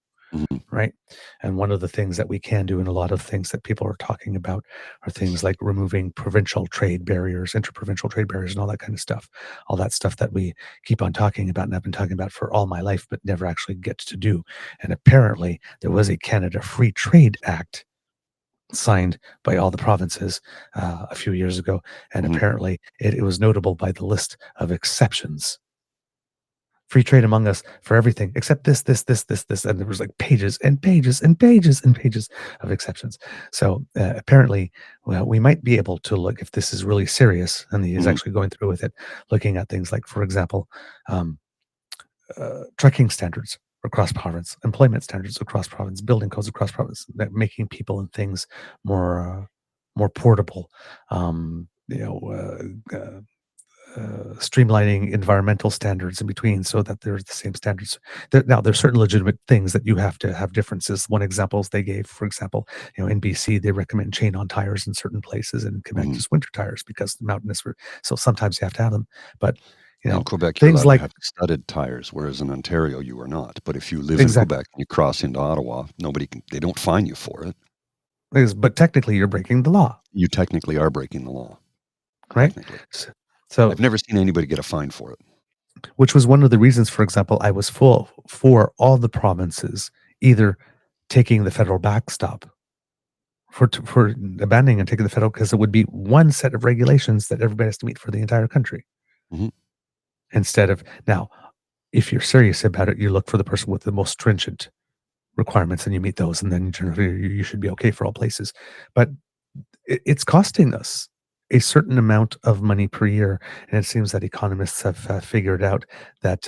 Right. And one of the things that we can do, and a lot of things that people are talking about, are things like removing provincial trade barriers, interprovincial trade barriers, and all that kind of stuff. All that stuff that we keep on talking about, and I've been talking about for all my life, but never actually get to do. And apparently there was a Canada Free Trade Act signed by all the provinces a few years ago. And apparently it was notable by the list of exceptions. Free trade among us for everything except this. And there was like pages and pages and pages and pages of exceptions. So apparently, well, we might be able to look, if this is really serious, and he is actually going through with it, looking at things like, for example, trucking standards across province, employment standards across province, building codes across province, that making people and things more portable, streamlining environmental standards in between so that there's the same standards. Now, there's certain legitimate things that you have to have differences. One example is they gave, for example, in BC, they recommend chain-on tires in certain places, and in Quebec, just winter tires because the mountainous. So sometimes you have to have them. But in Quebec, things like have studded tires, whereas in Ontario you are not. But if you live in Quebec and you cross into Ottawa, they don't fine you for it. But technically, you're breaking the law. You technically are breaking the law, right? So I've never seen anybody get a fine for it. Which was one of the reasons, for example, I was for all the provinces either taking the federal backstop, for abandoning and taking the federal, because it would be one set of regulations that everybody has to meet for the entire country. Mhm. Instead of, now, if you're serious about it, you look for the person with the most stringent requirements and you meet those, and then generally you should be okay for all places. But it's costing us a certain amount of money per year, and it seems that economists have figured out that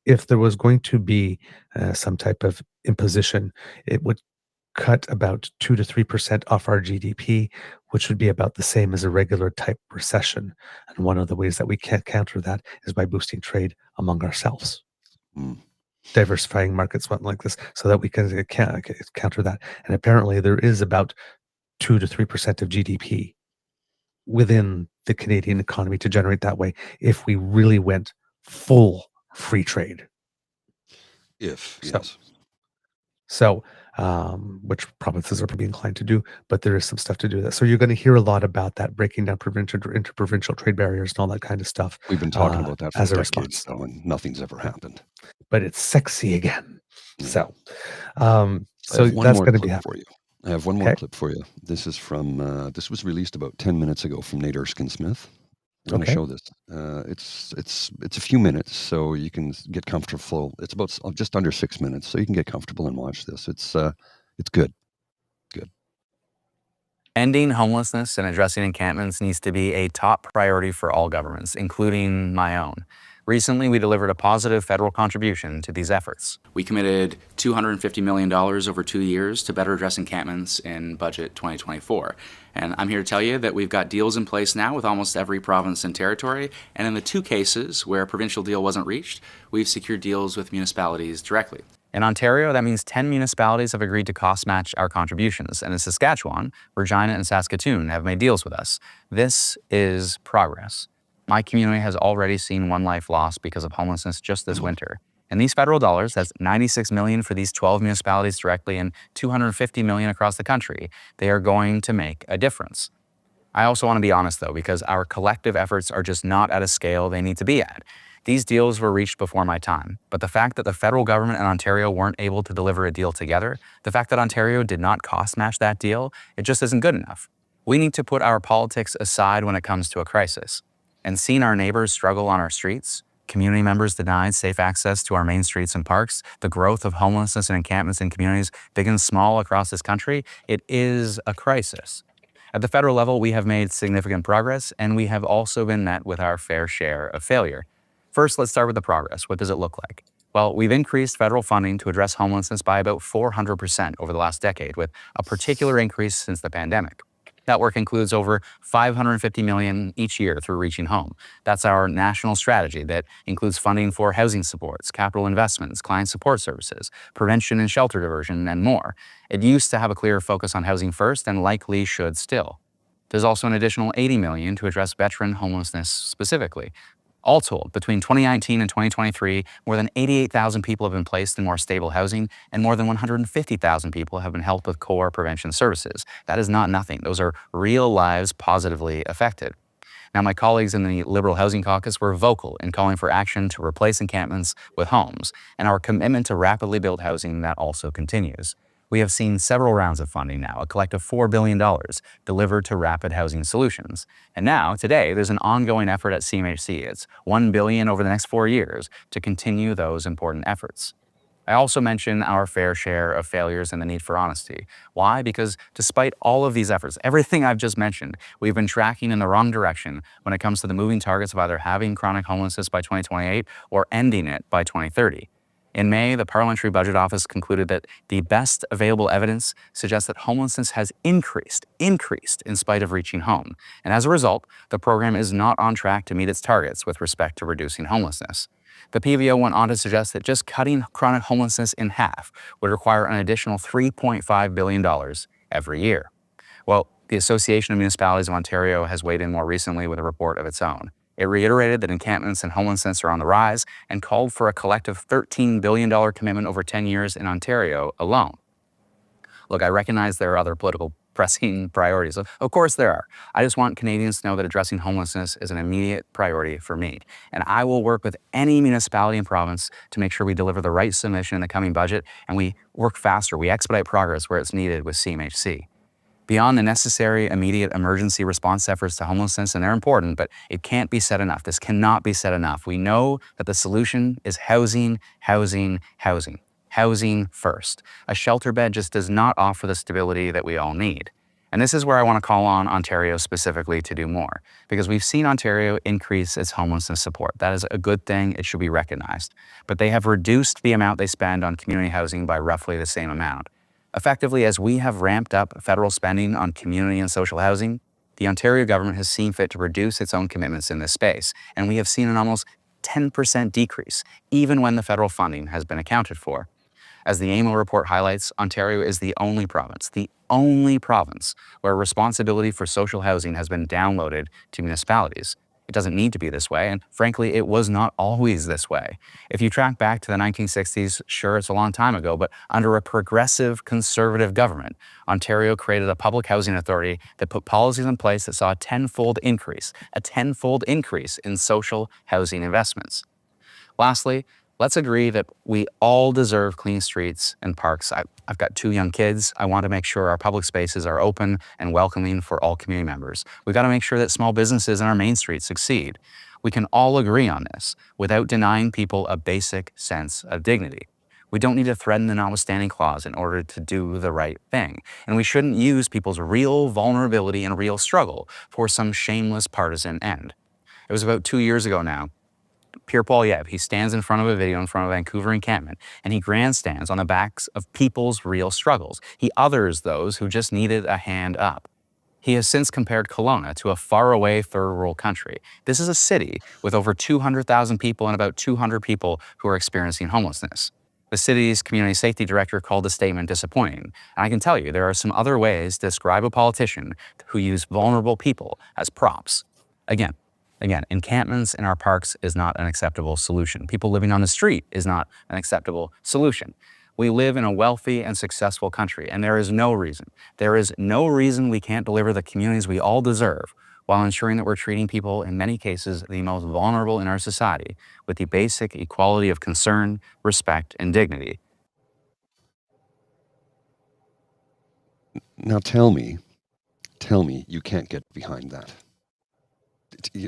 if there was going to be some type of imposition, it would cut about 2 to 3% off our GDP, which would be about the same as a regular type recession. And one of the ways that we can counter that is by boosting trade among ourselves. Mm. Diversifying markets, something like this, so that we can counter that. And apparently there is about 2 to 3% of GDP within the Canadian economy to generate that way if we really went full free trade. Yes. So, which provinces are probably inclined to do, but there is some stuff to do that. So you're going to hear a lot about that, breaking down interprovincial trade barriers and all that kind of stuff. We've been talking about that for as a decades, response, though, and nothing's ever happened. but it's sexy again. Yeah. So, I so have one that's more going to be clip happening. for you. I have one more Okay. clip for you. This is from, this was released about 10 minutes ago from Nate Erskine-Smith. I'm going to Okay. show this. It's a few minutes, so you can get comfortable. It's about just under 6 minutes, so you can get comfortable and watch this. It's good. Good. Ending homelessness and addressing encampments needs to be a top priority for all governments, including my own. Recently, we delivered a positive federal contribution to these efforts. We committed $250 million over 2 years to better address encampments in budget 2024. And I'm here to tell you that we've got deals in place now with almost every province and territory. And in the 2 cases where a provincial deal wasn't reached, we've secured deals with municipalities directly. In Ontario, that means 10 municipalities have agreed to cost match our contributions. And in Saskatchewan, Regina and Saskatoon have made deals with us. This is progress. My community has already seen 1 life lost because of homelessness just this winter. And these federal dollars, that's $96 million for these 12 municipalities directly and $250 million across the country, they are going to make a difference. I also want to be honest, though, because our collective efforts are just not at a scale they need to be at. These deals were reached before my time, but the fact that the federal government and Ontario weren't able to deliver a deal together, the fact that Ontario did not cost match that deal, it just isn't good enough. We need to put our politics aside when it comes to a crisis. And seeing our neighbors struggle on our streets, community members denied safe access to our main streets and parks, the growth of homelessness and encampments in communities big and small across this country, it is a crisis. At the federal level, we have made significant progress, and we have also been met with our fair share of failure. First, let's start with the progress. What does it look like? Well, we've increased federal funding to address homelessness by about 400% over the last decade, with a particular increase since the pandemic. That work includes over $550 million each year through Reaching Home. That's our national strategy that includes funding for housing supports, capital investments, client support services, prevention and shelter diversion, and more. It used to have a clear focus on housing first and likely should still. There's also an additional $80 million to address veteran homelessness specifically. All told, between 2019 and 2023, more than 88,000 people have been placed in more stable housing, and more than 150,000 people have been helped with core prevention services. That is not nothing. Those are real lives positively affected. Now, my colleagues in the Liberal Housing Caucus were vocal in calling for action to replace encampments with homes, and our commitment to rapidly build housing that also continues. We have seen several rounds of funding now, a collective $4 billion delivered to rapid housing solutions. And now, today, there's an ongoing effort at CMHC. It's $1 billion over the next 4 years to continue those important efforts. I also mention our fair share of failures and the need for honesty. Why? Because despite all of these efforts, everything I've just mentioned, we've been tracking in the wrong direction when it comes to the moving targets of either having chronic homelessness by 2028 or ending it by 2030. In May, the Parliamentary Budget Office concluded that the best available evidence suggests that homelessness has increased in spite of Reaching Home. And as a result, the program is not on track to meet its targets with respect to reducing homelessness. The PVO went on to suggest that just cutting chronic homelessness in half would require an additional $3.5 billion every year. Well, the Association of Municipalities of Ontario has weighed in more recently with a report of its own. It reiterated that encampments and homelessness are on the rise and called for a collective $13 billion commitment over 10 years in Ontario alone. Look, I recognize there are other political pressing priorities. Of course there are. I just want Canadians to know that addressing homelessness is an immediate priority for me. And I will work with any municipality and province to make sure we deliver the right submission in the coming budget, and we work faster, we expedite progress where it's needed with CMHC. Beyond the necessary immediate emergency response efforts to homelessness, and they're important, but it can't be said enough. This cannot be said enough. We know that the solution is housing, housing, housing. Housing first. A shelter bed just does not offer the stability that we all need. And this is where I want to call on Ontario specifically to do more, because we've seen Ontario increase its homelessness support. That is a good thing. It should be recognized. But they have reduced the amount they spend on community housing by roughly the same amount. Effectively, as we have ramped up federal spending on community and social housing, the Ontario government has seen fit to reduce its own commitments in this space. And we have seen an almost 10% decrease, even when the federal funding has been accounted for. As the AMO report highlights, Ontario is the only province where responsibility for social housing has been downloaded to municipalities. It doesn't need to be this way, and frankly, it was not always this way. If you track back to the 1960s, sure, it's a long time ago, but under a progressive conservative government, Ontario created a public housing authority that put policies in place that saw a tenfold increase in social housing investments. Lastly, let's agree that we all deserve clean streets and parks. I've got 2 young kids. I want to make sure our public spaces are open and welcoming for all community members. We've got to make sure that small businesses in our main streets succeed. We can all agree on this without denying people a basic sense of dignity. We don't need to threaten the notwithstanding clause in order to do the right thing. And we shouldn't use people's real vulnerability and real struggle for some shameless partisan end. It was about 2 years ago now. Pierre Poilievre, he stands in front of a video in front of a Vancouver encampment, and he grandstands on the backs of people's real struggles. He others those who just needed a hand up. He has since compared Kelowna to a faraway third world country. This is a city with over 200,000 people and about 200 people who are experiencing homelessness. The city's community safety director called the statement disappointing. And I can tell you, there are some other ways to describe a politician who use vulnerable people as props. Again, encampments in our parks is not an acceptable solution. People living on the street is not an acceptable solution. We live in a wealthy and successful country, and there is no reason we can't deliver the communities we all deserve while ensuring that we're treating people, in many cases, the most vulnerable in our society, with the basic equality of concern, respect, and dignity. Now tell me you can't get behind that.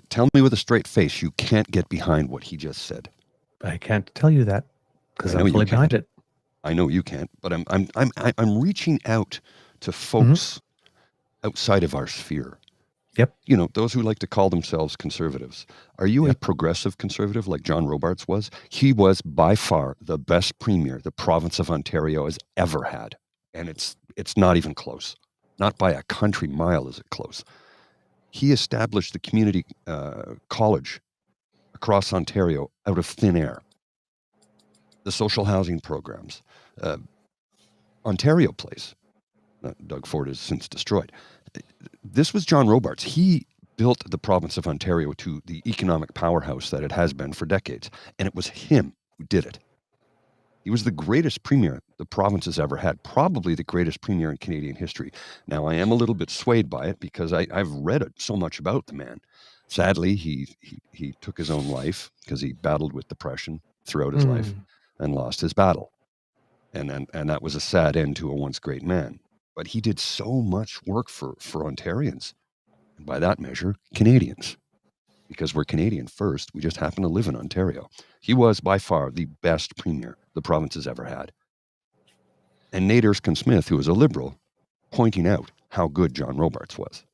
Tell me with a straight face you can't get behind what he just said. I can't tell you that because I'm fully behind it. I know you can't, but I'm reaching out to folks outside of our sphere. Yep. You know, those who like to call themselves conservatives. Are you a progressive conservative like John Robarts was? He was by far the best premier the province of Ontario has ever had. And it's not even close. Not by a country mile is it close. He established the community college across Ontario out of thin air. The social housing programs. Ontario Place. Doug Ford is since destroyed. This was John Robarts. He built the province of Ontario to the economic powerhouse that it has been for decades. And it was him who did it. He was the greatest premier the province has ever had, probably the greatest premier in Canadian history. Now, I am a little bit swayed by it because I've read so much about the man. Sadly, he took his own life because he battled with depression throughout his life and lost his battle. And that was a sad end to a once great man. But he did so much work for Ontarians, and by that measure, Canadians. Because we're Canadian first, we just happen to live in Ontario. He was by far the best premier the province has ever had. And Nate Erskine-Smith, who was a Liberal, pointing out how good John Robarts was.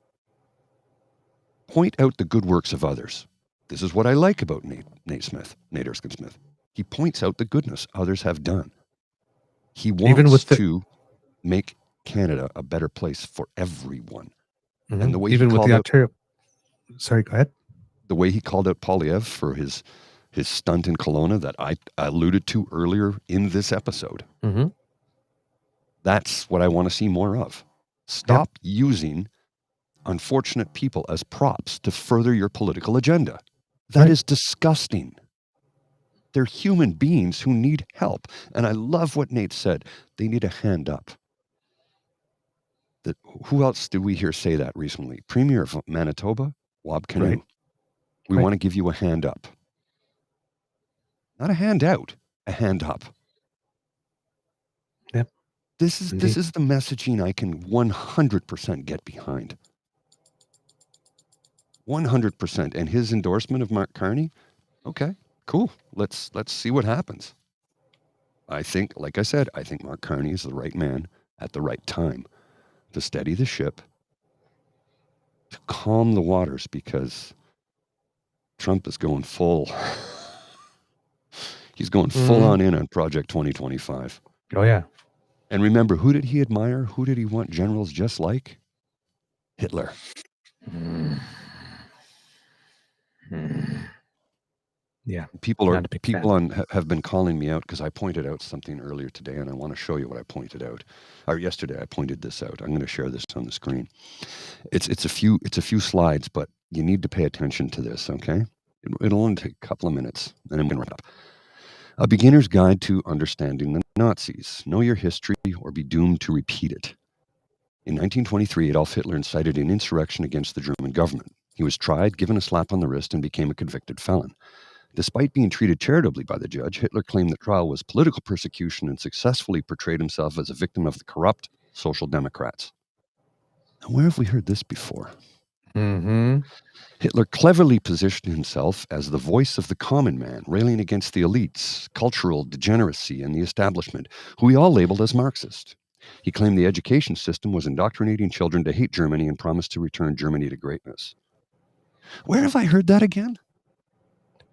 Point out the good works of others. This is what I like about Nate Erskine-Smith. He points out the goodness others have done. He wants to make Canada a better place for everyone. And the way even with the Ontario... Sorry, go ahead. The way he called out Poilievre for his stunt in Kelowna that I alluded to earlier in this episode. That's what I want to see more of. Stop using unfortunate people as props to further your political agenda. That is disgusting. They're human beings who need help. And I love what Nate said. They need a hand up. Who else did we hear say that recently? Premier of Manitoba, Wab Canoe. Right. We want to give you a hand up. Not a hand out, a hand up. Yep. This is the messaging I can 100% get behind. 100%. And his endorsement of Mark Carney, okay, cool. Let's see what happens. I think, like I said, I think Mark Carney is the right man at the right time to steady the ship, to calm the waters, because Trump is going full. He's going full on in on Project 2025. Oh, yeah. And remember, who did he admire? Who did he want generals just like? Hitler. Yeah. People have been calling me out because I pointed out something earlier today, and I want to show you what I pointed out. Or yesterday, I pointed this out. I'm going to share this on the screen. It's a few slides, but you need to pay attention to this, okay? It'll only take a couple of minutes, and I'm going to wrap up. A beginner's guide to understanding the Nazis. Know your history or be doomed to repeat it. In 1923, Adolf Hitler incited an insurrection against the German government. He was tried, given a slap on the wrist, and became a convicted felon. Despite being treated charitably by the judge, Hitler claimed the trial was political persecution and successfully portrayed himself as a victim of the corrupt Social Democrats. Now, where have we heard this before? Hitler cleverly positioned himself as the voice of the common man, railing against the elites, cultural degeneracy, and the establishment, who he all labeled as Marxist. He claimed the education system was indoctrinating children to hate Germany and promised to return Germany to greatness. Where have I heard that again?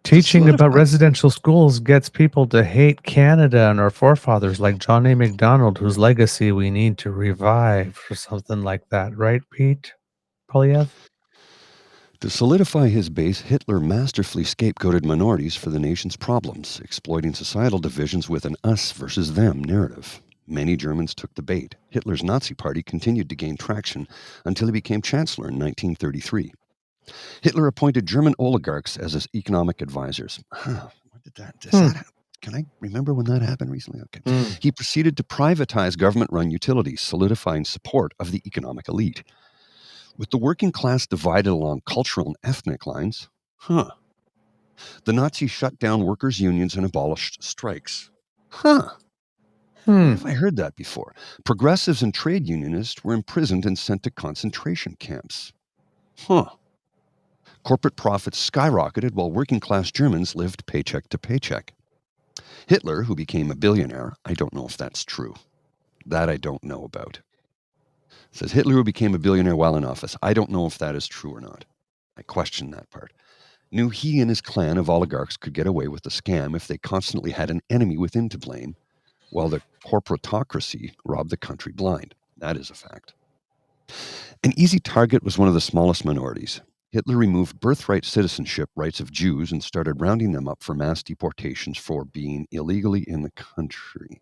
Teaching about residential schools gets people to hate Canada and our forefathers like John A. Macdonald, whose legacy we need to revive, or something like that. Right, Pete? Poilievre? To solidify his base, Hitler masterfully scapegoated minorities for the nation's problems, exploiting societal divisions with an us versus them narrative. Many Germans took the bait. Hitler's Nazi Party continued to gain traction until he became chancellor in 1933. Hitler appointed German oligarchs as his economic advisors. When did that happen? Can I remember when that happened recently? Okay. He proceeded to privatize government-run utilities, solidifying support of the economic elite. With the working class divided along cultural and ethnic lines, the Nazis shut down workers' unions and abolished strikes. Where have I heard that before? Progressives and trade unionists were imprisoned and sent to concentration camps. Corporate profits skyrocketed while working class Germans lived paycheck to paycheck. Hitler, who became a billionaire, I don't know if that's true. That I don't know about. It says Hitler, who became a billionaire while in office. I don't know if that is true or not. I question that part. Knew he and his clan of oligarchs could get away with the scam if they constantly had an enemy within to blame, while the corporatocracy robbed the country blind. That is a fact. An easy target was one of the smallest minorities. Hitler removed birthright citizenship rights of Jews and started rounding them up for mass deportations for being illegally in the country.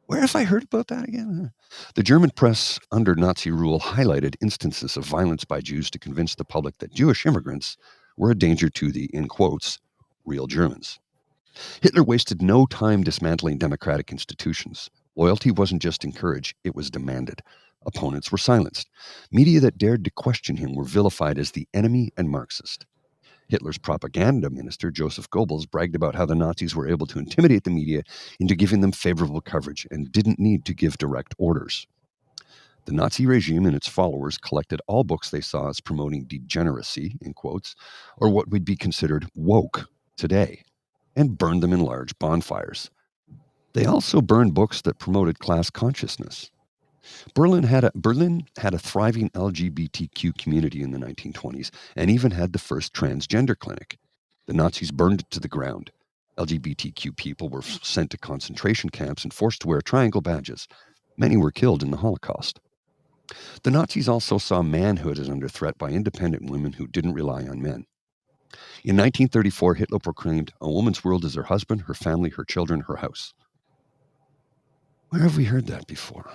Where have I heard about that again? The German press under Nazi rule highlighted instances of violence by Jews to convince the public that Jewish immigrants were a danger to the, in quotes, real Germans. Hitler wasted no time dismantling democratic institutions. Loyalty wasn't just encouraged, it was demanded. Opponents were silenced. Media that dared to question him were vilified as the enemy and Marxist. Hitler's propaganda minister, Joseph Goebbels, bragged about how the Nazis were able to intimidate the media into giving them favorable coverage and didn't need to give direct orders. The Nazi regime and its followers collected all books they saw as promoting degeneracy, in quotes, or what would be considered woke today, and burned them in large bonfires. They also burned books that promoted class consciousness. Berlin had a thriving LGBTQ community in the 1920s and even had the first transgender clinic. The Nazis burned it to the ground. LGBTQ people were sent to concentration camps and forced to wear triangle badges. Many were killed in the Holocaust. The Nazis also saw manhood as under threat by independent women who didn't rely on men. In 1934, Hitler proclaimed, "A woman's world is her husband, her family, her children, her house." Where have we heard that before?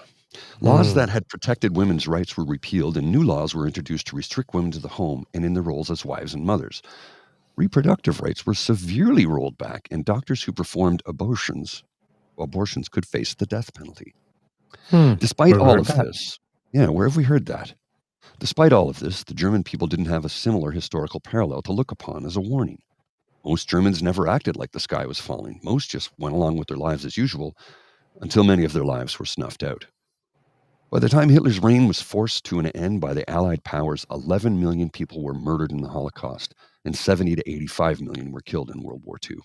Laws that had protected women's rights were repealed, and new laws were introduced to restrict women to the home and in their roles as wives and mothers. Reproductive rights were severely rolled back, and doctors who performed abortions could face the death penalty. Despite all of this, where have we heard that? Despite all of this, the German people didn't have a similar historical parallel to look upon as a warning. Most Germans never acted like the sky was falling. Most just went along with their lives as usual, until many of their lives were snuffed out. By the time Hitler's reign was forced to an end by the Allied powers, 11 million people were murdered in the Holocaust, and 70 to 85 million were killed in World War II.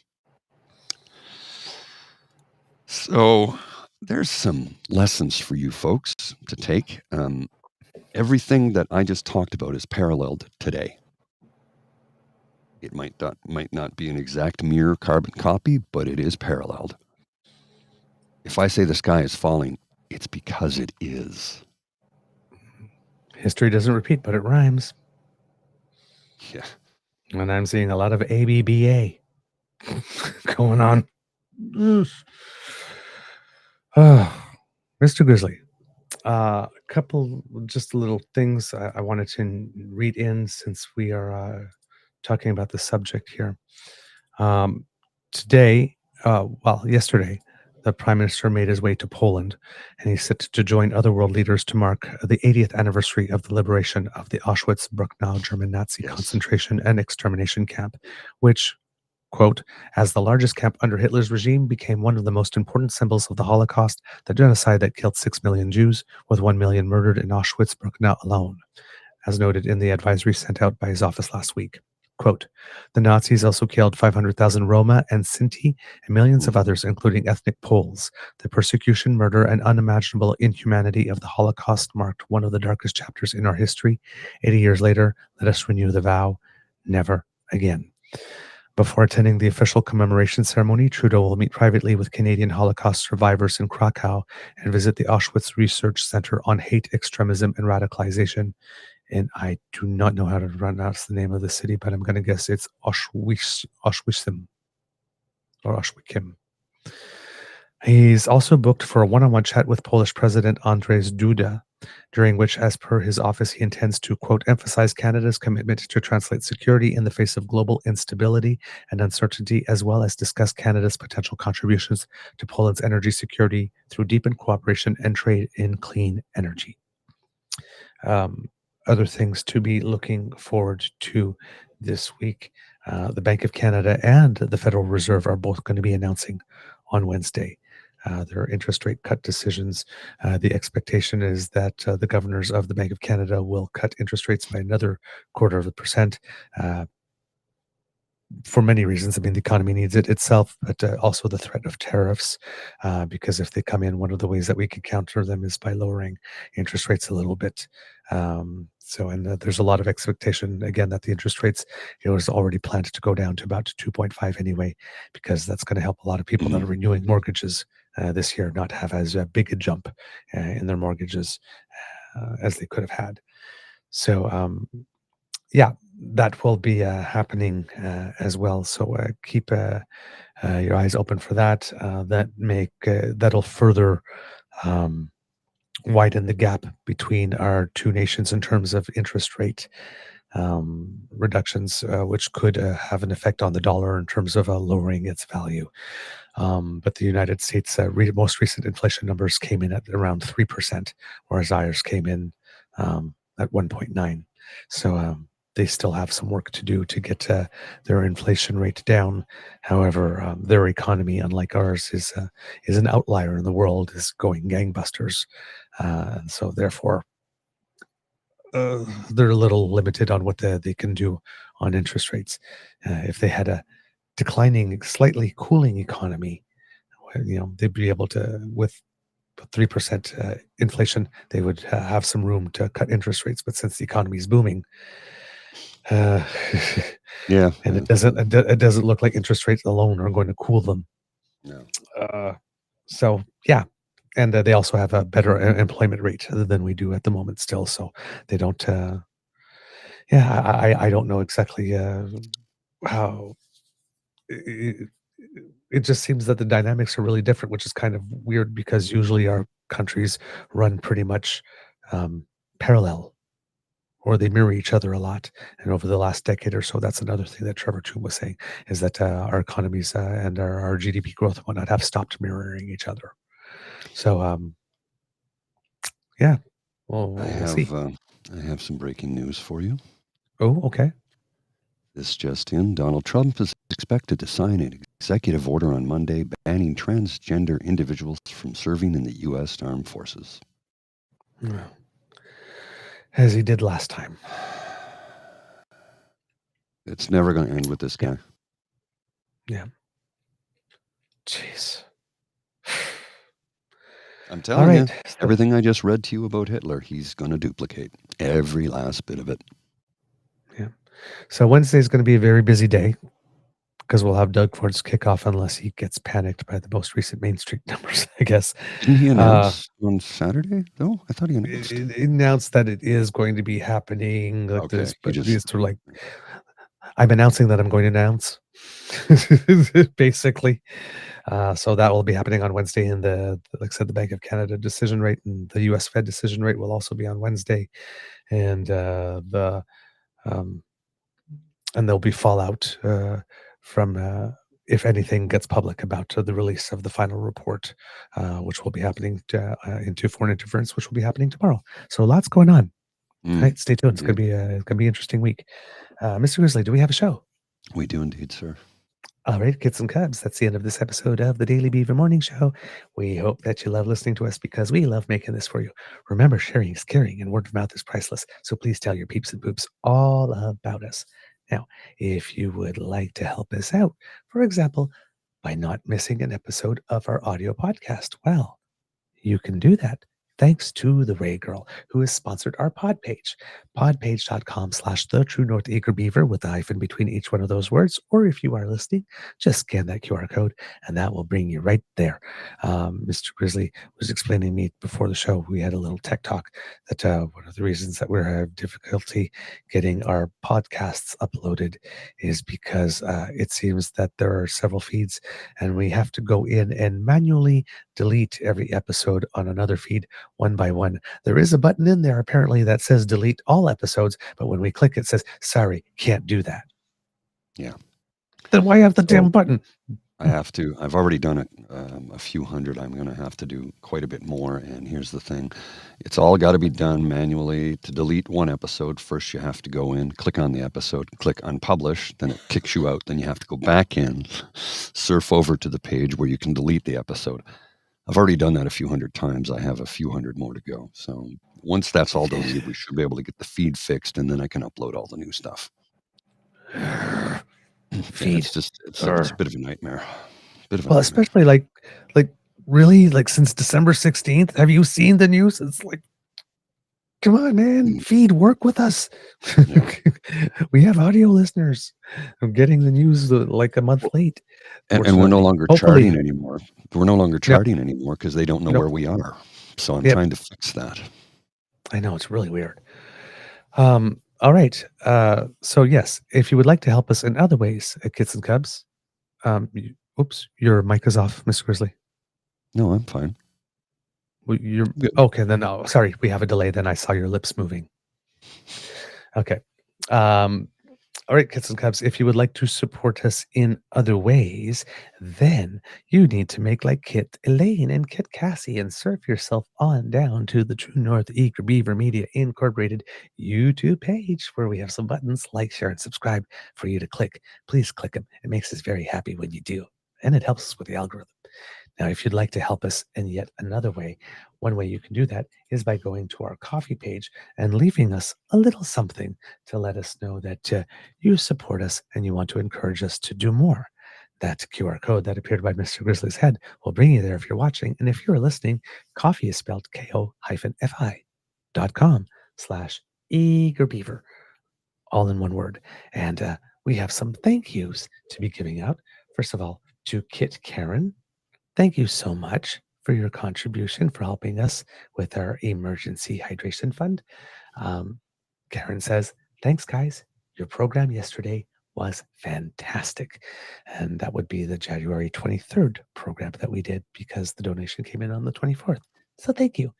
So there's some lessons for you folks to take. Everything that I just talked about is paralleled today. It might not be an exact mirror carbon copy, but it is paralleled. If I say the sky is falling, it's because it is. History doesn't repeat, but it rhymes. Yeah. And I'm seeing a lot of ABBA going on. Mr. Grizzly, a couple just little things I wanted to read in since we are talking about the subject here. Yesterday, the Prime Minister made his way to Poland, and he's set to join other world leaders to mark the 80th anniversary of the liberation of the Auschwitz-Birkenau German Nazi concentration and extermination camp, which, quote, as the largest camp under Hitler's regime, became one of the most important symbols of the Holocaust, the genocide that killed 6 million Jews, with 1 million murdered in Auschwitz-Birkenau alone, as noted in the advisory sent out by his office last week. Quote, the Nazis also killed 500,000 Roma and Sinti and millions of others, including ethnic Poles. The persecution, murder, and unimaginable inhumanity of the Holocaust marked one of the darkest chapters in our history. 80 years later, let us renew the vow, never again. Before attending the official commemoration ceremony, Trudeau will meet privately with Canadian Holocaust survivors in Krakow and visit the Auschwitz Research Center on Hate, Extremism, and Radicalization. And I do not know how to pronounce the name of the city, but I'm going to guess it's Auschwitzim or Auschwitzim. He's also booked for a one-on-one chat with Polish President Andrzej Duda, during which, as per his office, he intends to, quote, emphasize Canada's commitment to translate security in the face of global instability and uncertainty, as well as discuss Canada's potential contributions to Poland's energy security through deepened cooperation and trade in clean energy. Other things to be looking forward to this week. The Bank of Canada and the Federal Reserve are both going to be announcing on Wednesday their interest rate cut decisions. The expectation is that the governors of the Bank of Canada will cut interest rates by another 0.25%. For many reasons. I mean, the economy needs it itself, but also the threat of tariffs, because if they come in, one of the ways that we can counter them is by lowering interest rates a little bit. There's a lot of expectation, again, that the interest rates, is already planned to go down to about 2.5 anyway, because that's going to help a lot of people that are renewing mortgages this year not have as big a jump in their mortgages as they could have had. So, that will be happening as well. So keep your eyes open for that. That'll further widen the gap between our two nations in terms of interest rate reductions, which could have an effect on the dollar in terms of lowering its value. But the United States' most recent inflation numbers came in at around 3%, whereas ours came in at 1.9%. So they still have some work to do to get their inflation rate down. However, their economy, unlike ours, is an outlier in the world, is going gangbusters. And so therefore, they're a little limited on what they can do on interest rates. If they had a declining, slightly cooling economy, they'd be able to, with 3% inflation, they would have some room to cut interest rates. But since the economy is booming, and it doesn't look like interest rates alone are going to cool them. No. And they also have a better employment rate than we do at the moment still. So they don't. I don't know exactly how. It just seems that the dynamics are really different, which is kind of weird because usually our countries run pretty much parallel, or they mirror each other a lot. And over the last decade or so, that's another thing that Trevor Toom was saying, is that our economies and our GDP growth and whatnot have stopped mirroring each other. So, well, we'll see. I have some breaking news for you. Oh, okay. This just in, Donald Trump is expected to sign an executive order on Monday banning transgender individuals from serving in the U.S. Armed Forces. As he did last time. It's never going to end with this guy. Yeah. Jeez. I'm telling you, So, everything I just read to you about Hitler, he's going to duplicate every last bit of it. Yeah. So Wednesday is going to be a very busy day because we'll have Doug Ford's kickoff unless he gets panicked by the most recent Main Street numbers, I guess. Didn't he announce on Saturday? No, I thought he announced. He announced that it is going to be happening like this, but these are like, I'm announcing that I'm going to announce, basically. So that will be happening on Wednesday, and like I said, the Bank of Canada decision rate and the U.S. Fed decision rate will also be on Wednesday, and and there'll be fallout from if anything gets public about the release of the final report, which will be happening into foreign interference, which will be happening tomorrow. So lots going on. All right, stay tuned. It's gonna be an interesting week. Mr. Grizzly, do we have a show? We do indeed, sir. All right, kids and cubs, that's the end of this episode of the Daily Beaver Morning Show. We hope that you love listening to us because we love making this for you. Remember, sharing is caring and word of mouth is priceless. So please tell your peeps and poops all about us. Now, if you would like to help us out, for example, by not missing an episode of our audio podcast, well, you can do that thanks to the Ray Girl, who has sponsored our pod page, podpage.com/the True North Eager Beaver with a hyphen between each one of those words. Or if you are listening, just scan that QR code and that will bring you right there. Mr. Grizzly was explaining to me before the show, we had a little tech talk, that one of the reasons that we're having difficulty getting our podcasts uploaded is because it seems that there are several feeds and we have to go in and manually delete every episode on another feed one by one. There is a button in there apparently that says delete all episodes, but when we click it says, sorry, can't do that. Yeah. Then why have the damn button? I have to. I've already done it a few hundred. I'm going to have to do quite a bit more. And here's the thing. It's all got to be done manually. To delete one episode, first you have to go in, click on the episode, click unpublish, then it kicks you out. Then you have to go back in, surf over to the page where you can delete the episode. I've already done that a few hundred times. I have a few hundred more to go. So once that's all deleted, we should be able to get the feed fixed, and then I can upload all the new stuff. Feed. It's a bit of a nightmare. Especially like really, like since December 16th. Have you seen the news? It's like, come on, man, feed, work with us. We have audio listeners. I'm getting the news like a month late. And we're no longer charting anymore. We're no longer charting anymore because they don't know where we are. So I'm trying to fix that. I know, it's really weird. All right. So yes, if you would like to help us in other ways, kids and cubs. Oops, your mic is off, Mr. Grizzly. No, I'm fine. Well, you're okay. Then, oh, sorry, we have a delay. Then I saw your lips moving. Okay. All right, kids and cubs, if you would like to support us in other ways, then you need to make like Kit Elaine and Kit Cassie and surf yourself on down to the True North Eager Beaver Media Incorporated YouTube page where we have some buttons, like, share, and subscribe for you to click. Please click them. It makes us very happy when you do, and it helps us with the algorithm. Now, if you'd like to help us in yet another way, one way you can do that is by going to our coffee page and leaving us a little something to let us know that you support us and you want to encourage us to do more. That QR code that appeared by Mr. Grizzly's head will bring you there if you're watching. And if you're listening, coffee is spelled ko-fi.com/eagerbeaver, all in one word. And we have some thank yous to be giving out. First of all, to Kit Karen. Thank you so much for your contribution for helping us with our emergency hydration fund. Karen says, thanks, guys. Your program yesterday was fantastic. And that would be the January 23rd program that we did because the donation came in on the 24th. So thank you.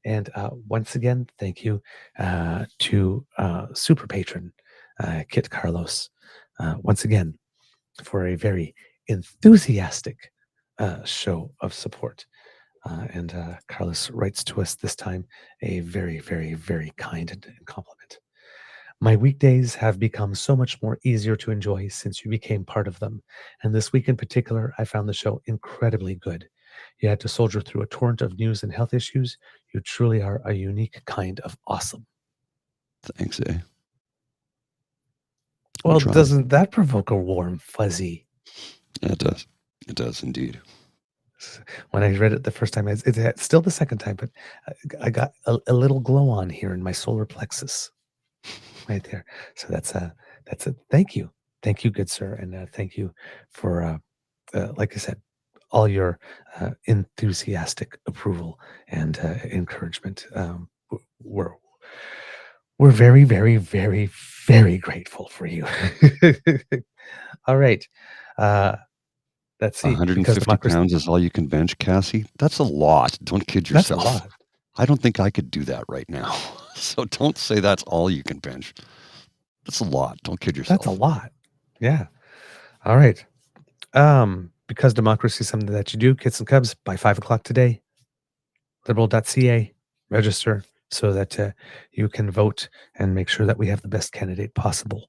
And once again, thank you to super patron Kit Carlos, once again, for a very enthusiastic show of support. And Carlos writes to us this time a very, very, very kind and compliment. My weekdays have become so much more easier to enjoy since you became part of them. And this week in particular, I found the show incredibly good. You had to soldier through a torrent of news and health issues. You truly are a unique kind of awesome. Thanks, eh? Well, doesn't that provoke a warm fuzzy? Yeah, it does. It does indeed. When I read it the first time, it's still the second time, but I got a little glow on here in my solar plexus, right there. So that's a thank you, good sir, and thank you for like I said, all your enthusiastic approval and encouragement. We're very, very, very, very grateful for you. All right. Let's see. 150 pounds is all you can bench, Cassie? That's a lot. Don't kid yourself. That's a lot. I don't think I could do that right now. So don't say that's all you can bench. That's a lot. Don't kid yourself. That's a lot. Yeah. All right. Because democracy is something that you do, kids and cubs, by 5 o'clock today, liberal.ca, register so that you can vote and make sure that we have the best candidate possible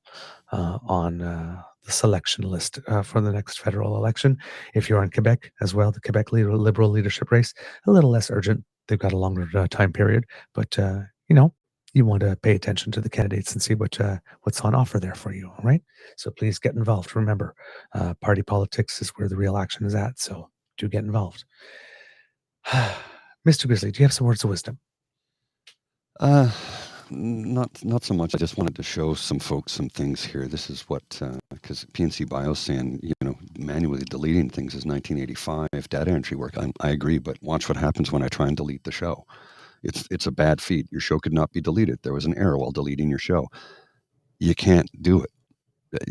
on the selection list for the next federal election. If you're in Quebec as well, the Quebec Liberal leadership race, a little less urgent. They've got a longer time period, but you want to pay attention to the candidates and see what's on offer there for you. All right. So please get involved. Remember, party politics is where the real action is at. So do get involved. Mr. Grizzly, do you have some words of wisdom? Not so much. I just wanted to show some folks some things here. This is what, because PNC Bio's saying, manually deleting things is 1985 data entry work. I agree, but watch what happens when I try and delete the show. It's a bad feed. Your show could not be deleted. There was an error while deleting your show. You can't do it.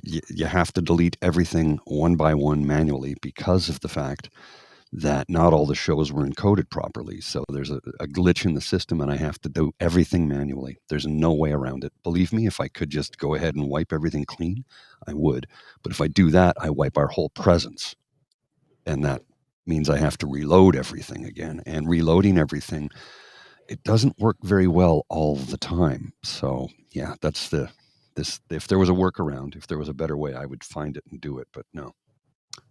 You have to delete everything one by one manually because of the fact that not all the shows were encoded properly. So there's a glitch in the system and I have to do everything manually. There's no way around it. Believe me, if I could just go ahead and wipe everything clean, I would. But if I do that, I wipe our whole presence. And that means I have to reload everything again. And reloading everything, it doesn't work very well all the time. So yeah, that's if there was a workaround, if there was a better way, I would find it and do it. But no.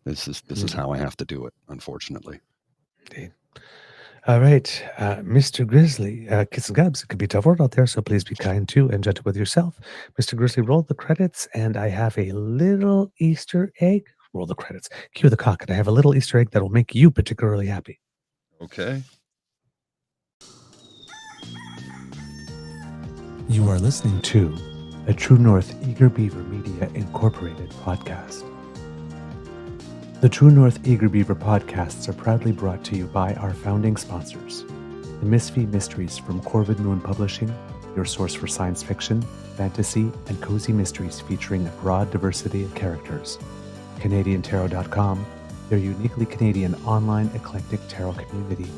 This is how I have to do it, unfortunately. Indeed. All right, Mr. Grizzly, kids and cubs, it could be a tough world out there, so please be kind too and gentle with yourself. Mr. Grizzly, roll the credits, and I have a little Easter egg. Roll the credits. Cue the cock, and I have a little Easter egg that will make you particularly happy. Okay. You are listening to a True North Eager Beaver Media Incorporated podcast. The True North Eager Beaver podcasts are proudly brought to you by our founding sponsors, the Misfit Mysteries from Corvid Moon Publishing, your source for science fiction, fantasy, and cozy mysteries featuring a broad diversity of characters, CanadianTarot.com, their uniquely Canadian online eclectic tarot community,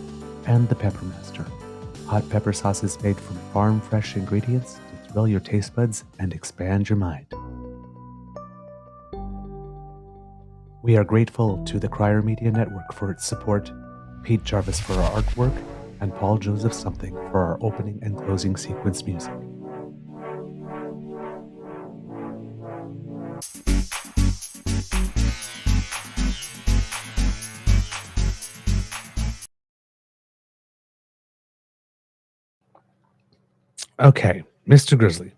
and the Peppermaster, hot pepper sauces made from farm-fresh ingredients to thrill your taste buds and expand your mind. We are grateful to the Crier Media Network for its support, Pete Jarvis for our artwork, and Paul Joseph Something for our opening and closing sequence music. Okay, Mr. Grizzly,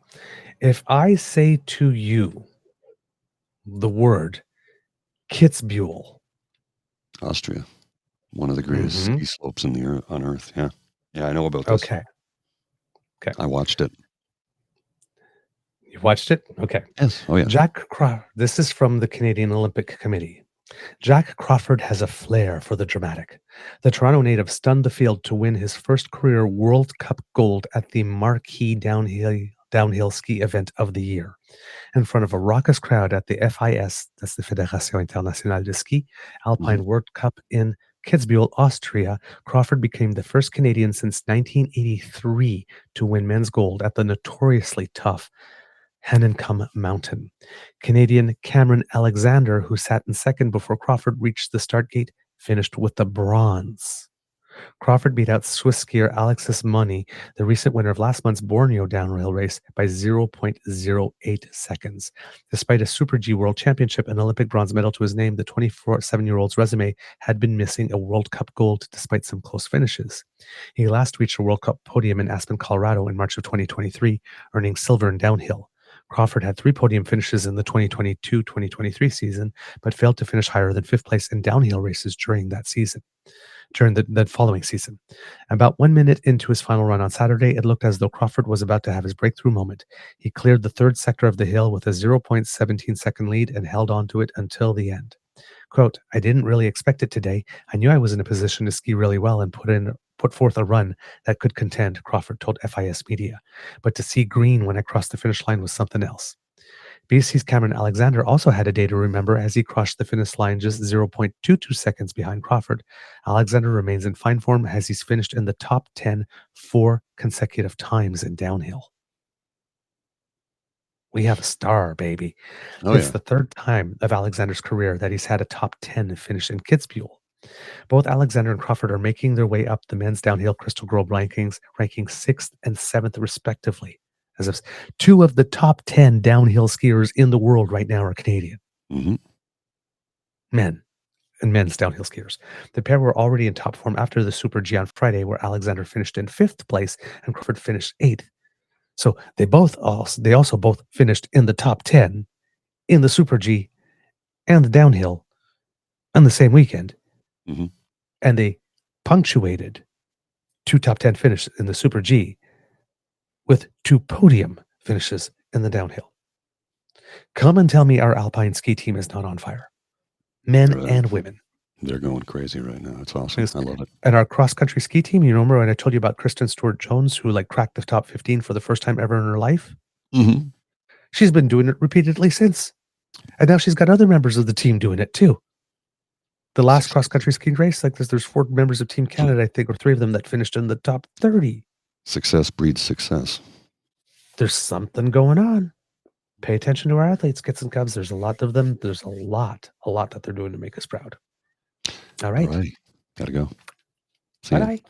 if I say to you the word Kitzbühel. Austria, one of the greatest ski slopes on Earth. Yeah, I know about this. Okay. I watched it. You watched it? Okay. Yes. Oh yeah. Jack Crawford. This is from the Canadian Olympic Committee. Jack Crawford has a flair for the dramatic. The Toronto native stunned the field to win his first career World Cup gold at the marquee downhill ski event of the year. In front of a raucous crowd at the FIS, that's the Fédération Internationale de Ski, Alpine World Cup in Kitzbühel, Austria, Crawford became the first Canadian since 1983 to win men's gold at the notoriously tough Hanencombe Mountain. Canadian Cameron Alexander, who sat in second before Crawford reached the start gate, finished with the bronze. Crawford beat out Swiss skier Alexis Money, the recent winner of last month's Borneo downhill race, by 0.08 seconds. Despite a Super G World Championship and Olympic bronze medal to his name, the 27-year-old's resume had been missing a World Cup gold despite some close finishes. He last reached a World Cup podium in Aspen, Colorado in March of 2023, earning silver in downhill. Crawford had 3 podium finishes in the 2022-2023 season, but failed to finish higher than 5th place in downhill races during the following season. About 1 minute into his final run on Saturday, it looked as though Crawford was about to have his breakthrough moment. He cleared the 3rd sector of the hill with a 0.17 second lead and held on to it until the end. Quote, "I didn't really expect it today. I knew I was in a position to ski really well and put forth a run that could contend," Crawford told FIS Media. "But to see green when I crossed the finish line was something else." BC's Cameron Alexander also had a day to remember as he crossed the finish line just 0.22 seconds behind Crawford. Alexander remains in fine form as he's finished in the top 10 4 consecutive times in downhill. We have a star, baby. It's the 3rd time of Alexander's career that he's had a top 10 finish in Kitzbühel. Both Alexander and Crawford are making their way up the men's downhill Crystal Globe rankings, ranking 6th and 7th respectively. As if 2 of the top 10 downhill skiers in the world right now are Canadian. Mm-hmm. Men's downhill skiers. The pair were already in top form after the Super G on Friday, where Alexander finished in 5th place and Crawford finished 8th. So they also both finished in the top 10 in the Super G and the downhill on the same weekend. Mm-hmm. And they punctuated 2 top 10 finishes in the Super G with 2 podium finishes in the downhill. Come and tell me our alpine ski team is not on fire. Men and women. They're going crazy right now. It's awesome. I love it. And our cross-country ski team, you remember when I told you about Kristen Stewart-Jones, who cracked the top 15 for the first time ever in her life? Mm-hmm. She's been doing it repeatedly since. And now she's got other members of the team doing it too. The last cross-country ski race, there's 4 members of Team Canada, I think, or 3 of them that finished in the top 30. Success breeds success. There's something going on. Pay attention to our athletes, Kits and Cubs. There's a lot of them. There's a lot that they're doing to make us proud. All right. Gotta go. See ya. Bye-bye.